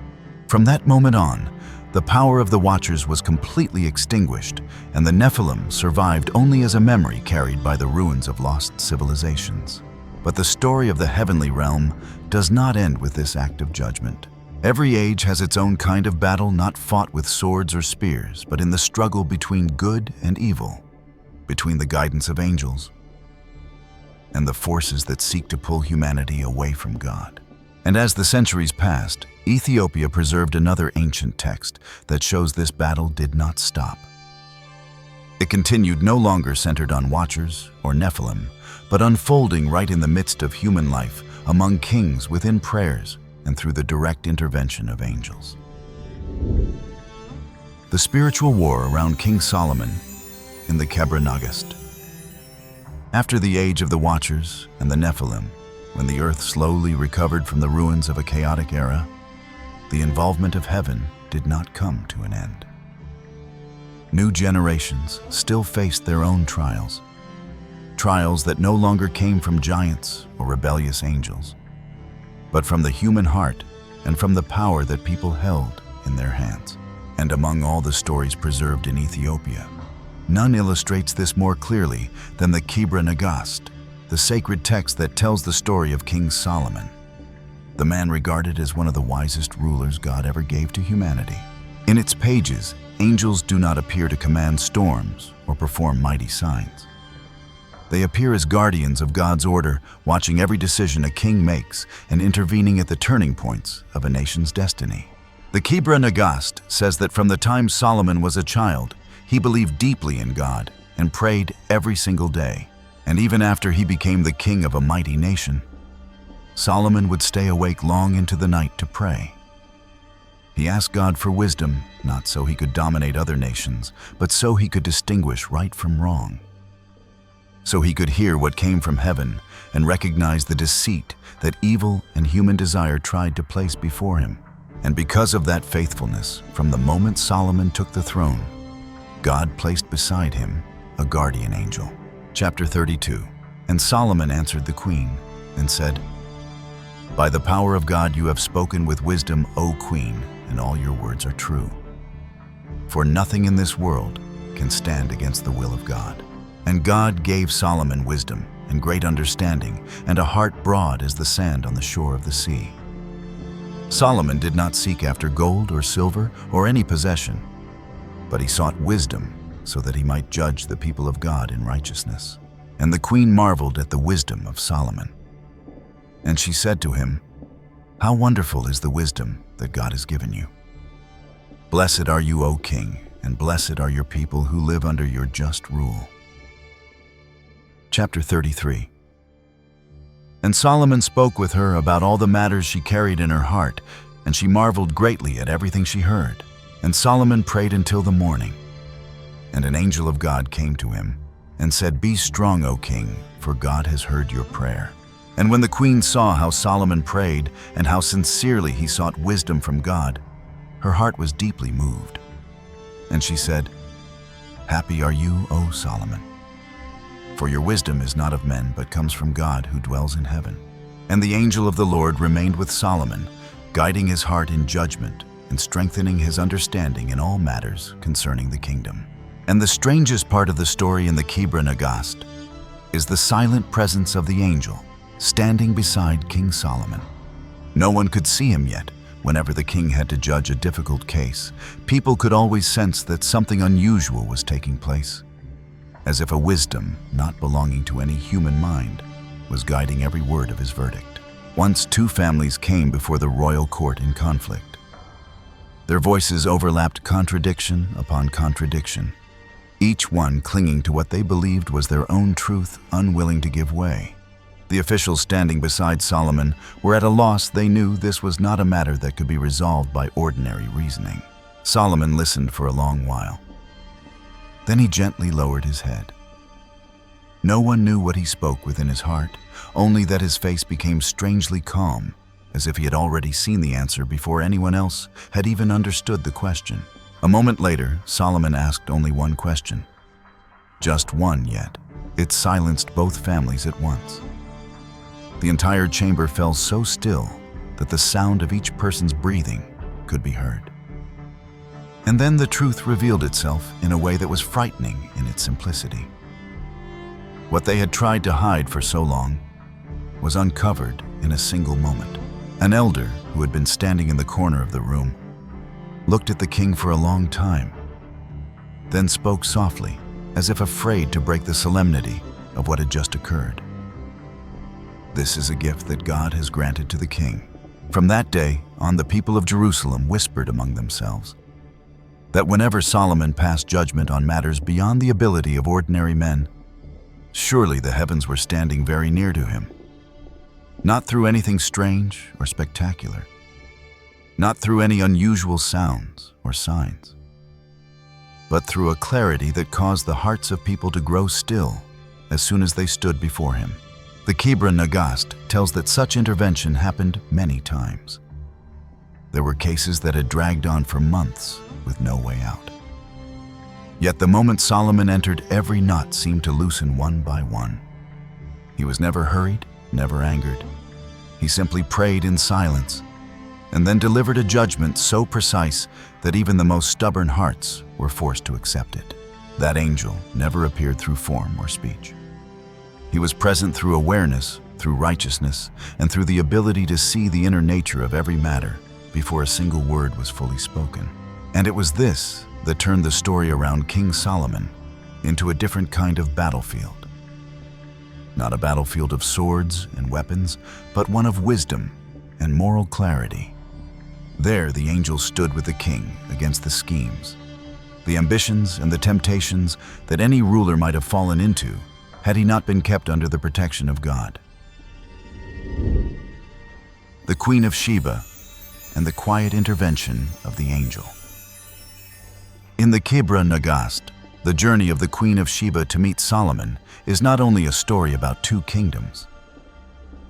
From that moment on, the power of the Watchers was completely extinguished, and the Nephilim survived only as a memory carried by the ruins of lost civilizations. But the story of the heavenly realm does not end with this act of judgment. Every age has its own kind of battle, not fought with swords or spears, but in the struggle between good and evil, between the guidance of angels and the forces that seek to pull humanity away from God. And as the centuries passed, Ethiopia preserved another ancient text that shows this battle did not stop. It continued, no longer centered on Watchers or Nephilim, but unfolding right in the midst of human life, among kings, within prayers, and through the direct intervention of angels. The spiritual war around King Solomon in the KEBRA NAGAST. After the age of the Watchers and the Nephilim, when the earth slowly recovered from the ruins of a chaotic era, the involvement of heaven did not come to an end. New generations still faced their own trials, trials that no longer came from giants or rebellious angels, but from the human heart and from the power that people held in their hands. And among all the stories preserved in Ethiopia, none illustrates this more clearly than the KEBRA NAGAST, the sacred text that tells the story of King Solomon, the man regarded as one of the wisest rulers God ever gave to humanity. In its pages, angels do not appear to command storms or perform mighty signs. They appear as guardians of God's order, watching every decision a king makes and intervening at the turning points of a nation's destiny. The KEBRA NAGAST says that from the time Solomon was a child, he believed deeply in God and prayed every single day. And even after he became the king of a mighty nation, Solomon would stay awake long into the night to pray. He asked God for wisdom, not so he could dominate other nations, but so he could distinguish right from wrong. So he could hear what came from heaven and recognize the deceit that evil and human desire tried to place before him. And because of that faithfulness, from the moment Solomon took the throne, God placed beside him a guardian angel. Chapter 32. And Solomon answered the queen and said, "By the power of God you have spoken with wisdom, O queen, and all your words are true. For nothing in this world can stand against the will of God." And God gave Solomon wisdom and great understanding and a heart broad as the sand on the shore of the sea. Solomon did not seek after gold or silver or any possession, but he sought wisdom so that he might judge the people of God in righteousness. And the queen marveled at the wisdom of Solomon. And she said to him, "How wonderful is the wisdom that God has given you. Blessed are you, O king, and blessed are your people who live under your just rule." Chapter 33. And Solomon spoke with her about all the matters she carried in her heart, and she marveled greatly at everything she heard. And Solomon prayed until the morning. And an angel of God came to him and said, "Be strong, O king, for God has heard your prayer." And when the queen saw how Solomon prayed and how sincerely he sought wisdom from God, her heart was deeply moved. And she said, "Happy are you, O Solomon, for your wisdom is not of men, but comes from God who dwells in heaven." And the angel of the Lord remained with Solomon, guiding his heart in judgment and strengthening his understanding in all matters concerning the kingdom. And the strangest part of the story in the KEBRA NAGAST is the silent presence of the angel standing beside King Solomon. No one could see him yet. Whenever the king had to judge a difficult case, people could always sense that something unusual was taking place, as if a wisdom not belonging to any human mind was guiding every word of his verdict. Once two families came before the royal court in conflict. Their voices overlapped contradiction upon contradiction, each one clinging to what they believed was their own truth, unwilling to give way. The officials standing beside Solomon were at a loss. They knew this was not a matter that could be resolved by ordinary reasoning. Solomon listened for a long while. Then he gently lowered his head. No one knew what he spoke within his heart, only that his face became strangely calm as if he had already seen the answer before anyone else had even understood the question. A moment later, Solomon asked only one question. Just one, yet it silenced both families at once. The entire chamber fell so still that the sound of each person's breathing could be heard. And then the truth revealed itself in a way that was frightening in its simplicity. What they had tried to hide for so long was uncovered in a single moment. An elder who had been standing in the corner of the room looked at the king for a long time, then spoke softly, as if afraid to break the solemnity of what had just occurred. "This is a gift that God has granted to the king." From that day on, the people of Jerusalem whispered among themselves that whenever Solomon passed judgment on matters beyond the ability of ordinary men, surely the heavens were standing very near to him. Not through anything strange or spectacular, not through any unusual sounds or signs, but through a clarity that caused the hearts of people to grow still as soon as they stood before him. The KEBRA NAGAST tells that such intervention happened many times. There were cases that had dragged on for months with no way out. Yet the moment Solomon entered, every knot seemed to loosen one by one. He was never hurried, never angered. He simply prayed in silence, and then delivered a judgment so precise that even the most stubborn hearts were forced to accept it. That angel never appeared through form or speech. He was present through awareness, through righteousness, and through the ability to see the inner nature of every matter before a single word was fully spoken. And it was this that turned the story around King Solomon into a different kind of battlefield. Not a battlefield of swords and weapons, but one of wisdom and moral clarity. There, the angel stood with the king against the schemes, the ambitions and the temptations that any ruler might have fallen into had he not been kept under the protection of God. The Queen of Sheba and the quiet intervention of the angel. In the KEBRA NAGAST, the journey of the Queen of Sheba to meet Solomon is not only a story about two kingdoms.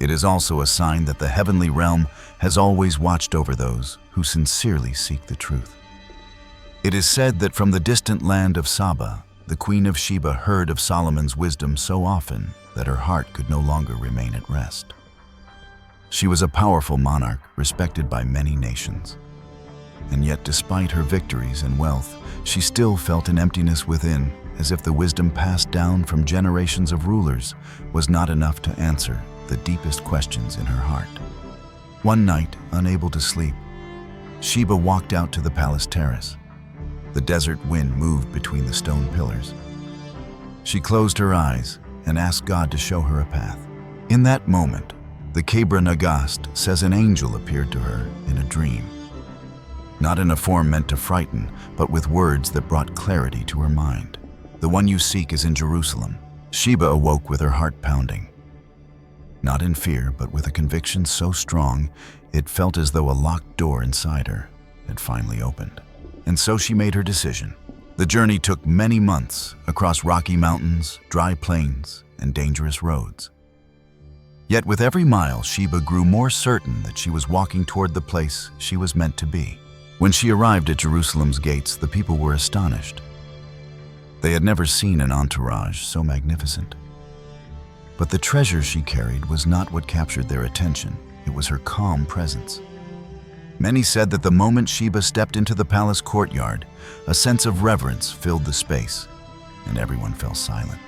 It is also a sign that the heavenly realm has always watched over those who sincerely seek the truth. It is said that from the distant land of Saba, the Queen of Sheba heard of Solomon's wisdom so often that her heart could no longer remain at rest. She was a powerful monarch respected by many nations. And yet, despite her victories and wealth, she still felt an emptiness within, as if the wisdom passed down from generations of rulers was not enough to answer the deepest questions in her heart. One night, unable to sleep, Sheba walked out to the palace terrace. The desert wind moved between the stone pillars. She closed her eyes and asked God to show her a path. In that moment, the KEBRA NAGAST says an angel appeared to her in a dream. Not in a form meant to frighten, but with words that brought clarity to her mind. "The one you seek is in Jerusalem." Sheba awoke with her heart pounding. Not in fear, but with a conviction so strong, it felt as though a locked door inside her had finally opened. And so she made her decision. The journey took many months across rocky mountains, dry plains, and dangerous roads. Yet with every mile, Sheba grew more certain that she was walking toward the place she was meant to be. When she arrived at Jerusalem's gates, the people were astonished. They had never seen an entourage so magnificent. But the treasure she carried was not what captured their attention. It was her calm presence. Many said that the moment Sheba stepped into the palace courtyard, a sense of reverence filled the space, and everyone fell silent.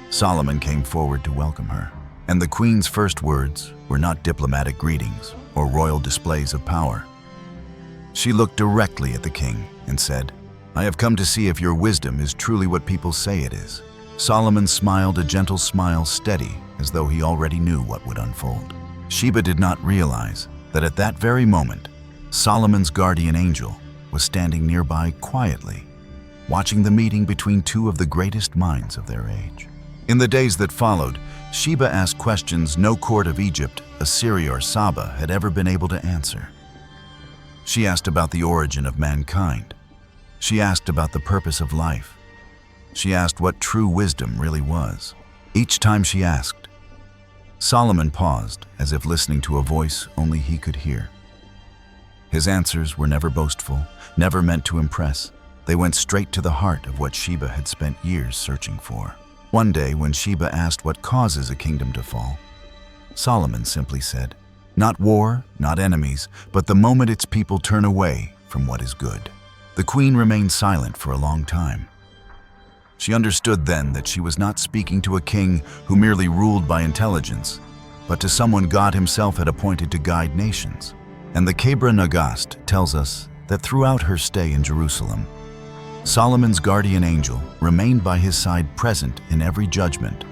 Solomon came forward to welcome her, and the queen's first words were not diplomatic greetings or royal displays of power. She looked directly at the king and said, "I have come to see if your wisdom is truly what people say it is." Solomon smiled a gentle smile, steady as though he already knew what would unfold. Sheba did not realize that at that very moment, Solomon's guardian angel was standing nearby quietly, watching the meeting between two of the greatest minds of their age. In the days that followed, Sheba asked questions no court of Egypt, Assyria, or Saba had ever been able to answer. She asked about the origin of mankind. She asked about the purpose of life. She asked what true wisdom really was. Each time she asked, Solomon paused, as if listening to a voice only he could hear. His answers were never boastful, never meant to impress. They went straight to the heart of what SHEBA had spent years searching for. One day, when SHEBA asked what causes a kingdom to fall, Solomon simply said, "Not war, not enemies, but the moment its people turn away from what is good." The queen remained silent for a long time. She understood then that she was not speaking to a king who merely ruled by intelligence, but to someone God himself had appointed to guide nations. And the KEBRA NAGAST tells us that throughout her stay in Jerusalem, Solomon's guardian angel remained by his side, present in every judgment,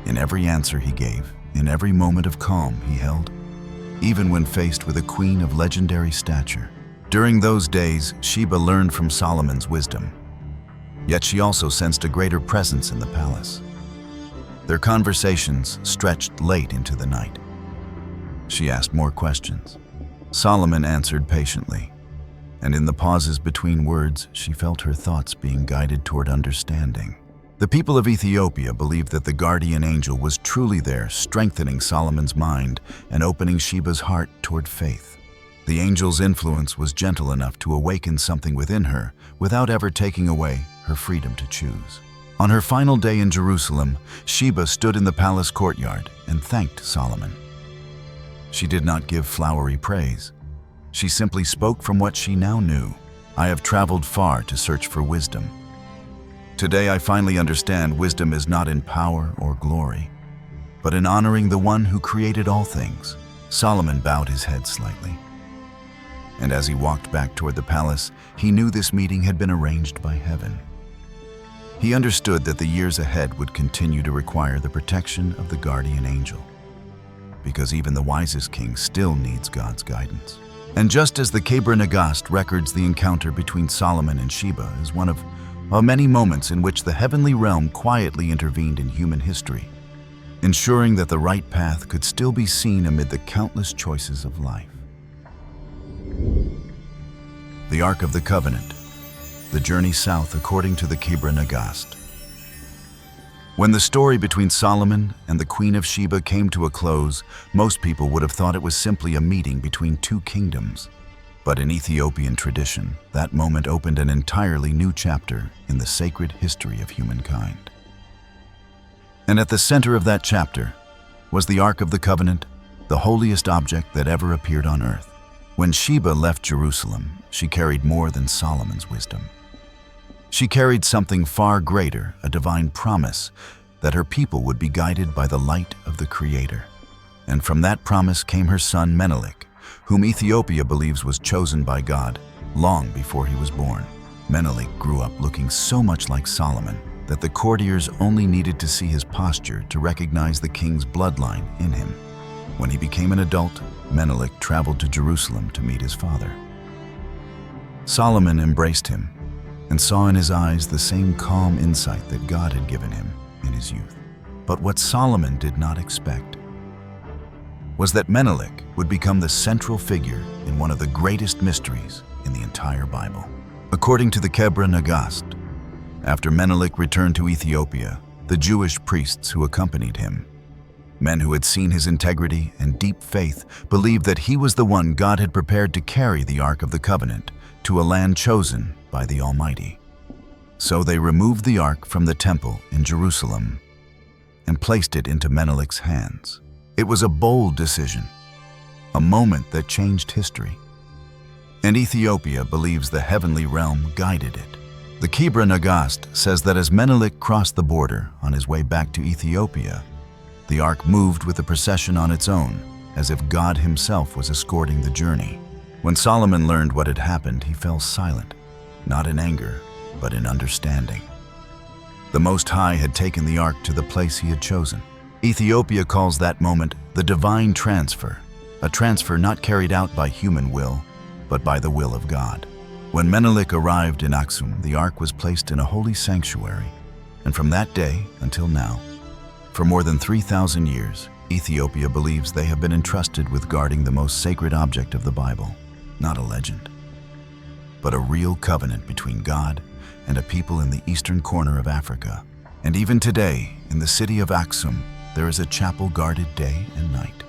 in every answer he gave, in every moment of calm he held, even when faced with a queen of legendary stature. During those days, SHEBA learned from Solomon's wisdom. Yet she also sensed a greater presence in the palace. Their conversations stretched late into the night. She asked more questions. Solomon answered patiently, and in the pauses between words, she felt her thoughts being guided toward understanding. The people of Ethiopia believed that the guardian angel was truly there, strengthening Solomon's mind and opening SHEBA's heart toward faith. The angel's influence was gentle enough to awaken something within her without ever taking away her freedom to choose. On her final day in Jerusalem, SHEBA stood in the palace courtyard and thanked Solomon. She did not give flowery praise. She simply spoke from what she now knew. "I have traveled far to search for wisdom. Today I finally understand wisdom is not in power or glory, but in honoring the one who created all things." Solomon bowed his head slightly. And as he walked back toward the palace, he knew this meeting had been arranged by heaven. He understood that the years ahead would continue to require the protection of the guardian angel, because even the wisest king still needs God's guidance. And just as the KEBRA NAGAST records the encounter between Solomon and SHEBA as one of many moments in which the heavenly realm quietly intervened in human history, ensuring that the right path could still be seen amid the countless choices of life. The Ark of the Covenant, the journey south according to the KEBRA NAGAST. When the story between Solomon and the Queen of Sheba came to a close, most people would have thought it was simply a meeting between two kingdoms. But in Ethiopian tradition, that moment opened an entirely new chapter in the sacred history of humankind. And at the center of that chapter was the Ark of the Covenant, the holiest object that ever appeared on earth. When Sheba left Jerusalem, she carried more than Solomon's wisdom. She carried something far greater, a divine promise that her people would be guided by the light of the Creator. And from that promise came her son Menelik, whom Ethiopia believes was chosen by God long before he was born. Menelik grew up looking so much like Solomon that the courtiers only needed to see his posture to recognize the king's bloodline in him. When he became an adult, Menelik traveled to Jerusalem to meet his father. Solomon embraced him and saw in his eyes the same calm insight that God had given him in his youth. But what Solomon did not expect was that Menelik would become the central figure in one of the greatest mysteries in the entire Bible. According to the KEBRA NAGAST, after Menelik returned to Ethiopia, the Jewish priests who accompanied him, men who had seen his integrity and deep faith, believed that he was the one God had prepared to carry the Ark of the Covenant to a land chosen by the Almighty. So they removed the Ark from the temple in Jerusalem and placed it into Menelik's hands. It was a bold decision, a moment that changed history. And Ethiopia believes the heavenly realm guided it. The KEBRA NAGAST says that as Menelik crossed the border on his way back to Ethiopia, the Ark moved with the procession on its own, as if God himself was escorting the journey. When Solomon learned what had happened, he fell silent, not in anger, but in understanding. The Most High had taken the Ark to the place he had chosen. Ethiopia calls that moment the divine transfer, a transfer not carried out by human will, but by the will of God. When Menelik arrived in Aksum, the Ark was placed in a holy sanctuary, and from that day until now, for more than 3,000 years, Ethiopia believes they have been entrusted with guarding the most sacred object of the Bible, not a legend, but a real covenant between God and a people in the eastern corner of Africa. And even today, in the city of Aksum, there is a chapel guarded day and night.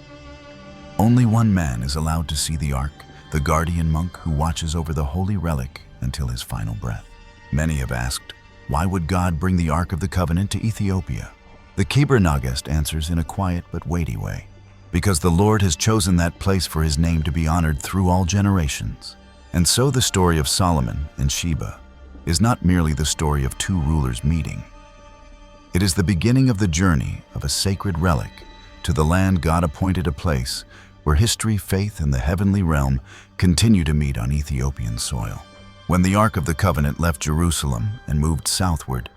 Only one man is allowed to see the ark, the guardian monk who watches over the holy relic until his final breath. Many have asked, why would God bring the Ark of the Covenant to Ethiopia? The KEBRA NAGAST answers in a quiet but weighty way. Because the Lord has chosen that place for his name to be honored through all generations. And so the story of Solomon and SHEBA is not merely the story of two rulers meeting. It is the beginning of the journey of a sacred relic to the land God appointed a place where history, faith, and the heavenly realm continue to meet on Ethiopian soil. When the Ark of the Covenant left Jerusalem and moved southward,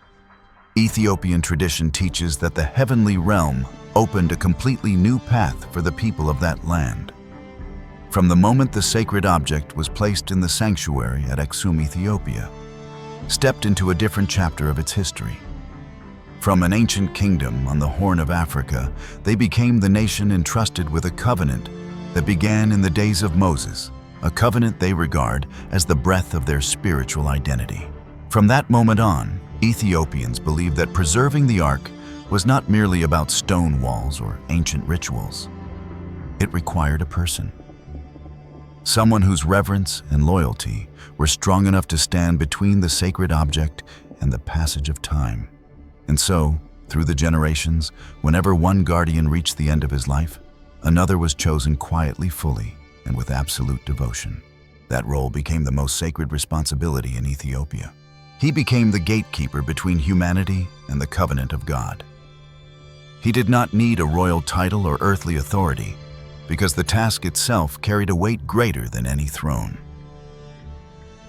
Ethiopian tradition teaches that the heavenly realm opened a completely new path for the people of that land. From the moment the sacred object was placed in the sanctuary at Exum, Ethiopia, stepped into a different chapter of its history. From an ancient kingdom on the Horn of Africa, they became the nation entrusted with a covenant that began in the days of Moses, a covenant they regard as the breath of their spiritual identity. From that moment on, Ethiopians believed that preserving the ark was not merely about stone walls or ancient rituals. It required a person. Someone whose reverence and loyalty were strong enough to stand between the sacred object and the passage of time. And so, through the generations, whenever one guardian reached the end of his life, another was chosen quietly, fully, and with absolute devotion. That role became the most sacred responsibility in Ethiopia. He became the gatekeeper between humanity and the covenant of God. He did not need a royal title or earthly authority, because the task itself carried a weight greater than any throne.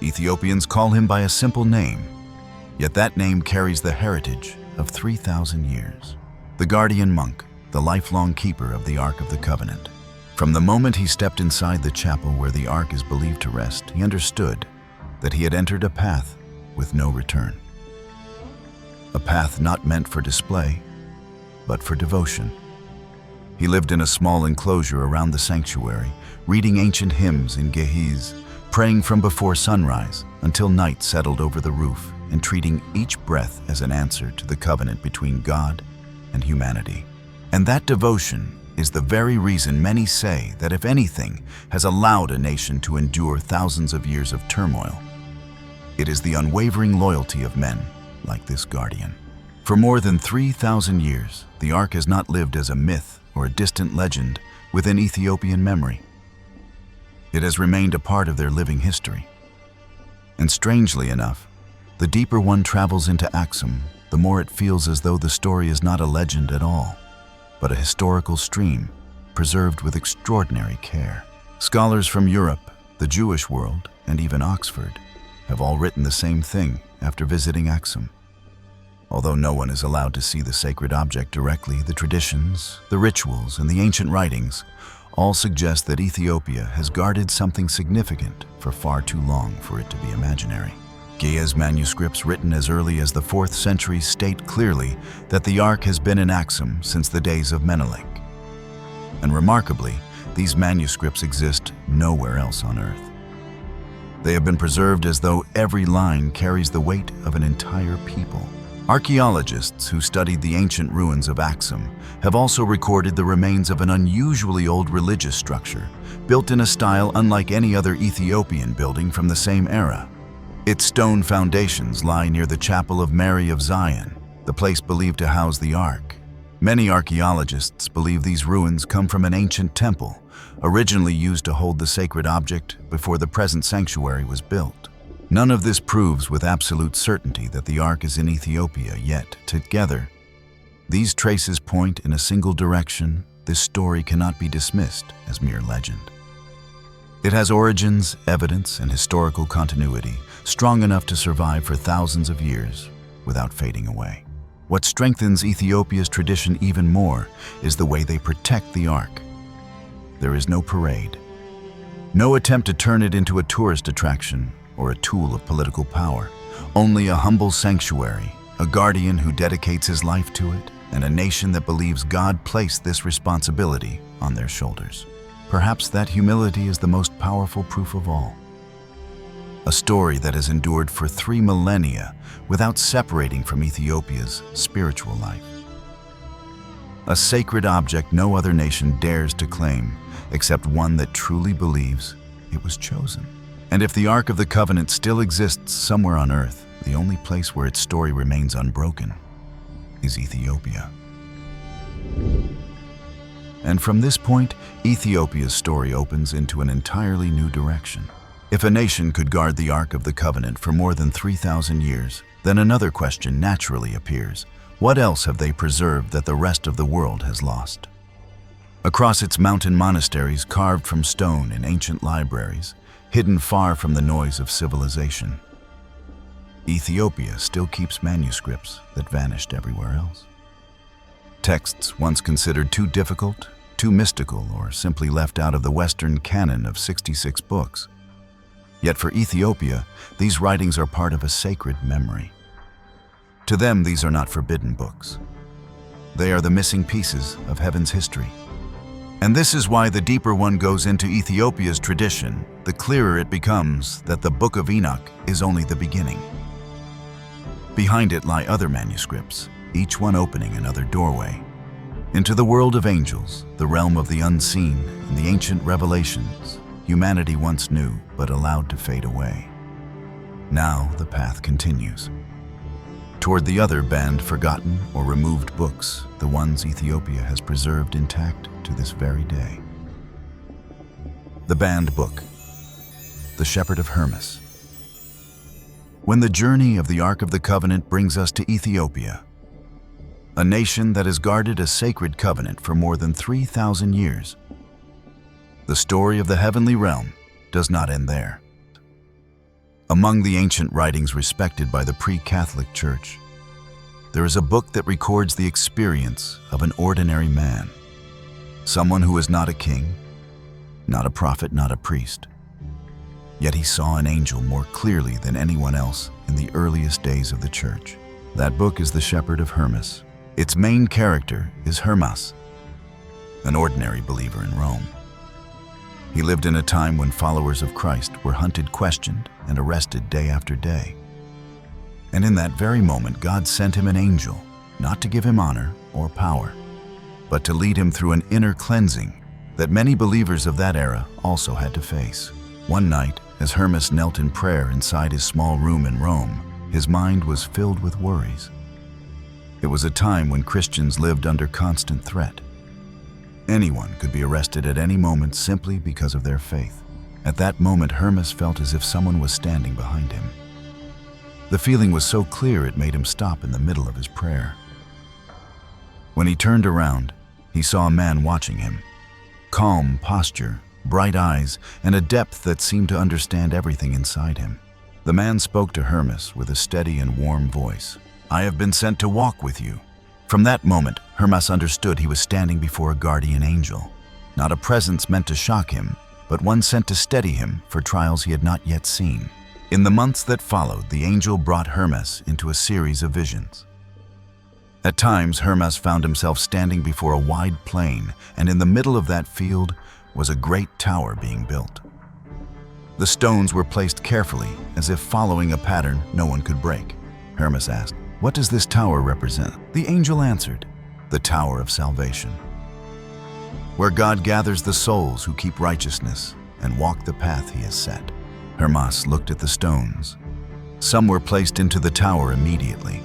Ethiopians call him by a simple name, yet that name carries the heritage of 3,000 years. The guardian monk, the lifelong keeper of the Ark of the Covenant. From the moment he stepped inside the chapel where the ark is believed to rest, he understood that he had entered a path with no return. A path not meant for display, but for devotion. He lived in a small enclosure around the sanctuary, reading ancient hymns in Ge'ez, praying from before sunrise until night settled over the roof, and treating each breath as an answer to the covenant between God and humanity. And that devotion is the very reason many say that if anything has allowed a nation to endure thousands of years of turmoil, it is the unwavering loyalty of men like this guardian. For more than 3,000 years, the Ark has not lived as a myth or a distant legend within Ethiopian memory. It has remained a part of their living history. And strangely enough, the deeper one travels into Axum, the more it feels as though the story is not a legend at all, but a historical stream preserved with extraordinary care. Scholars from Europe, the Jewish world, and even Oxford have all written the same thing after visiting Axum. Although no one is allowed to see the sacred object directly, the traditions, the rituals, and the ancient writings all suggest that Ethiopia has guarded something significant for far too long for it to be imaginary. Ge'ez manuscripts written as early as the 4th century state clearly that the Ark has been in Axum since the days of Menelik. And remarkably, these manuscripts exist nowhere else on earth. They have been preserved as though every line carries the weight of an entire people. Archaeologists who studied the ancient ruins of Axum have also recorded the remains of an unusually old religious structure, built in a style unlike any other Ethiopian building from the same era. Its stone foundations lie near the Chapel of Mary of Zion, the place believed to house the Ark. Many archaeologists believe these ruins come from an ancient temple, originally used to hold the sacred object before the present sanctuary was built. None of this proves with absolute certainty that the Ark is in Ethiopia, yet, together, these traces point in a single direction. This story cannot be dismissed as mere legend. It has origins, evidence, and historical continuity strong enough to survive for thousands of years without fading away. What strengthens Ethiopia's tradition even more is the way they protect the Ark. There is no parade, no attempt to turn it into a tourist attraction or a tool of political power, only a humble sanctuary, a guardian who dedicates his life to it, and a nation that believes God placed this responsibility on their shoulders. Perhaps that humility is the most powerful proof of all. A story that has endured for 3 millennia without separating from Ethiopia's spiritual life. a sacred object no other nation dares to claim, except one that truly believes it was chosen. And if the Ark of the Covenant still exists somewhere on earth, the only place where its story remains unbroken is Ethiopia. And from this point, Ethiopia's story opens into an entirely new direction. If a nation could guard the Ark of the Covenant for more than 3,000 years, then another question naturally appears. What else have they preserved that the rest of the world has lost? Across its mountain monasteries carved from stone in ancient libraries, hidden far from the noise of civilization, Ethiopia still keeps manuscripts that vanished everywhere else. Texts once considered too difficult, too mystical, or simply left out of the Western canon of 66 books. Yet for Ethiopia, these writings are part of a sacred memory. To them, these are not forbidden books. They are the missing pieces of heaven's history. And this is why the deeper one goes into Ethiopia's tradition, the clearer it becomes that the Book of Enoch is only the beginning. Behind it lie other manuscripts, each one opening another doorway into the world of angels, the realm of the unseen, and the ancient revelations humanity once knew but allowed to fade away. Now the path continues toward the other banned, forgotten, or removed books, the ones Ethiopia has preserved intact to this very day. The banned book, the Shepherd of Hermas. When the journey of the Ark of the Covenant brings us to Ethiopia, a nation that has guarded a sacred covenant for more than 3,000 years, the story of the heavenly realm does not end there. Among the ancient writings respected by the pre-Catholic Church, there is a book that records the experience of an ordinary man, someone who is not a king, not a prophet, not a priest. Yet he saw an angel more clearly than anyone else in the earliest days of the Church. That book is the Shepherd of Hermas. Its main character is HERMAS, an ordinary believer in Rome. He lived in a time when followers of Christ were hunted, questioned, and arrested day after day. And in that very moment, God sent him an angel, not to give him honor or power, but to lead him through an inner cleansing that many believers of that era also had to face. One night, as Hermas knelt in prayer inside his small room in Rome, his mind was filled with worries. It was a time when Christians lived under constant threat. Anyone could be arrested at any moment simply because of their faith. At that moment, Hermas felt as if someone was standing behind him. The feeling was so clear it made him stop in the middle of his prayer. When he turned around, he saw a man watching him. Calm posture, bright eyes, and a depth that seemed to understand everything inside him. The man spoke to Hermas with a steady and warm voice. "I have been sent to walk with you." From that moment, Hermas understood he was standing before a guardian angel, not a presence meant to shock him, but one sent to steady him for trials he had not yet seen. In the months that followed, the angel brought Hermas into a series of visions. At times, Hermas found himself standing before a wide plain, and in the middle of that field was a great tower being built. The stones were placed carefully, as if following a pattern no one could break. Hermas asked, "What does this tower represent?" The angel answered, "The Tower of Salvation, where God gathers the souls who keep righteousness and walk the path he has set." Hermas looked at the stones. Some were placed into the tower immediately.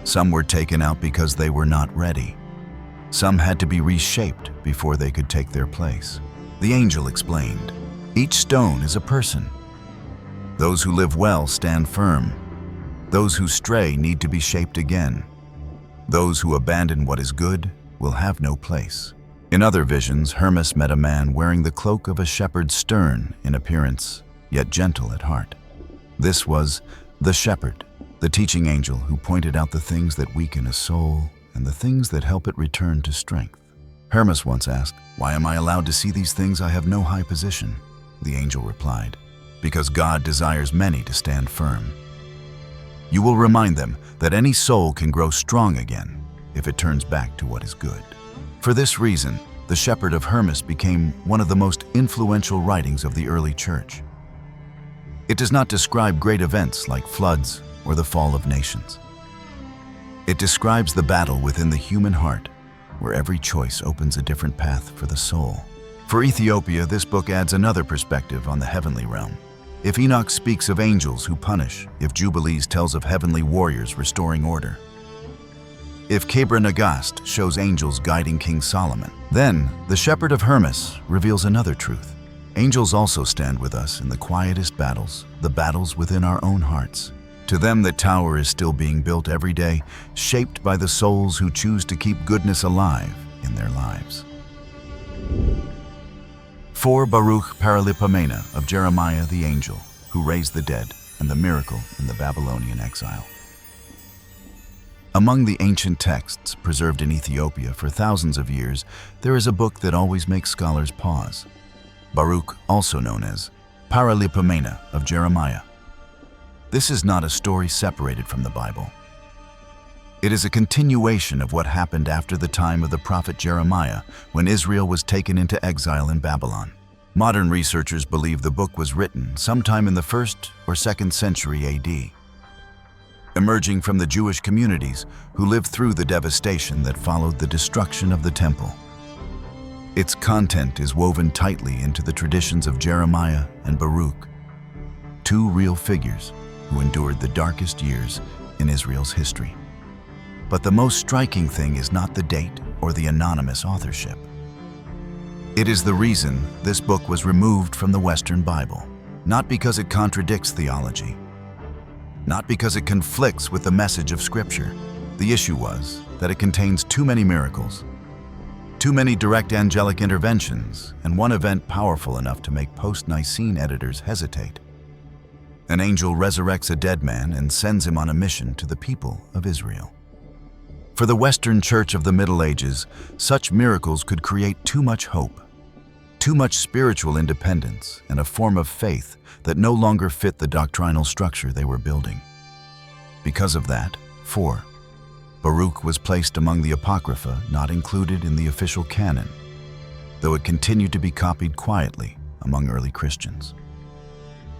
Some were taken out because they were not ready. Some had to be reshaped before they could take their place. The angel explained, "Each stone is a person. Those who live well stand firm. Those who stray need to be shaped again. Those who abandon what is good will have no place." In other visions, Hermas met a man wearing the cloak of a shepherd, stern in appearance, yet gentle at heart. This was the shepherd, the teaching angel who pointed out the things that weaken a soul and the things that help it return to strength. Hermas once asked, "Why am I allowed to see these things? I have no high position." The angel replied, "Because God desires many to stand firm. You will remind them that any soul can grow strong again if it turns back to what is good." For this reason, the Shepherd of Hermas became one of the most influential writings of the early church. It does not describe great events like floods or the fall of nations. It describes the battle within the human heart, where every choice opens a different path for the soul. For Ethiopia, this book adds another perspective on the heavenly realm. If Enoch speaks of angels who punish, if Jubilees tells of heavenly warriors restoring order, if KEBRA NAGAST shows angels guiding King Solomon, then the shepherd of HERMAS reveals another truth. Angels also stand with us in the quietest battles, the battles within our own hearts. To them that tower is still being built every day, shaped by the souls who choose to keep goodness alive in their lives. 4. Baruch Paralipomena of Jeremiah the angel, who raised the dead, and the miracle in the Babylonian exile. Among the ancient texts preserved in Ethiopia for thousands of years, there is a book that always makes scholars pause. Baruch, also known as Paralipomena of Jeremiah. This is not a story separated from the Bible. It is a continuation of what happened after the time of the prophet Jeremiah, when Israel was taken into exile in Babylon. Modern researchers believe the book was written sometime in the 1st or 2nd century AD, emerging from the Jewish communities who lived through the devastation that followed the destruction of the temple. Its content is woven tightly into the traditions of Jeremiah and Baruch, two real figures who endured the darkest years in Israel's history. But the most striking thing is not the date or the anonymous authorship. It is the reason this book was removed from the Western Bible, not because it contradicts theology, not because it conflicts with the message of Scripture. The issue was that it contains too many miracles, too many direct angelic interventions, and one event powerful enough to make post-Nicene editors hesitate. An angel resurrects a dead man and sends him on a mission to the people of Israel. For the Western Church of the Middle Ages, such miracles could create too much hope, too much spiritual independence, and a form of faith that no longer fit the doctrinal structure they were building. Because of that, 4. Baruch was placed among the Apocrypha not included in the official canon, though it continued to be copied quietly among early Christians.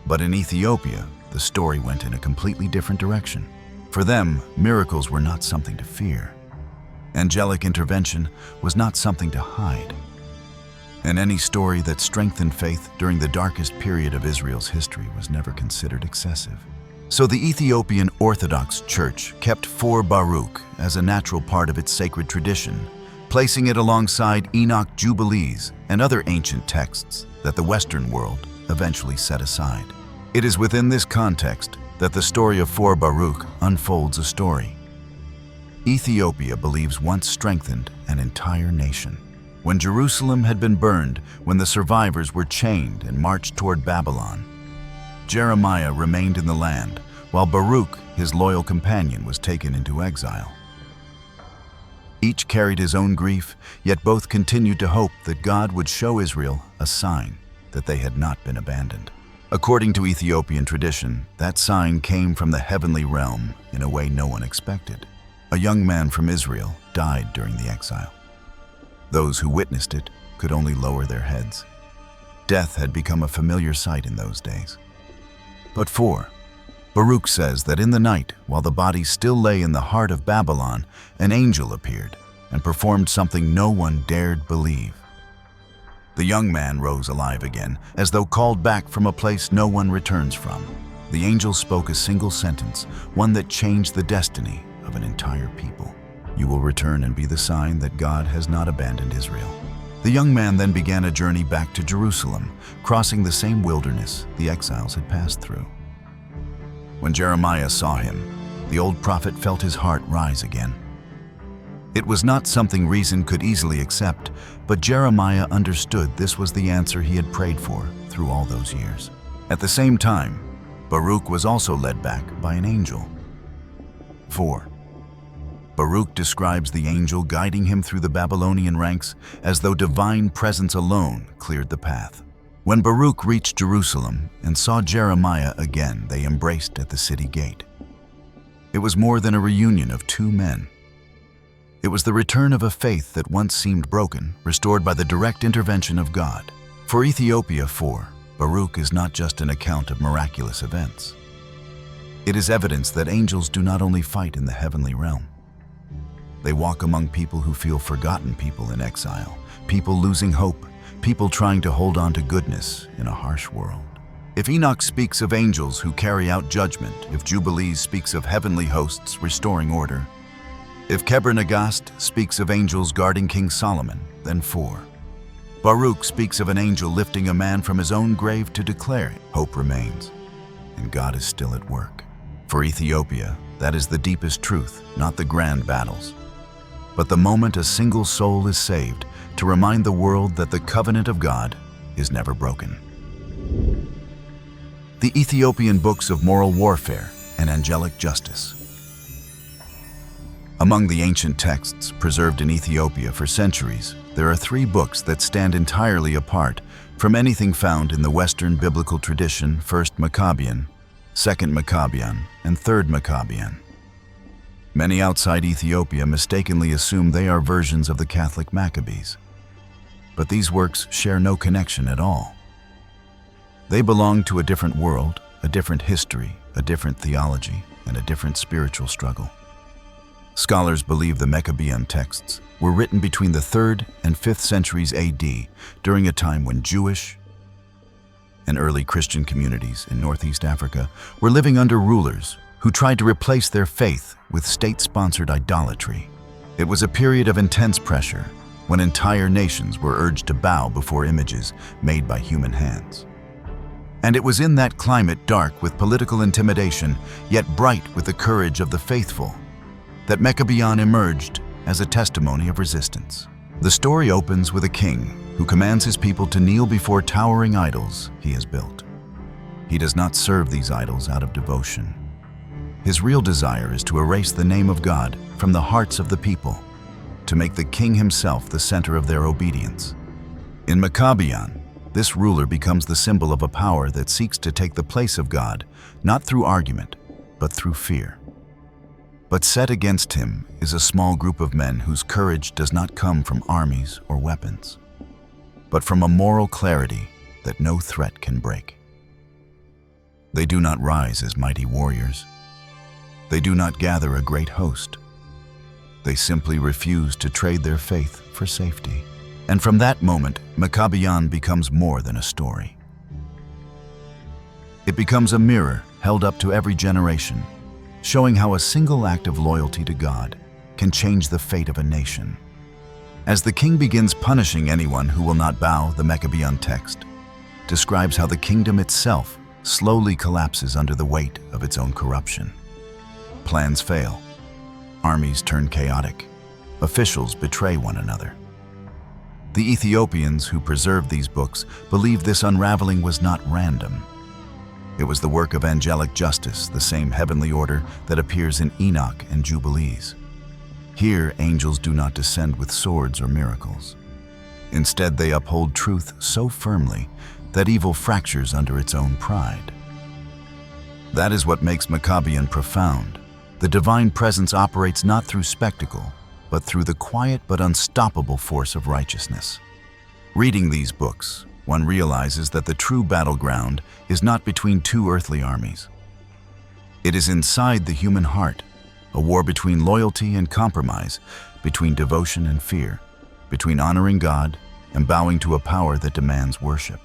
But in Ethiopia, the story went in a completely different direction. For them, miracles were not something to fear. Angelic intervention was not something to hide. And any story that strengthened faith during the darkest period of Israel's history was never considered excessive. So the Ethiopian Orthodox Church kept 4 Baruch as a natural part of its sacred tradition, placing it alongside Enoch, Jubilees, and other ancient texts that the Western world eventually set aside. It is within this context that the story of 4 Baruch unfolds a story. Ethiopia believes once strengthened an entire nation. When Jerusalem had been burned, when the survivors were chained and marched toward Babylon, Jeremiah remained in the land, while Baruch, his loyal companion, was taken into exile. Each carried his own grief, yet both continued to hope that God would show Israel a sign that they had not been abandoned. According to Ethiopian tradition, that sign came from the heavenly realm in a way no one expected. A young man from Israel died during the exile. Those who witnessed it could only lower their heads. Death had become a familiar sight in those days. But 4. Baruch says that in the night, while the body still lay in the heart of Babylon, an angel appeared and performed something no one dared believe. The young man rose alive again, as though called back from a place no one returns from. The angel spoke a single sentence, one that changed the destiny of an entire people. You will return and be the sign that God has not abandoned Israel. The young man then began a journey back to Jerusalem, crossing the same wilderness the exiles had passed through. When Jeremiah saw him, the old prophet felt his heart rise again. It was not something reason could easily accept, but Jeremiah understood this was the answer he had prayed for through all those years. At the same time, Baruch was also led back by an angel. 4. Baruch describes the angel guiding him through the Babylonian ranks as though divine presence alone cleared the path. When Baruch reached Jerusalem and saw Jeremiah again, they embraced at the city gate. It was more than a reunion of two men. It was the return of a faith that once seemed broken, restored by the direct intervention of God. For Ethiopia 4, Baruch is not just an account of miraculous events. It is evidence that angels do not only fight in the heavenly realm. They walk among people who feel forgotten, people in exile, people losing hope, people trying to hold on to goodness in a harsh world. If Enoch speaks of angels who carry out judgment, if Jubilees speaks of heavenly hosts restoring order, if KEBRA NAGAST speaks of angels guarding King Solomon, then 4. Baruch speaks of an angel lifting a man from his own grave to declare hope remains, and God is still at work. For Ethiopia, that is the deepest truth, not the grand battles, but the moment a single soul is saved to remind the world that the covenant of God is never broken. The Ethiopian books of moral warfare and angelic justice. Among the ancient texts preserved in Ethiopia for centuries, there are 3 books that stand entirely apart from anything found in the Western biblical tradition: 1st Maccabean, 2nd Maccabean, and 3rd Maccabean. Many outside Ethiopia mistakenly assume they are versions of the Catholic Maccabees, but these works share no connection at all. They belong to a different world, a different history, a different theology, and a different spiritual struggle. Scholars believe the Maccabean texts were written between the 3rd and 5th centuries AD, during a time when Jewish and early Christian communities in Northeast Africa were living under rulers who tried to replace their faith with state-sponsored idolatry. It was a period of intense pressure, when entire nations were urged to bow before images made by human hands. And it was in that climate, dark with political intimidation, yet bright with the courage of the faithful, that Maccabean emerged as a testimony of resistance. The story opens with a king who commands his people to kneel before towering idols he has built. He does not serve these idols out of devotion. His real desire is to erase the name of God from the hearts of the people, to make the king himself the center of their obedience. In Maccabean, this ruler becomes the symbol of a power that seeks to take the place of God, not through argument, but through fear. But set against him is a small group of men whose courage does not come from armies or weapons, but from a moral clarity that no threat can break. They do not rise as mighty warriors. They do not gather a great host. They simply refuse to trade their faith for safety. And from that moment, Maccabean becomes more than a story. It becomes a mirror held up to every generation, showing how a single act of loyalty to God can change the fate of a nation. As the king begins punishing anyone who will not bow, the Maccabean text describes how the kingdom itself slowly collapses under the weight of its own corruption. Plans fail. Armies turn chaotic. Officials betray one another. The Ethiopians who preserved these books believe this unraveling was not random. It was the work of angelic justice, the same heavenly order that appears in Enoch and Jubilees. Here, angels do not descend with swords or miracles. Instead, they uphold truth so firmly that evil fractures under its own pride. That is what makes Maccabean profound. The divine presence operates not through spectacle, but through the quiet but unstoppable force of righteousness. Reading these books, one realizes that the true battleground is not between 2 earthly armies. It is inside the human heart, a war between loyalty and compromise, between devotion and fear, between honoring God and bowing to a power that demands worship.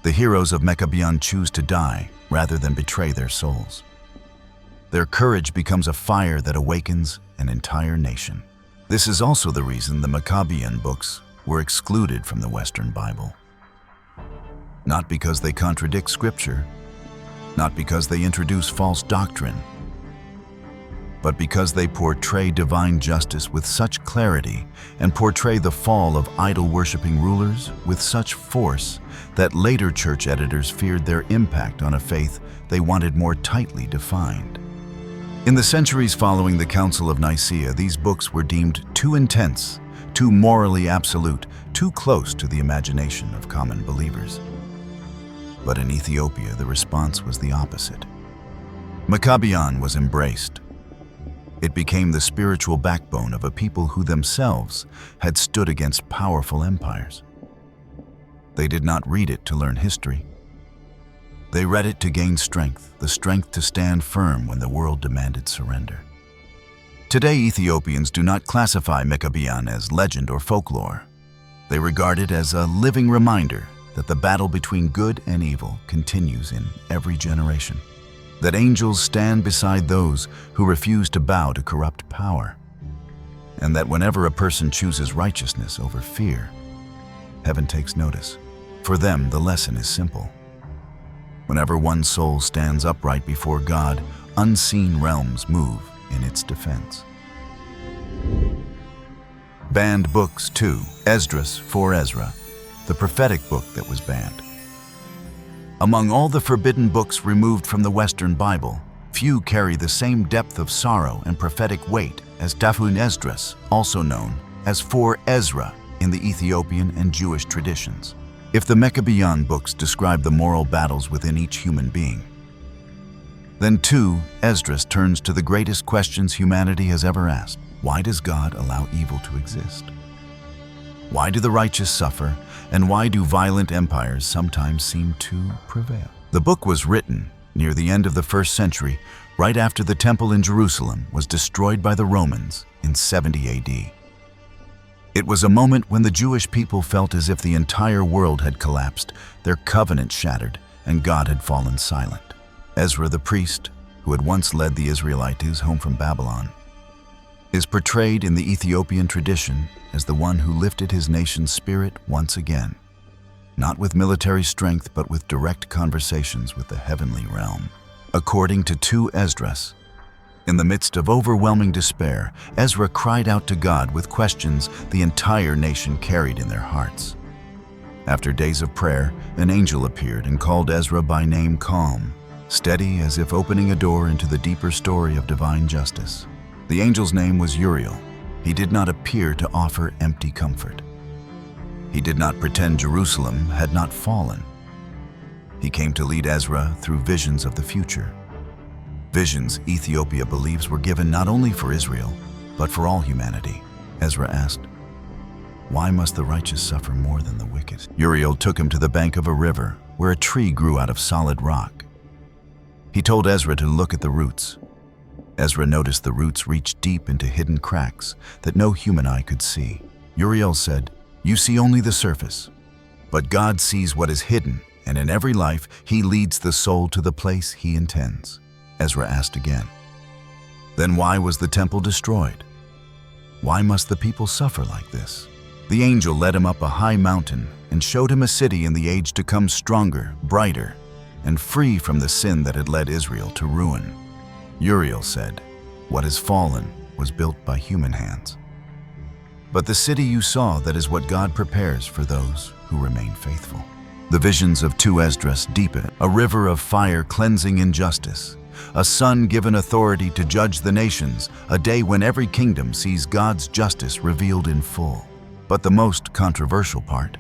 The heroes of Maccabean choose to die rather than betray their souls. Their courage becomes a fire that awakens an entire nation. This is also the reason the Maccabean books were excluded from the Western Bible. Not because they contradict Scripture, not because they introduce false doctrine, but because they portray divine justice with such clarity and portray the fall of idol-worshipping rulers with such force that later church editors feared their impact on a faith they wanted more tightly defined. In the centuries following the Council of Nicaea, these books were deemed too intense, too morally absolute, too close to the imagination of common believers. But in Ethiopia, the response was the opposite. Maccabean was embraced. It became the spiritual backbone of a people who themselves had stood against powerful empires. They did not read it to learn history. They read it to gain strength, the strength to stand firm when the world demanded surrender. Today, Ethiopians do not classify Maccabean as legend or folklore. They regard it as a living reminder that the battle between good and evil continues in every generation, that angels stand beside those who refuse to bow to corrupt power, and that whenever a person chooses righteousness over fear, heaven takes notice. For them, the lesson is simple. Whenever one soul stands upright before God, unseen realms move in its defense. Banned Books 2, Esdras for Ezra, the prophetic book that was banned. Among all the forbidden books removed from the Western Bible, few carry the same depth of sorrow and prophetic weight as Tafun Esdras, also known as For Ezra in the Ethiopian and Jewish traditions. If the Maccabean books describe the moral battles within each human being, then too, Esdras turns to the greatest questions humanity has ever asked. Why does God allow evil to exist? Why do the righteous suffer, and why do violent empires sometimes seem to prevail? The book was written near the end of the 1st century, right after the temple in Jerusalem was destroyed by the Romans in 70 AD. It was a moment when the Jewish people felt as if the entire world had collapsed, their covenant shattered, and God had fallen silent. Ezra the priest, who had once led the Israelites home from Babylon, is portrayed in the Ethiopian tradition as the one who lifted his nation's spirit once again, not with military strength but with direct conversations with the heavenly realm. According to 2 Esdras, in the midst of overwhelming despair, Ezra cried out to God with questions the entire nation carried in their hearts. After days of prayer, an angel appeared and called Ezra by name calm, steady as if opening a door into the deeper story of divine justice. The angel's name was Uriel. He did not appear to offer empty comfort. He did not pretend Jerusalem had not fallen. He came to lead Ezra through visions of the future. Visions Ethiopia believes were given not only for Israel, but for all humanity. Ezra asked, "Why must the righteous suffer more than the wicked?" Uriel took him to the bank of a river where a tree grew out of solid rock. He told Ezra to look at the roots. Ezra noticed the roots reached deep into hidden cracks that no human eye could see. Uriel said, "You see only the surface, but God sees what is hidden, and in every life He leads the soul to the place He intends." Ezra asked again, "Then why was the temple destroyed? Why must the people suffer like this?" The angel led him up a high mountain and showed him a city in the age to come stronger, brighter, and free from the sin that had led Israel to ruin. Uriel said, "What has fallen was built by human hands. But the city you saw, that is what God prepares for those who remain faithful." The visions of 2 Esdras deepen, a river of fire cleansing injustice, a sun given authority to judge the nations, a day when every kingdom sees God's justice revealed in full. But the most controversial part,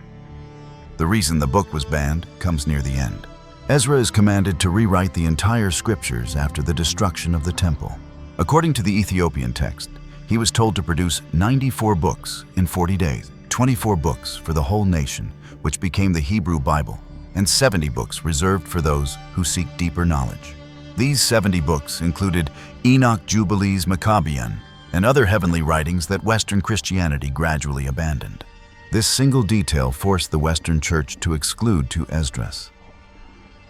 the reason the book was banned, comes near the end. Ezra is commanded to rewrite the entire scriptures after the destruction of the temple. According to the Ethiopian text, he was told to produce 94 books in 40 days, 24 books for the whole nation, which became the Hebrew Bible, and 70 books reserved for those who seek deeper knowledge. These 70 books included Enoch, Jubilees, Maccabean, and other heavenly writings that Western Christianity gradually abandoned. This single detail forced the Western Church to exclude 2 Esdras,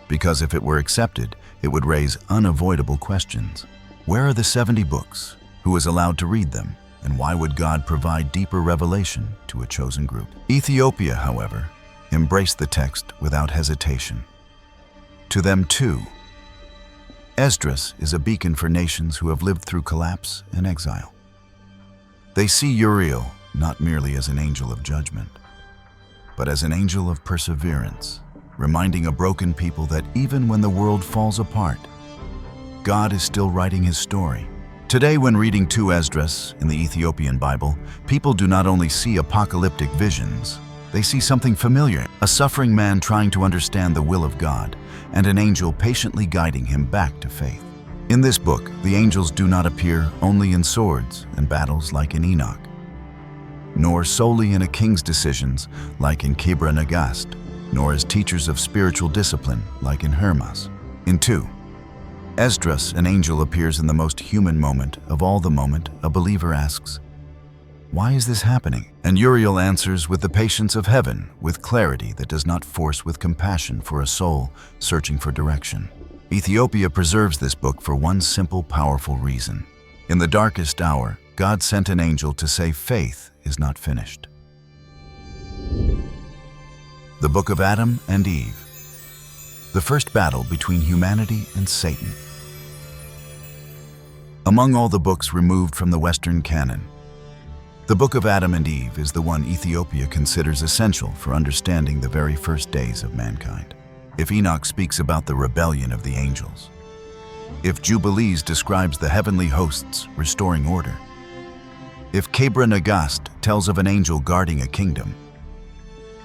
because if it were accepted, it would raise unavoidable questions. Where are the 70 books? Who is allowed to read them? And why would God provide deeper revelation to a chosen group? Ethiopia, however, embraced the text without hesitation. To them too, Esdras is a beacon for nations who have lived through collapse and exile. They see Uriel not merely as an angel of judgment, but as an angel of perseverance, reminding a broken people that even when the world falls apart, God is still writing His story. Today, when reading 2 Esdras in the Ethiopian Bible, people do not only see apocalyptic visions, they see something familiar, a suffering man trying to understand the will of God, and an angel patiently guiding him back to faith. In this book, the angels do not appear only in swords and battles like in Enoch, nor solely in a king's decisions like in KEBRA NAGAST, nor as teachers of spiritual discipline like in HERMAS. In 2 Esdras, an angel, appears in the most human moment of all. The moment a believer asks, "Why is this happening?" And Uriel answers with the patience of heaven, with clarity that does not force, with compassion for a soul searching for direction. Ethiopia preserves this book for one simple, powerful reason. In the darkest hour, God sent an angel to say faith is not finished. The Book of Adam and Eve. The first battle between humanity and Satan. Among all the books removed from the Western canon, the Book of Adam and Eve is the one Ethiopia considers essential for understanding the very first days of mankind. If Enoch speaks about the rebellion of the angels, if Jubilees describes the heavenly hosts restoring order, if KEBRA NAGAST tells of an angel guarding a kingdom,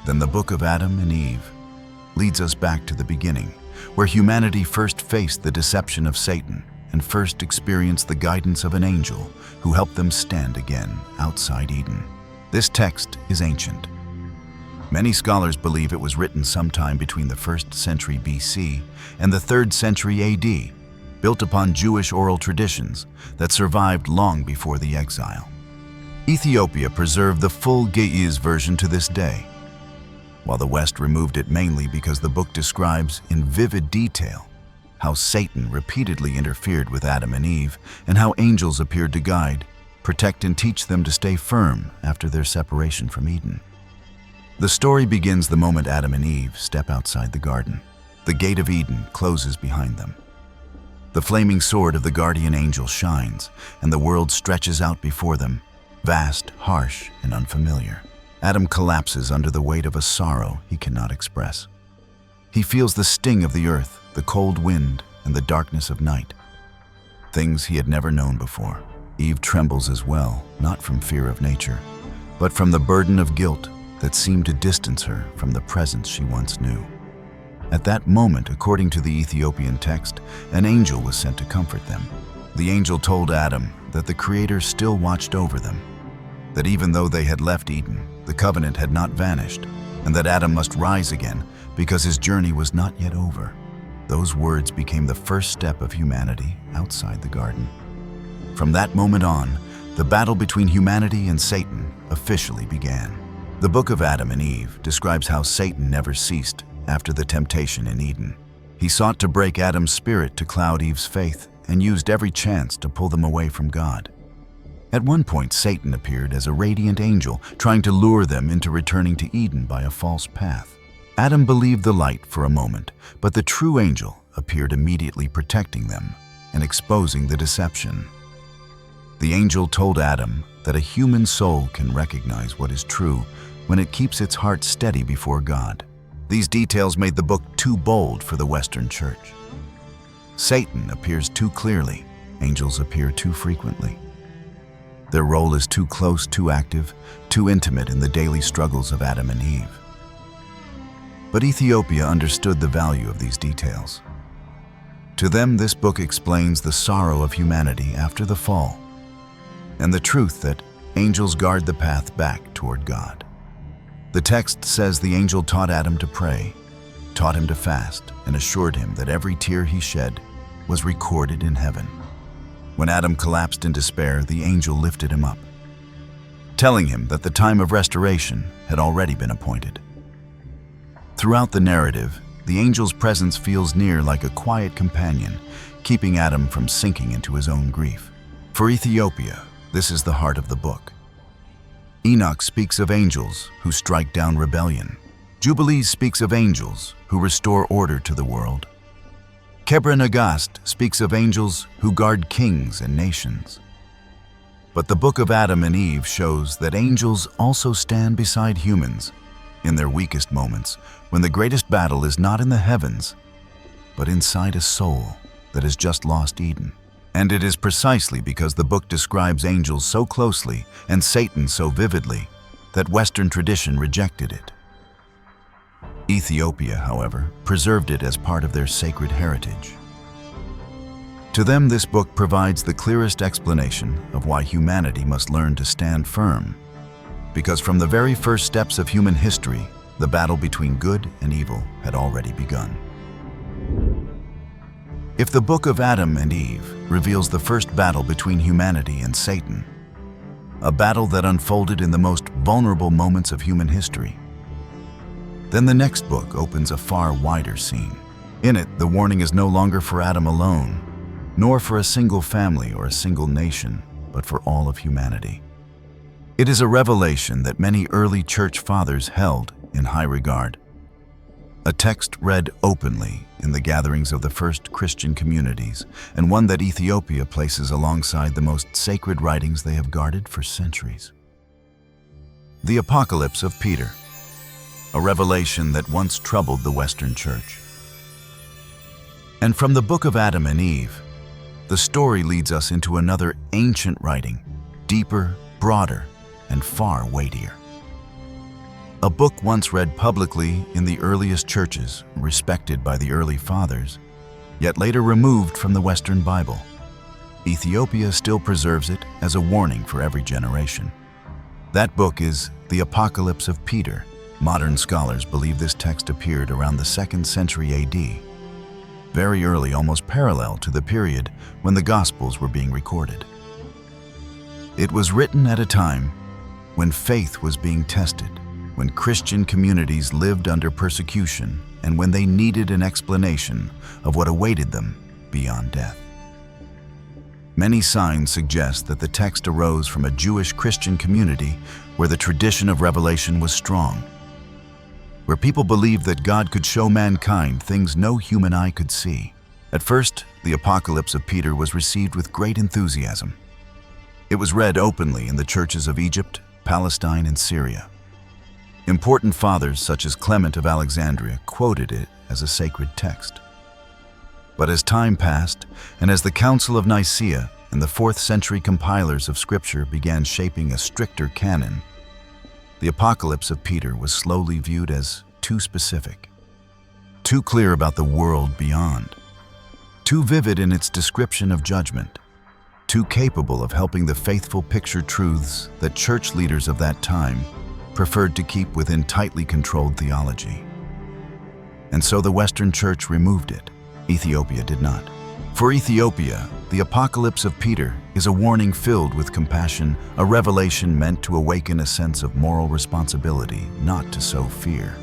then the Book of Adam and Eve leads us back to the beginning, where humanity first faced the deception of Satan and first experienced the guidance of an angel who helped them stand again outside Eden. This text is ancient. Many scholars believe it was written sometime between the 1st century BC and the 3rd century AD, built upon Jewish oral traditions that survived long before the exile. Ethiopia preserved the full Ge'ez version to this day, while the West removed it mainly because the book describes in vivid detail how Satan repeatedly interfered with Adam and Eve and how angels appeared to guide, protect, and teach them to stay firm after their separation from Eden. The story begins the moment Adam and Eve step outside the garden. The gate of Eden closes behind them. The flaming sword of the guardian angel shines, and the world stretches out before them, vast, harsh, and unfamiliar. Adam collapses under the weight of a sorrow he cannot express. He feels the sting of the earth, the cold wind, and the darkness of night, things he had never known before. Eve trembles as well, not from fear of nature, but from the burden of guilt that seemed to distance her from the presence she once knew. At that moment, according to the Ethiopian text, an angel was sent to comfort them. The angel told Adam that the Creator still watched over them, that even though they had left Eden, the covenant had not vanished, and that Adam must rise again because his journey was not yet over. Those words became the first step of humanity outside the garden. From that moment on, the battle between humanity and Satan officially began. The Book of Adam and Eve describes how Satan never ceased after the temptation in Eden. He sought to break Adam's spirit to cloud Eve's faith and used every chance to pull them away from God. At one point, Satan appeared as a radiant angel, trying to lure them into returning to Eden by a false path. Adam believed the light for a moment, but the true angel appeared immediately, protecting them and exposing the deception. The angel told Adam that a human soul can recognize what is true when it keeps its heart steady before God. These details made the book too bold for the Western Church. Satan appears too clearly, angels appear too frequently. Their role is too close, too active, too intimate in the daily struggles of Adam and Eve. But Ethiopia understood the value of these details. To them, this book explains the sorrow of humanity after the fall, and the truth that angels guard the path back toward God. The text says the angel taught Adam to pray, taught him to fast, and assured him that every tear he shed was recorded in heaven. When Adam collapsed in despair, the angel lifted him up, telling him that the time of restoration had already been appointed. Throughout the narrative, the angel's presence feels near like a quiet companion, keeping Adam from sinking into his own grief. For Ethiopia, this is the heart of the book. Enoch speaks of angels who strike down rebellion. Jubilees speaks of angels who restore order to the world. KEBRA NAGAST speaks of angels who guard kings and nations. But the Book of Adam and Eve shows that angels also stand beside humans in their weakest moments, when the greatest battle is not in the heavens, but inside a soul that has just lost Eden. And it is precisely because the book describes angels so closely and Satan so vividly that Western tradition rejected it. Ethiopia, however, preserved it as part of their sacred heritage. To them, this book provides the clearest explanation of why humanity must learn to stand firm, because from the very first steps of human history, the battle between good and evil had already begun. If the book of Adam and Eve reveals the first battle between humanity and Satan, a battle that unfolded in the most vulnerable moments of human history, then the next book opens a far wider scene. In it, the warning is no longer for Adam alone, nor for a single family or a single nation, but for all of humanity. It is a revelation that many early church fathers held in high regard. A text read openly in the gatherings of the first Christian communities, and one that Ethiopia places alongside the most sacred writings they have guarded for centuries. The Apocalypse of Peter, a revelation that once troubled the Western Church. And from the book of Adam and Eve, the story leads us into another ancient writing, deeper, broader, and far weightier. A book once read publicly in the earliest churches, respected by the early fathers, yet later removed from the Western Bible. Ethiopia still preserves it as a warning for every generation. That book is the Apocalypse of Peter. Modern scholars believe this text appeared around the 2nd century AD, very early, almost parallel to the period when the Gospels were being recorded. It was written at a time when faith was being tested, when Christian communities lived under persecution, and when they needed an explanation of what awaited them beyond death. Many signs suggest that the text arose from a Jewish Christian community where the tradition of revelation was strong, where people believed that God could show mankind things no human eye could see. At first, the Apocalypse of Peter was received with great enthusiasm. It was read openly in the churches of Egypt, Palestine, and Syria. Important fathers such as Clement of Alexandria quoted it as a sacred text. But as time passed, and as the Council of Nicaea and the 4th century compilers of Scripture began shaping a stricter canon, the Apocalypse of Peter was slowly viewed as too specific, too clear about the world beyond, too vivid in its description of judgment, too capable of helping the faithful picture truths that church leaders of that time preferred to keep within tightly controlled theology. And so the Western Church removed it. Ethiopia did not. For Ethiopia, the Apocalypse of Peter is a warning filled with compassion, a revelation meant to awaken a sense of moral responsibility, not to sow fear.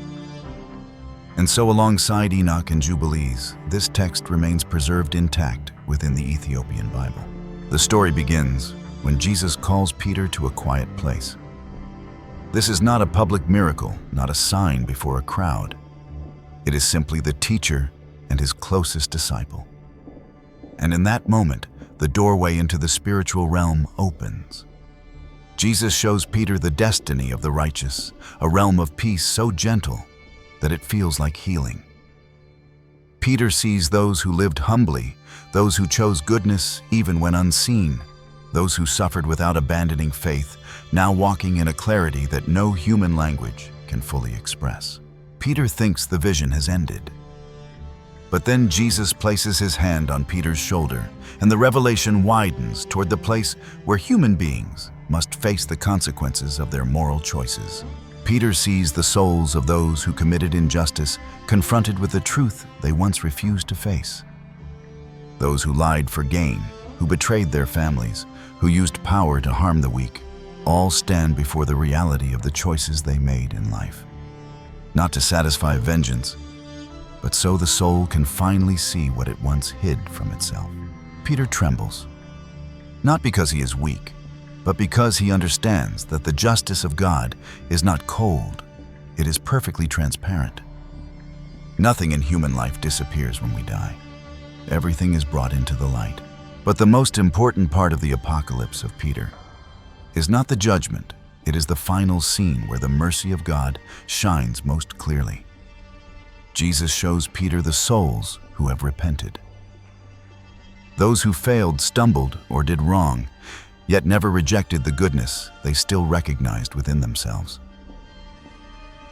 And so alongside Enoch and Jubilees, this text remains preserved intact within the Ethiopian Bible. The story begins when Jesus calls Peter to a quiet place. This is not a public miracle, not a sign before a crowd. It is simply the teacher and his closest disciple. And in that moment, the doorway into the spiritual realm opens. Jesus shows Peter the destiny of the righteous, a realm of peace so gentle that it feels like healing. Peter sees those who lived humbly, those who chose goodness even when unseen, those who suffered without abandoning faith, now walking in a clarity that no human language can fully express. Peter thinks the vision has ended. But then Jesus places his hand on Peter's shoulder, and the revelation widens toward the place where human beings must face the consequences of their moral choices. Peter sees the souls of those who committed injustice confronted with the truth they once refused to face. Those who lied for gain, who betrayed their families, who used power to harm the weak, all stand before the reality of the choices they made in life. Not to satisfy vengeance, but so the soul can finally see what it once hid from itself. Peter trembles, not because he is weak, but because he understands that the justice of God is not cold, it is perfectly transparent. Nothing in human life disappears when we die. Everything is brought into the light. But the most important part of the Apocalypse of Peter is not the judgment, it is the final scene where the mercy of God shines most clearly. Jesus shows Peter the souls who have repented. Those who failed, stumbled, or did wrong, yet never rejected the goodness they still recognized within themselves.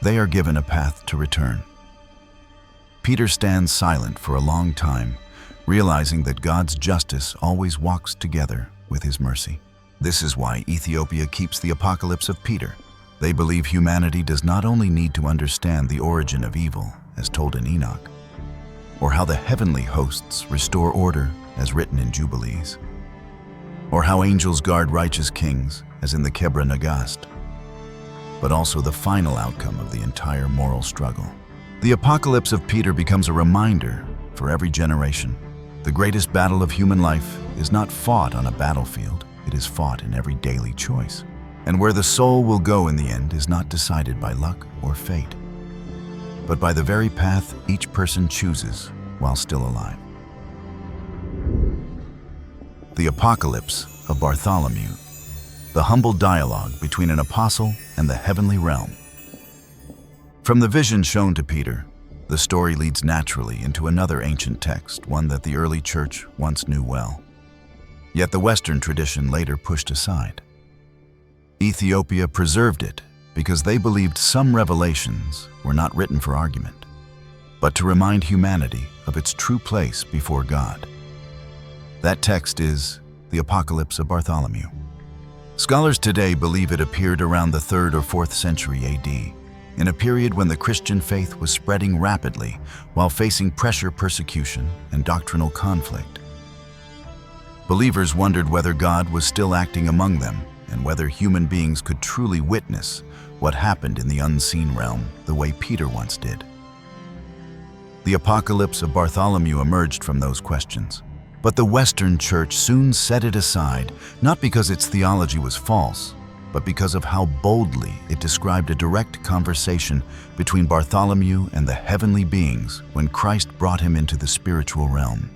They are given a path to return. Peter stands silent for a long time, realizing that God's justice always walks together with his mercy. This is why Ethiopia keeps the Apocalypse of Peter. They believe humanity does not only need to understand the origin of evil, as told in Enoch, or how the heavenly hosts restore order as written in Jubilees, or how angels guard righteous kings as in the KEBRA NAGAST, but also the final outcome of the entire moral struggle. The apocalypse of Peter becomes a reminder for every generation. The greatest battle of human life is not fought on a battlefield, it is fought in every daily choice. And where the soul will go in the end is not decided by luck or fate, but by the very path each person chooses while still alive. The Apocalypse of Bartholomew, the humble dialogue between an apostle and the heavenly realm. From the vision shown to Peter, the story leads naturally into another ancient text, one that the early church once knew well. Yet the Western tradition later pushed aside. Ethiopia preserved it because they believed some revelations were not written for argument, but to remind humanity of its true place before God. That text is the Apocalypse of Bartholomew. Scholars today believe it appeared around the 3rd or 4th century AD, in a period when the Christian faith was spreading rapidly while facing pressure, persecution, and doctrinal conflict. Believers wondered whether God was still acting among them and whether human beings could truly witness what happened in the unseen realm the way Peter once did. The Apocalypse of Bartholomew emerged from those questions, but the Western Church soon set it aside, not because its theology was false, but because of how boldly it described a direct conversation between Bartholomew and the heavenly beings when Christ brought him into the spiritual realm.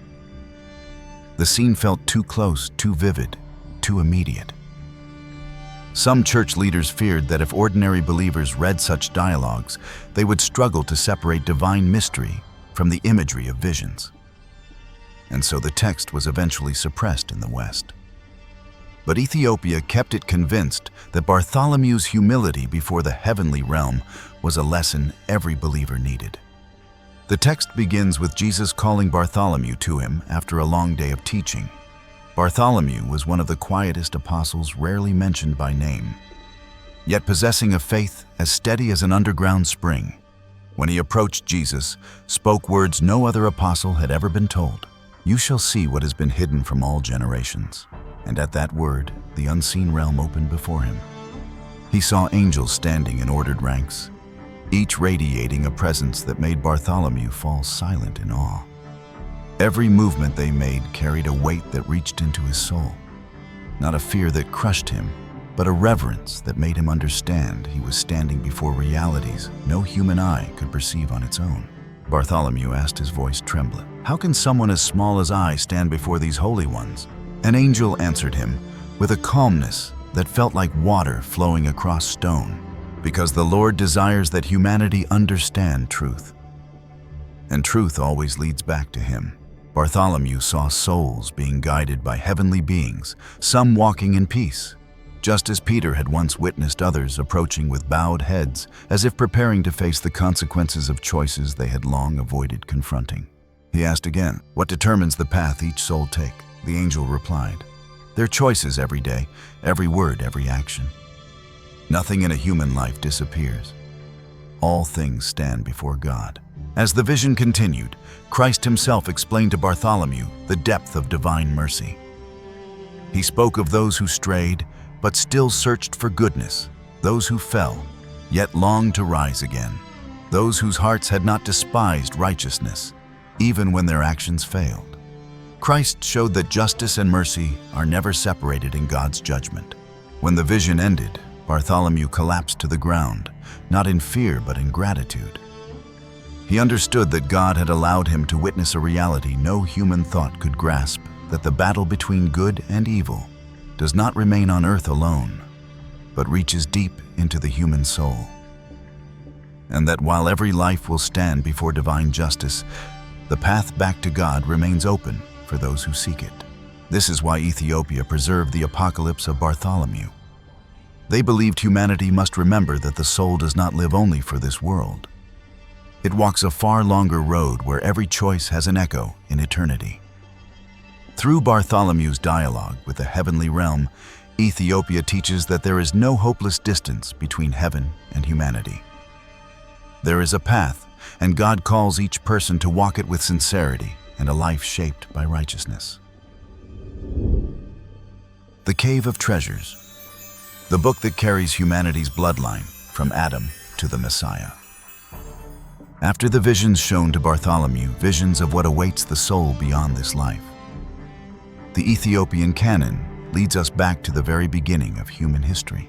The scene felt too close, too vivid, too immediate. Some church leaders feared that if ordinary believers read such dialogues, they would struggle to separate divine mystery from the imagery of visions. And so the text was eventually suppressed in the West. But Ethiopia kept it convinced that Bartholomew's humility before the heavenly realm was a lesson every believer needed. The text begins with Jesus calling Bartholomew to him after a long day of teaching. Bartholomew was one of the quietest apostles, rarely mentioned by name, yet possessing a faith as steady as an underground spring. When he approached Jesus, spoke words no other apostle had ever been told. "You shall see what has been hidden from all generations." And at that word, the unseen realm opened before him. He saw angels standing in ordered ranks, each radiating a presence that made Bartholomew fall silent in awe. Every movement they made carried a weight that reached into his soul. Not a fear that crushed him, but a reverence that made him understand he was standing before realities no human eye could perceive on its own. Bartholomew asked, his voice trembling, "How can someone as small as I stand before these holy ones?" An angel answered him with a calmness that felt like water flowing across stone, because the Lord desires that humanity understand truth. And truth always leads back to him. Bartholomew saw souls being guided by heavenly beings, some walking in peace, just as Peter had once witnessed others approaching with bowed heads, as if preparing to face the consequences of choices they had long avoided confronting. He asked again, "What determines the path each soul take?" The angel replied, "Their choices every day, every word, every action. Nothing in a human life disappears. All things stand before God." As the vision continued, Christ himself explained to Bartholomew the depth of divine mercy. He spoke of those who strayed, but still searched for goodness, those who fell, yet longed to rise again, those whose hearts had not despised righteousness, even when their actions failed. Christ showed that justice and mercy are never separated in God's judgment. When the vision ended, Bartholomew collapsed to the ground, not in fear but in gratitude. He understood that God had allowed him to witness a reality no human thought could grasp, that the battle between good and evil does not remain on earth alone, but reaches deep into the human soul. And that while every life will stand before divine justice, the path back to God remains open for those who seek it. This is why Ethiopia preserved the Apocalypse of Bartholomew. They believed humanity must remember that the soul does not live only for this world. It walks a far longer road where every choice has an echo in eternity. Through Bartholomew's dialogue with the heavenly realm, Ethiopia teaches that there is no hopeless distance between heaven and humanity. There is a path and God calls each person to walk it with sincerity and a life shaped by righteousness. The Cave of Treasures, the book that carries humanity's bloodline from Adam to the Messiah. After the visions shown to Bartholomew, visions of what awaits the soul beyond this life, the Ethiopian canon leads us back to the very beginning of human history.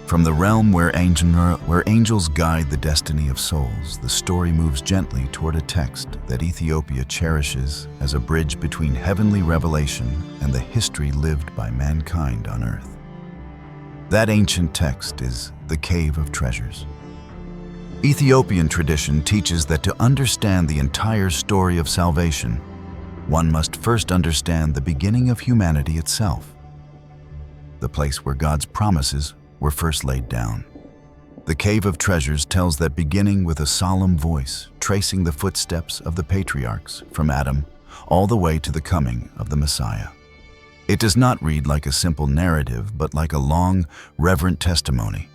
From the realm where angels guide the destiny of souls, the story moves gently toward a text that Ethiopia cherishes as a bridge between heavenly revelation and the history lived by mankind on earth. That ancient text is the Cave of Treasures. Ethiopian tradition teaches that to understand the entire story of salvation, one must first understand the beginning of humanity itself, the place where God's promises were first laid down. The Cave of Treasures tells that beginning with a solemn voice, tracing the footsteps of the patriarchs from Adam all the way to the coming of the Messiah. It does not read like a simple narrative, but like a long, reverent testimony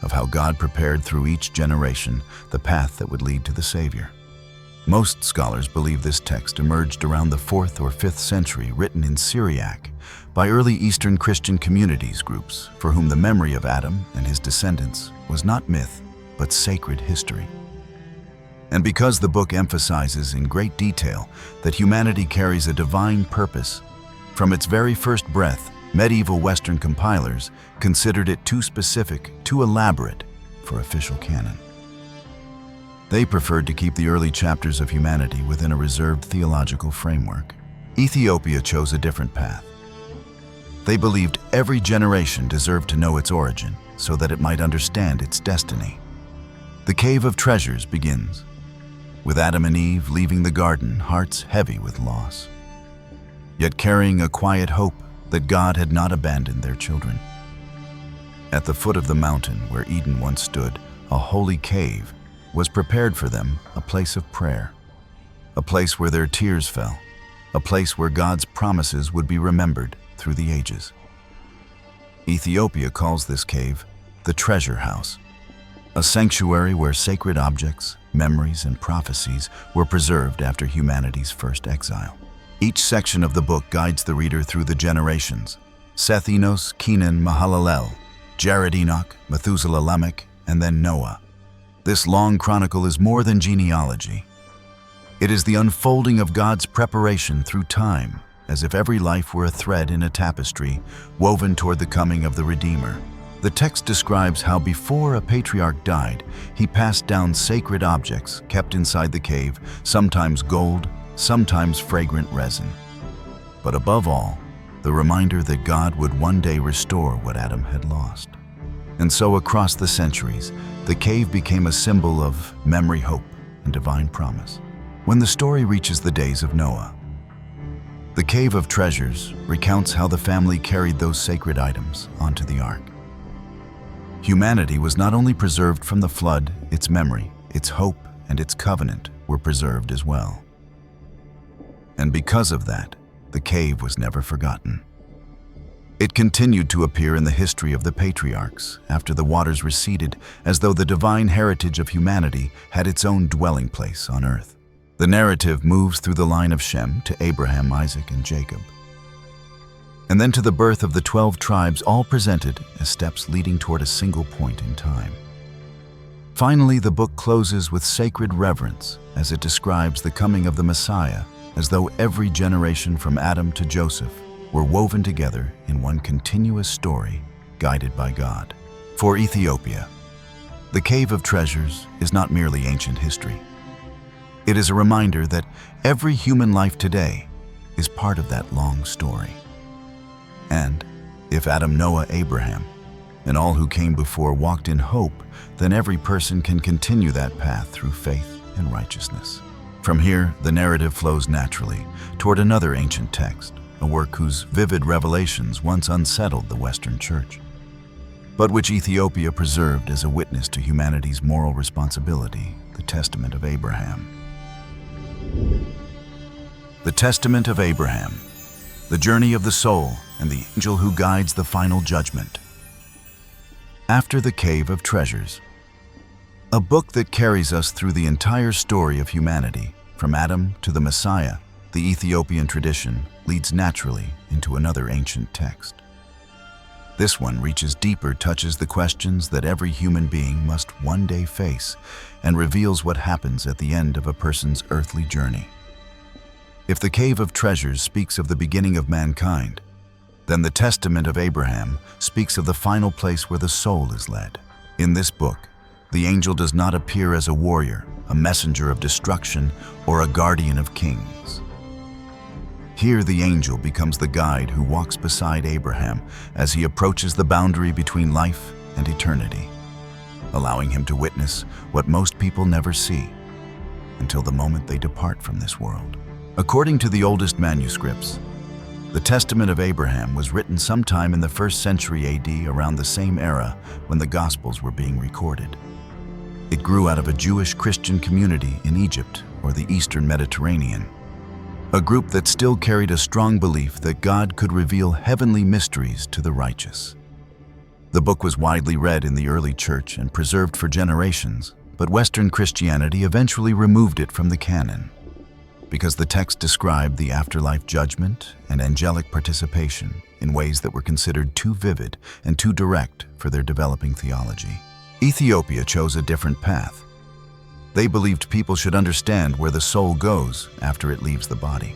of how God prepared through each generation the path that would lead to the Savior. Most scholars believe this text emerged around the 4th or 5th century, written in Syriac by early Eastern Christian communities groups for whom the memory of Adam and his descendants was not myth, but sacred history. And because the book emphasizes in great detail that humanity carries a divine purpose, from its very first breath, medieval Western compilers considered it too specific, too elaborate for official canon. They preferred to keep the early chapters of humanity within a reserved theological framework. Ethiopia chose a different path. They believed every generation deserved to know its origin so that it might understand its destiny. The Cave of Treasures begins with Adam and Eve leaving the garden, hearts heavy with loss, yet carrying a quiet hope that God had not abandoned their children. At the foot of the mountain where Eden once stood, a holy cave was prepared for them, a place of prayer, a place where their tears fell, a place where God's promises would be remembered through the ages. Ethiopia calls this cave the Treasure House, a sanctuary where sacred objects, memories, and prophecies were preserved after humanity's first exile. Each section of the book guides the reader through the generations: Seth, Enos, Kenan, Mahalalel, Jared, Enoch, Methuselah, Lamech, and then Noah. This long chronicle is more than genealogy. It is the unfolding of God's preparation through time, as if every life were a thread in a tapestry woven toward the coming of the Redeemer. The text describes how before a patriarch died, he passed down sacred objects kept inside the cave, sometimes gold, sometimes fragrant resin. But above all, the reminder that God would one day restore what Adam had lost. And so across the centuries, the cave became a symbol of memory, hope, and divine promise. When the story reaches the days of Noah, the Cave of Treasures recounts how the family carried those sacred items onto the ark. Humanity was not only preserved from the flood, its memory, its hope, and its covenant were preserved as well. And because of that, the cave was never forgotten. It continued to appear in the history of the patriarchs after the waters receded, as though the divine heritage of humanity had its own dwelling place on earth. The narrative moves through the line of Shem to Abraham, Isaac, and Jacob, and then to the birth of the 12 tribes, all presented as steps leading toward a single point in time. Finally, the book closes with sacred reverence as it describes the coming of the Messiah, as though every generation from Adam to Joseph were woven together in one continuous story guided by God. For Ethiopia, the Cave of Treasures is not merely ancient history. It is a reminder that every human life today is part of that long story. And if Adam, Noah, Abraham, and all who came before walked in hope, then every person can continue that path through faith and righteousness. From here, the narrative flows naturally toward another ancient text, a work whose vivid revelations once unsettled the Western Church, but which Ethiopia preserved as a witness to humanity's moral responsibility, the Testament of Abraham. The Testament of Abraham, the journey of the soul, and the angel who guides the final judgment. After the Cave of Treasures, A book that carries us through the entire story of humanity, from Adam to the Messiah. The Ethiopian tradition leads naturally into another ancient text. This one reaches deeper, touches the questions that every human being must one day face, and reveals what happens at the end of a person's earthly journey. If the Cave of Treasures speaks of the beginning of mankind, then the Testament of Abraham speaks of the final place where the soul is led. In this book, the angel does not appear as a warrior, a messenger of destruction, or a guardian of kings. Here the angel becomes the guide who walks beside Abraham as he approaches the boundary between life and eternity, allowing him to witness what most people never see until the moment they depart from this world. According to the oldest manuscripts, the Testament of Abraham was written sometime in the 1st century AD, around the same era when the Gospels were being recorded. It grew out of a Jewish Christian community in Egypt or the Eastern Mediterranean, a group that still carried a strong belief that God could reveal heavenly mysteries to the righteous. The book was widely read in the early church and preserved for generations, but Western Christianity eventually removed it from the canon because the text described the afterlife judgment and angelic participation in ways that were considered too vivid and too direct for their developing theology. Ethiopia chose a different path. They believed people should understand where the soul goes after it leaves the body.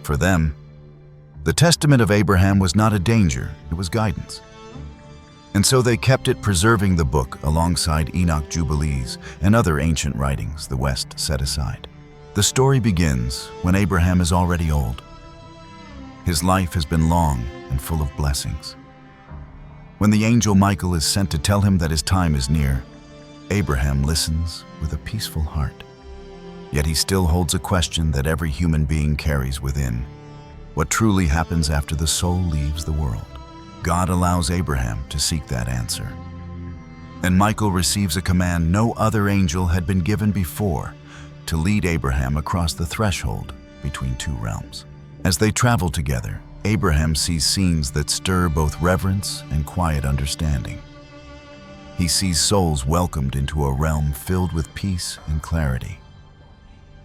For them, the Testament of Abraham was not a danger, it was guidance. And so they kept it, preserving the book alongside Enoch, Jubilees, and other ancient writings the West set aside. The story begins when Abraham is already old. His life has been long and full of blessings. When the angel Michael is sent to tell him that his time is near, Abraham listens with a peaceful heart. Yet he still holds a question that every human being carries within: what truly happens after the soul leaves the world? God allows Abraham to seek that answer. And Michael receives a command no other angel had been given before, to lead Abraham across the threshold between two realms. As they travel together, Abraham sees scenes that stir both reverence and quiet understanding. He sees souls welcomed into a realm filled with peace and clarity.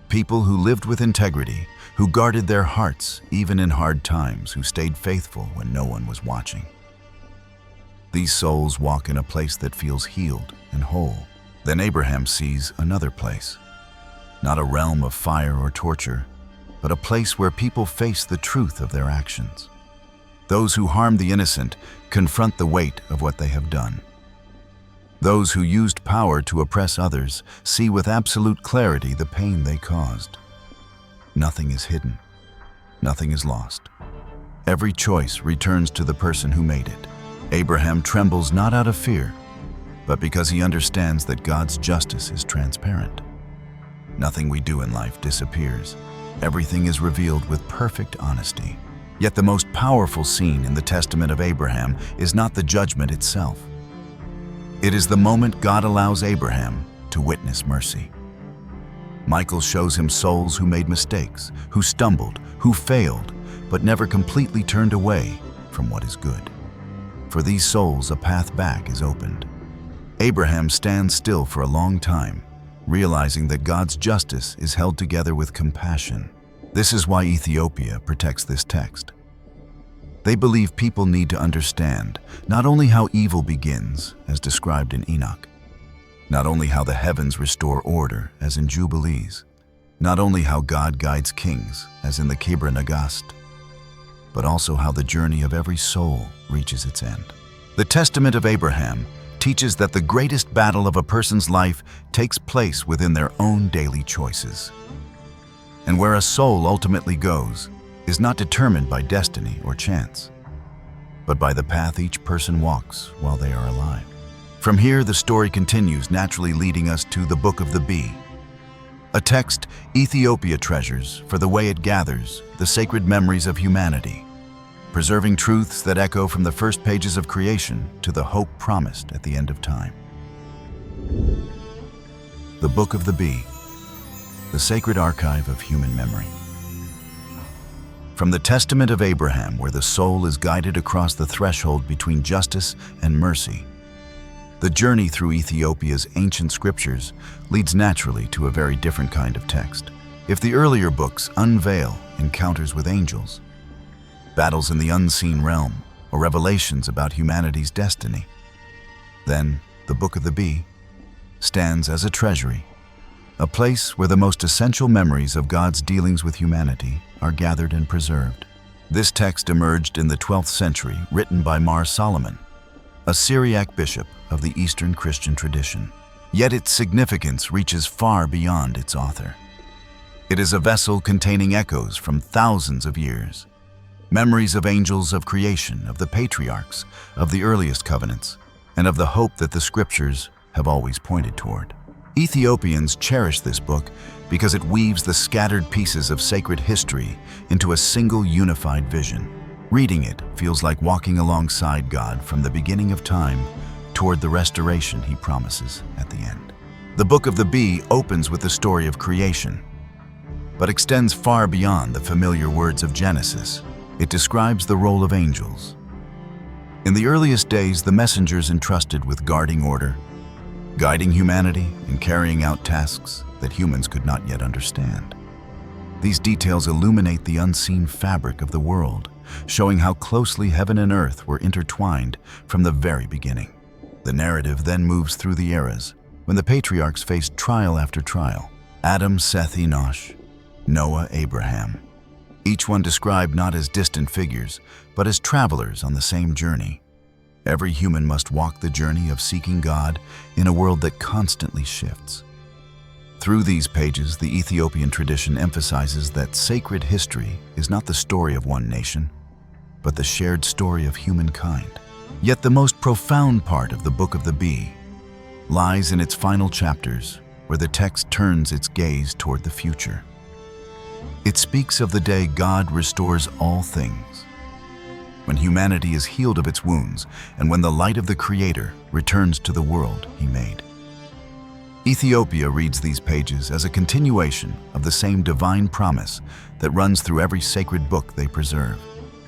People who lived with integrity, who guarded their hearts even in hard times, who stayed faithful when no one was watching. These souls walk in a place that feels healed and whole. Then Abraham sees another place. Not a realm of fire or torture, but a place where people face the truth of their actions. Those who harm the innocent confront the weight of what they have done. Those who used power to oppress others see with absolute clarity the pain they caused. Nothing is hidden. Nothing is lost. Every choice returns to the person who made it. Abraham trembles not out of fear, but because he understands that God's justice is transparent. Nothing we do in life disappears. Everything is revealed with perfect honesty. Yet the most powerful scene in the Testament of Abraham is not the judgment itself. It is the moment God allows Abraham to witness mercy. Michael shows him souls who made mistakes, who stumbled, who failed, but never completely turned away from what is good. For these souls, a path back is opened. Abraham stands still for a long time, realizing that God's justice is held together with compassion. This is why Ethiopia protects this text. They believe people need to understand not only how evil begins, as described in Enoch, not only how the heavens restore order, as in Jubilees, not only how God guides kings, as in the KEBRA NAGAST, but also how the journey of every soul reaches its end. The Testament of Abraham teaches that the greatest battle of a person's life takes place within their own daily choices. And where a soul ultimately goes is not determined by destiny or chance, but by the path each person walks while they are alive. From here, the story continues, naturally leading us to the Book of the Bee, a text Ethiopia treasures for the way it gathers the sacred memories of humanity, preserving truths that echo from the first pages of creation to the hope promised at the end of time. The Book of the Bee, the sacred archive of human memory. From the Testament of Abraham, where the soul is guided across the threshold between justice and mercy, The journey through Ethiopia's ancient scriptures leads naturally to a very different kind of text. If the earlier books unveil encounters with angels, battles in the unseen realm, or revelations about humanity's destiny, then the Book of the Bee stands as a treasury, a place where the most essential memories of God's dealings with humanity are gathered and preserved. This text emerged in the 12th century, written by Mar Solomon, a Syriac bishop of the Eastern Christian tradition. Yet its significance reaches far beyond its author. It is a vessel containing echoes from thousands of years, memories of angels of creation, of the patriarchs, of the earliest covenants, and of the hope that the scriptures have always pointed toward. Ethiopians cherish this book because it weaves the scattered pieces of sacred history into a single unified vision. Reading it feels like walking alongside God from the beginning of time toward the restoration he promises at the end. The Book of the Bee opens with the story of creation, but extends far beyond the familiar words of Genesis. It describes the role of angels. In the earliest days, the messengers entrusted with guarding order, guiding humanity, and carrying out tasks that humans could not yet understand. These details illuminate the unseen fabric of the world, showing how closely heaven and earth were intertwined from the very beginning. The narrative then moves through the eras, when the patriarchs faced trial after trial. Adam, Seth, Enoch, Noah, Abraham. Each one described not as distant figures, but as travelers on the same journey. Every human must walk the journey of seeking God in a world that constantly shifts. Through these pages, the Ethiopian tradition emphasizes that sacred history is not the story of one nation, but the shared story of humankind. Yet the most profound part of the Book of the Bee lies in its final chapters, where the text turns its gaze toward the future. It speaks of the day God restores all things, when humanity is healed of its wounds, and when the light of the Creator returns to the world He made. Ethiopia reads these pages as a continuation of the same divine promise that runs through every sacred book they preserve.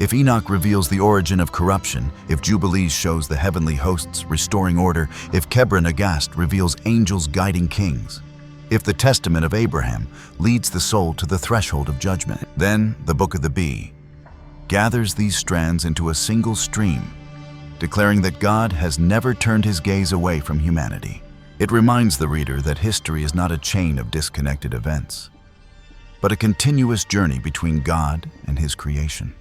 If Enoch reveals the origin of corruption, if Jubilees shows the heavenly hosts restoring order, if KEBRA NAGAST reveals angels guiding kings, if the testament of Abraham leads the soul to the threshold of judgment, then the Book of the Bee gathers these strands into a single stream, declaring that God has never turned His gaze away from humanity. It reminds the reader that history is not a chain of disconnected events, but a continuous journey between God and His creation.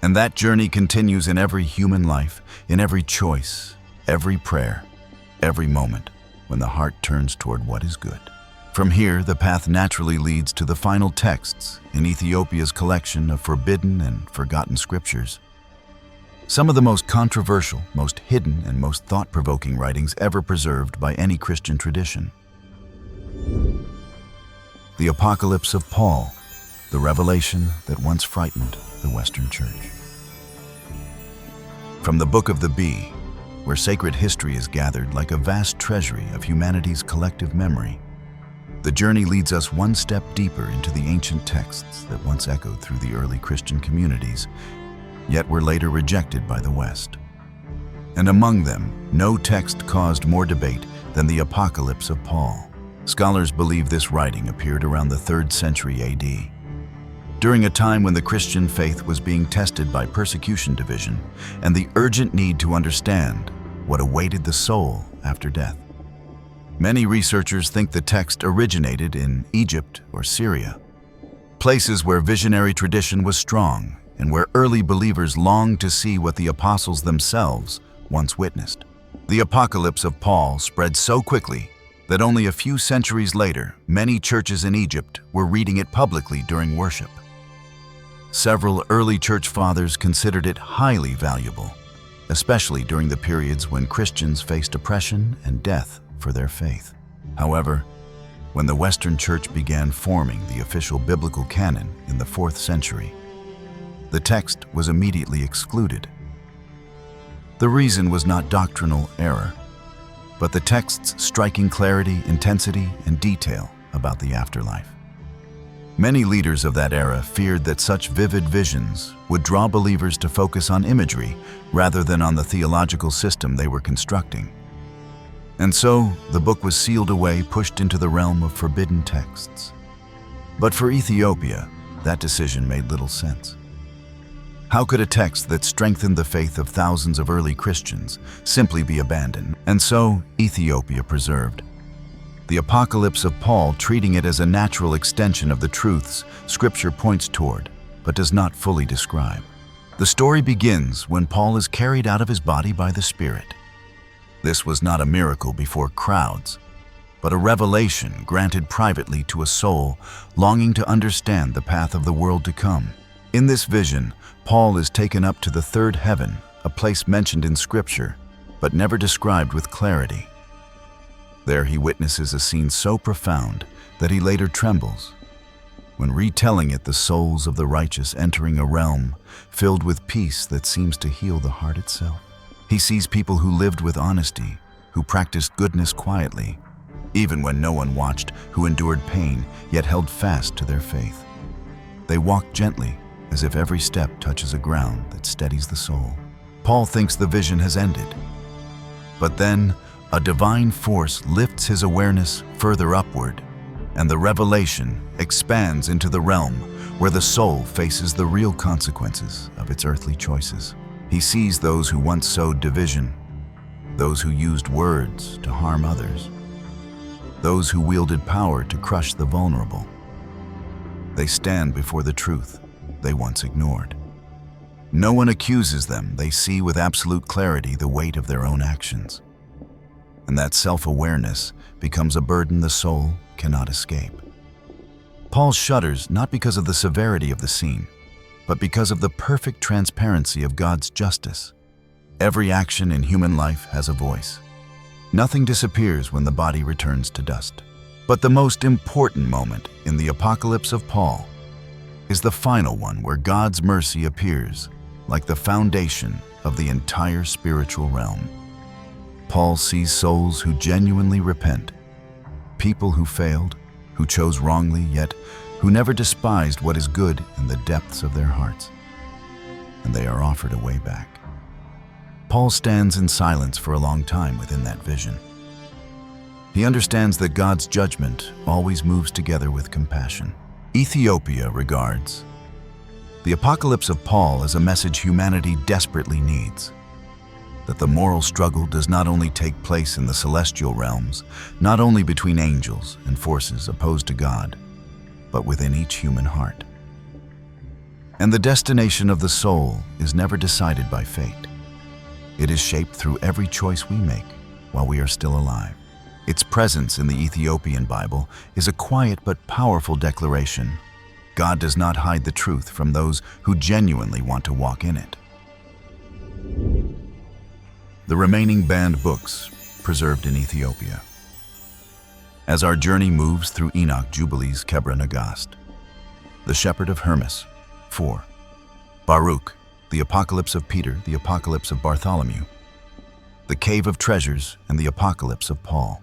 And that journey continues in every human life, in every choice, every prayer, every moment when the heart turns toward what is good. From here, the path naturally leads to the final texts in Ethiopia's collection of forbidden and forgotten scriptures. Some of the most controversial, most hidden, and most thought-provoking writings ever preserved by any Christian tradition. The Apocalypse of Paul, the revelation that once frightened the Western Church. From the Book of the Bee, where sacred history is gathered like a vast treasury of humanity's collective memory, the journey leads us one step deeper into the ancient texts that once echoed through the early Christian communities, yet were later rejected by the West. And among them, no text caused more debate than the Apocalypse of Paul. Scholars believe this writing appeared around the 3rd century AD, during a time when the Christian faith was being tested by persecution division and the urgent need to understand what awaited the soul after death. Many researchers think the text originated in Egypt or Syria, places where visionary tradition was strong and where early believers longed to see what the apostles themselves once witnessed. The Apocalypse of Paul spread so quickly that only a few centuries later, many churches in Egypt were reading it publicly during worship. Several early church fathers considered it highly valuable, especially during the periods when Christians faced oppression and death for their faith. However, when the Western Church began forming the official biblical canon in the 4th century, the text was immediately excluded. The reason was not doctrinal error, but the text's striking clarity, intensity, and detail about the afterlife. Many leaders of that era feared that such vivid visions would draw believers to focus on imagery rather than on the theological system they were constructing. And so, the book was sealed away, pushed into the realm of forbidden texts. But for Ethiopia, that decision made little sense. How could a text that strengthened the faith of thousands of early Christians simply be abandoned? And so, Ethiopia preserved. The Apocalypse of Paul, treating it as a natural extension of the truths Scripture points toward, but does not fully describe. The story begins when Paul is carried out of his body by the Spirit. This was not a miracle before crowds, but a revelation granted privately to a soul longing to understand the path of the world to come. In this vision, Paul is taken up to the third heaven, a place mentioned in Scripture, but never described with clarity. There he witnesses a scene so profound that he later trembles. When retelling it, the souls of the righteous entering a realm filled with peace that seems to heal the heart itself. He sees people who lived with honesty, who practiced goodness quietly, even when no one watched, who endured pain, yet held fast to their faith. They walk gently, as if every step touches a ground that steadies the soul. Paul thinks the vision has ended. But then, a divine force lifts his awareness further upward, and the revelation expands into the realm where the soul faces the real consequences of its earthly choices. He sees those who once sowed division, those who used words to harm others, those who wielded power to crush the vulnerable. They stand before the truth they once ignored. No one accuses them. They see with absolute clarity the weight of their own actions. And that self-awareness becomes a burden the soul cannot escape. Paul shudders not because of the severity of the scene, but because of the perfect transparency of God's justice. Every action in human life has a voice. Nothing disappears when the body returns to dust. But the most important moment in the Apocalypse of Paul is the final one, where God's mercy appears like the foundation of the entire spiritual realm. Paul sees souls who genuinely repent, people who failed, who chose wrongly, yet who never despised what is good in the depths of their hearts, and they are offered a way back. Paul stands in silence for a long time within that vision. He understands that God's judgment always moves together with compassion. Ethiopia regards the Apocalypse of Paul as a message humanity desperately needs, that the moral struggle does not only take place in the celestial realms, not only between angels and forces opposed to God, but within each human heart. And the destination of the soul is never decided by fate. It is shaped through every choice we make while we are still alive. Its presence in the Ethiopian Bible is a quiet but powerful declaration. God does not hide the truth from those who genuinely want to walk in it. The remaining banned books preserved in Ethiopia. As our journey moves through Enoch, Jubilees, KEBRA, NAGAST, the Shepherd of HERMAS, 4. Baruch, the Apocalypse of Peter, the Apocalypse of Bartholomew, the Cave of Treasures, and the Apocalypse of Paul.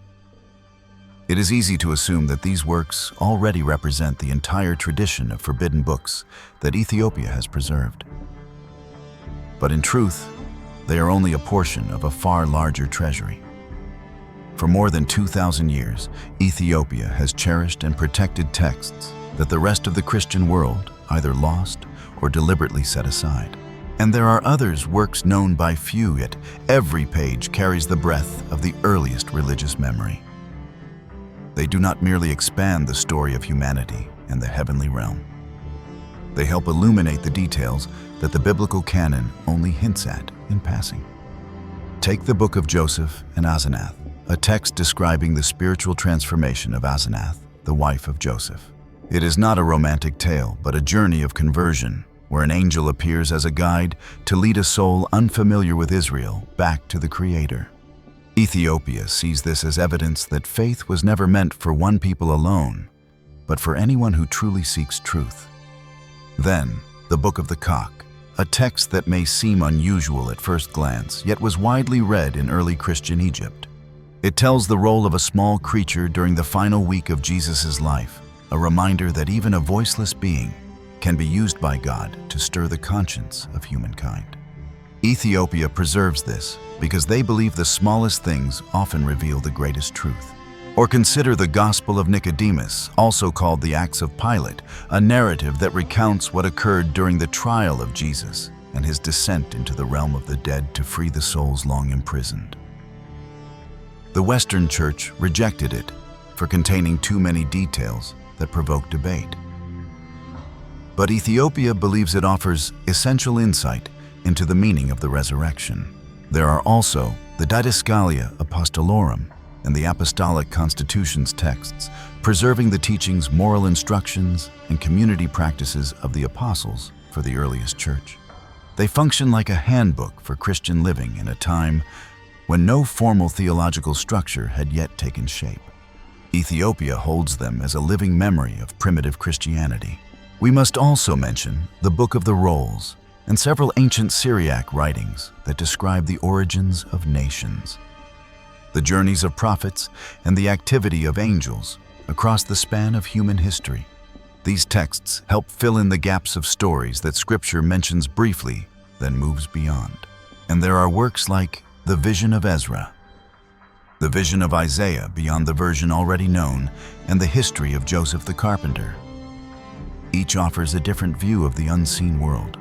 It is easy to assume that these works already represent the entire tradition of forbidden books that Ethiopia has preserved. But in truth, they are only a portion of a far larger treasury. For more than 2,000 years, Ethiopia has cherished and protected texts that the rest of the Christian world either lost or deliberately set aside. And there are others, works known by few, yet every page carries the breath of the earliest religious memory. They do not merely expand the story of humanity and the heavenly realm. They help illuminate the details that the biblical canon only hints at in passing. Take the book of Joseph and Asenath, a text describing the spiritual transformation of Asenath, the wife of Joseph. It is not a romantic tale, but a journey of conversion, where an angel appears as a guide to lead a soul unfamiliar with Israel back to the Creator. Ethiopia sees this as evidence that faith was never meant for one people alone, but for anyone who truly seeks truth. Then, the Book of the Cock, a text that may seem unusual at first glance, yet was widely read in early Christian Egypt. It tells the role of a small creature during the final week of Jesus' life, a reminder that even a voiceless being can be used by God to stir the conscience of humankind. Ethiopia preserves this because they believe the smallest things often reveal the greatest truth. Or consider the Gospel of Nicodemus, also called the Acts of Pilate, a narrative that recounts what occurred during the trial of Jesus and his descent into the realm of the dead to free the souls long imprisoned. The Western Church rejected it for containing too many details that provoke debate. But Ethiopia believes it offers essential insight into the meaning of the resurrection. There are also the Didascalia Apostolorum and the Apostolic Constitutions texts, preserving the teachings, moral instructions, and community practices of the apostles for the earliest church. They function like a handbook for Christian living in a time when no formal theological structure had yet taken shape. Ethiopia holds them as a living memory of primitive Christianity. We must also mention the Book of the Rolls and several ancient Syriac writings that describe the origins of nations, the journeys of prophets, and the activity of angels across the span of human history. These texts help fill in the gaps of stories that Scripture mentions briefly, then moves beyond. And there are works like the Vision of Ezra, the Vision of Isaiah beyond the version already known, and the history of Joseph the Carpenter. Each offers a different view of the unseen world,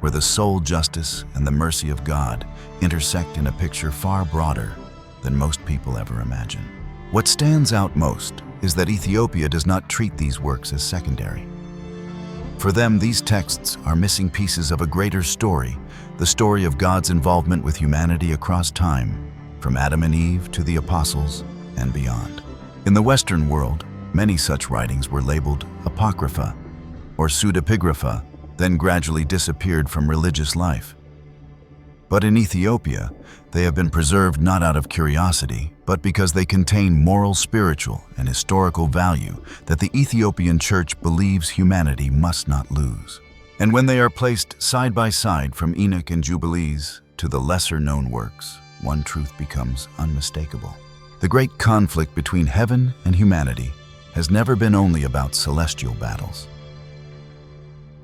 where the soul justice and the mercy of God intersect in a picture far broader than most people ever imagine. What stands out most is that Ethiopia does not treat these works as secondary. For them, these texts are missing pieces of a greater story, the story of God's involvement with humanity across time, from Adam and Eve to the apostles and beyond. In the Western world, many such writings were labeled apocrypha or pseudepigrapha, then gradually disappeared from religious life. But in Ethiopia, they have been preserved not out of curiosity, but because they contain moral, spiritual, and historical value that the Ethiopian Church believes humanity must not lose. And when they are placed side by side from Enoch and Jubilees to the lesser-known works, one truth becomes unmistakable. The great conflict between heaven and humanity has never been only about celestial battles.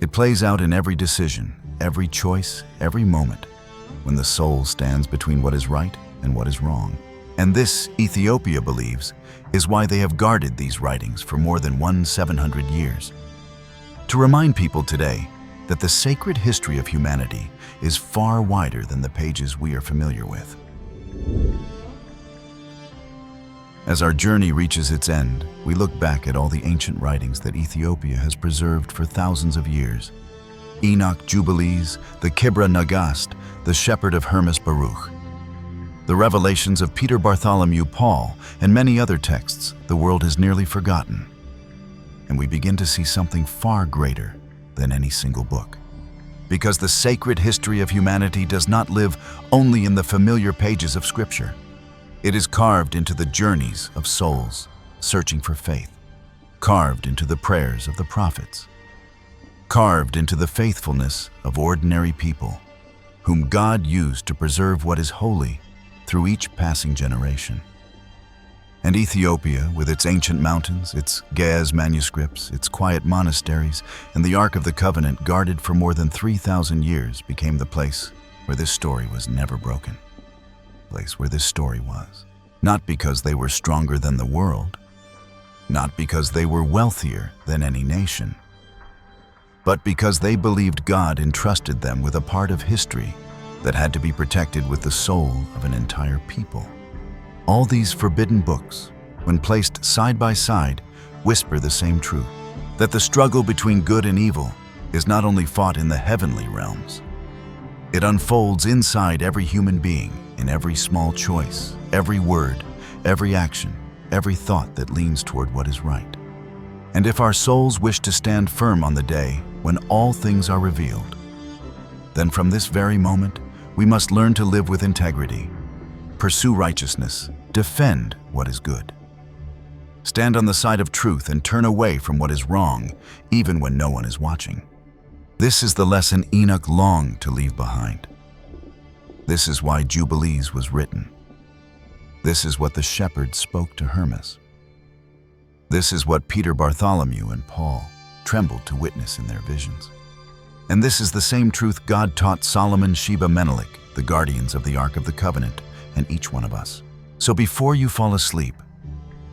It plays out in every decision, every choice, every moment, when the soul stands between what is right and what is wrong. And this, Ethiopia believes, is why they have guarded these writings for more than 700 years. To remind people today that the sacred history of humanity is far wider than the pages we are familiar with. As our journey reaches its end, we look back at all the ancient writings that Ethiopia has preserved for thousands of years. Enoch, Jubilees, the KEBRA NAGAST, the Shepherd of HERMAS Baruch, the revelations of Peter, Bartholomew, Paul, and many other texts the world has nearly forgotten. And we begin to see something far greater than any single book. Because the sacred history of humanity does not live only in the familiar pages of Scripture. It is carved into the journeys of souls searching for faith, carved into the prayers of the prophets, carved into the faithfulness of ordinary people, whom God used to preserve what is holy through each passing generation. And Ethiopia, with its ancient mountains, its Ge'ez manuscripts, its quiet monasteries, and the Ark of the Covenant guarded for more than 3,000 years, became the place where this story was never broken. The place where this story was. Not because they were stronger than the world, not because they were wealthier than any nation, but because they believed God entrusted them with a part of history that had to be protected with the soul of an entire people. All these forbidden books, when placed side by side, whisper the same truth, that the struggle between good and evil is not only fought in the heavenly realms. It unfolds inside every human being, in every small choice, every word, every action, every thought that leans toward what is right. And if our souls wish to stand firm on the day when all things are revealed, then from this very moment, we must learn to live with integrity, pursue righteousness, defend what is good, stand on the side of truth and turn away from what is wrong, even when no one is watching. This is the lesson Enoch longed to leave behind. This is why Jubilees was written. This is what the shepherd spoke to HERMAS. This is what Peter, Bartholomew, and Paul trembled to witness in their visions. And this is the same truth God taught Solomon, Sheba, Menelik, the guardians of the Ark of the Covenant, and each one of us. So before you fall asleep,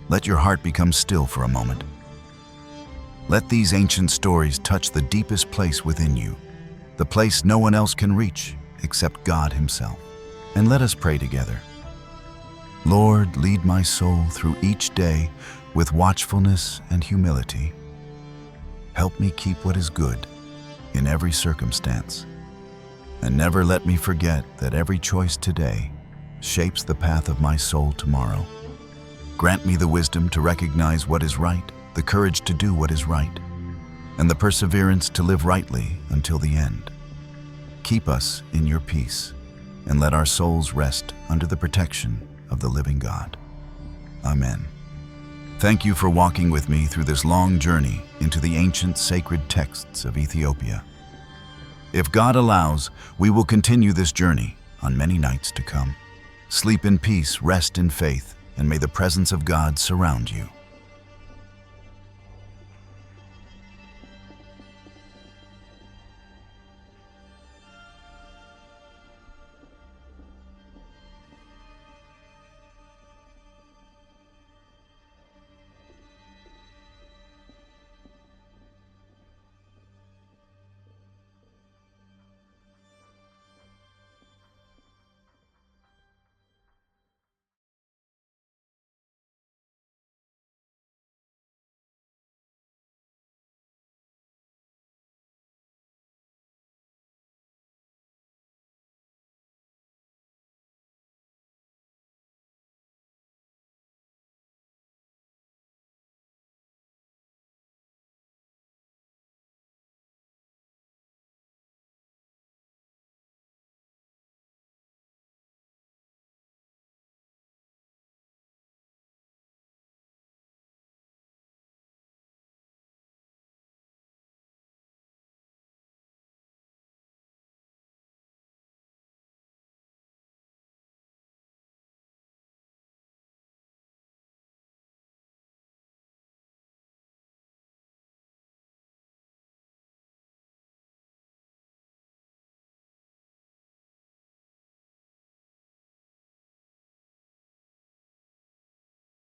let your heart become still for a moment. Let these ancient stories touch the deepest place within you, the place no one else can reach except God Himself. And let us pray together. Lord, lead my soul through each day with watchfulness and humility. Help me keep what is good in every circumstance, and never let me forget that every choice today shapes the path of my soul tomorrow. Grant me the wisdom to recognize what is right, the courage to do what is right, and the perseverance to live rightly until the end. Keep us in your peace, and let our souls rest under the protection of the living God. Amen. Thank you for walking with me through this long journey into the ancient sacred texts of Ethiopia. If God allows, we will continue this journey on many nights to come. Sleep in peace, rest in faith, and may the presence of God surround you.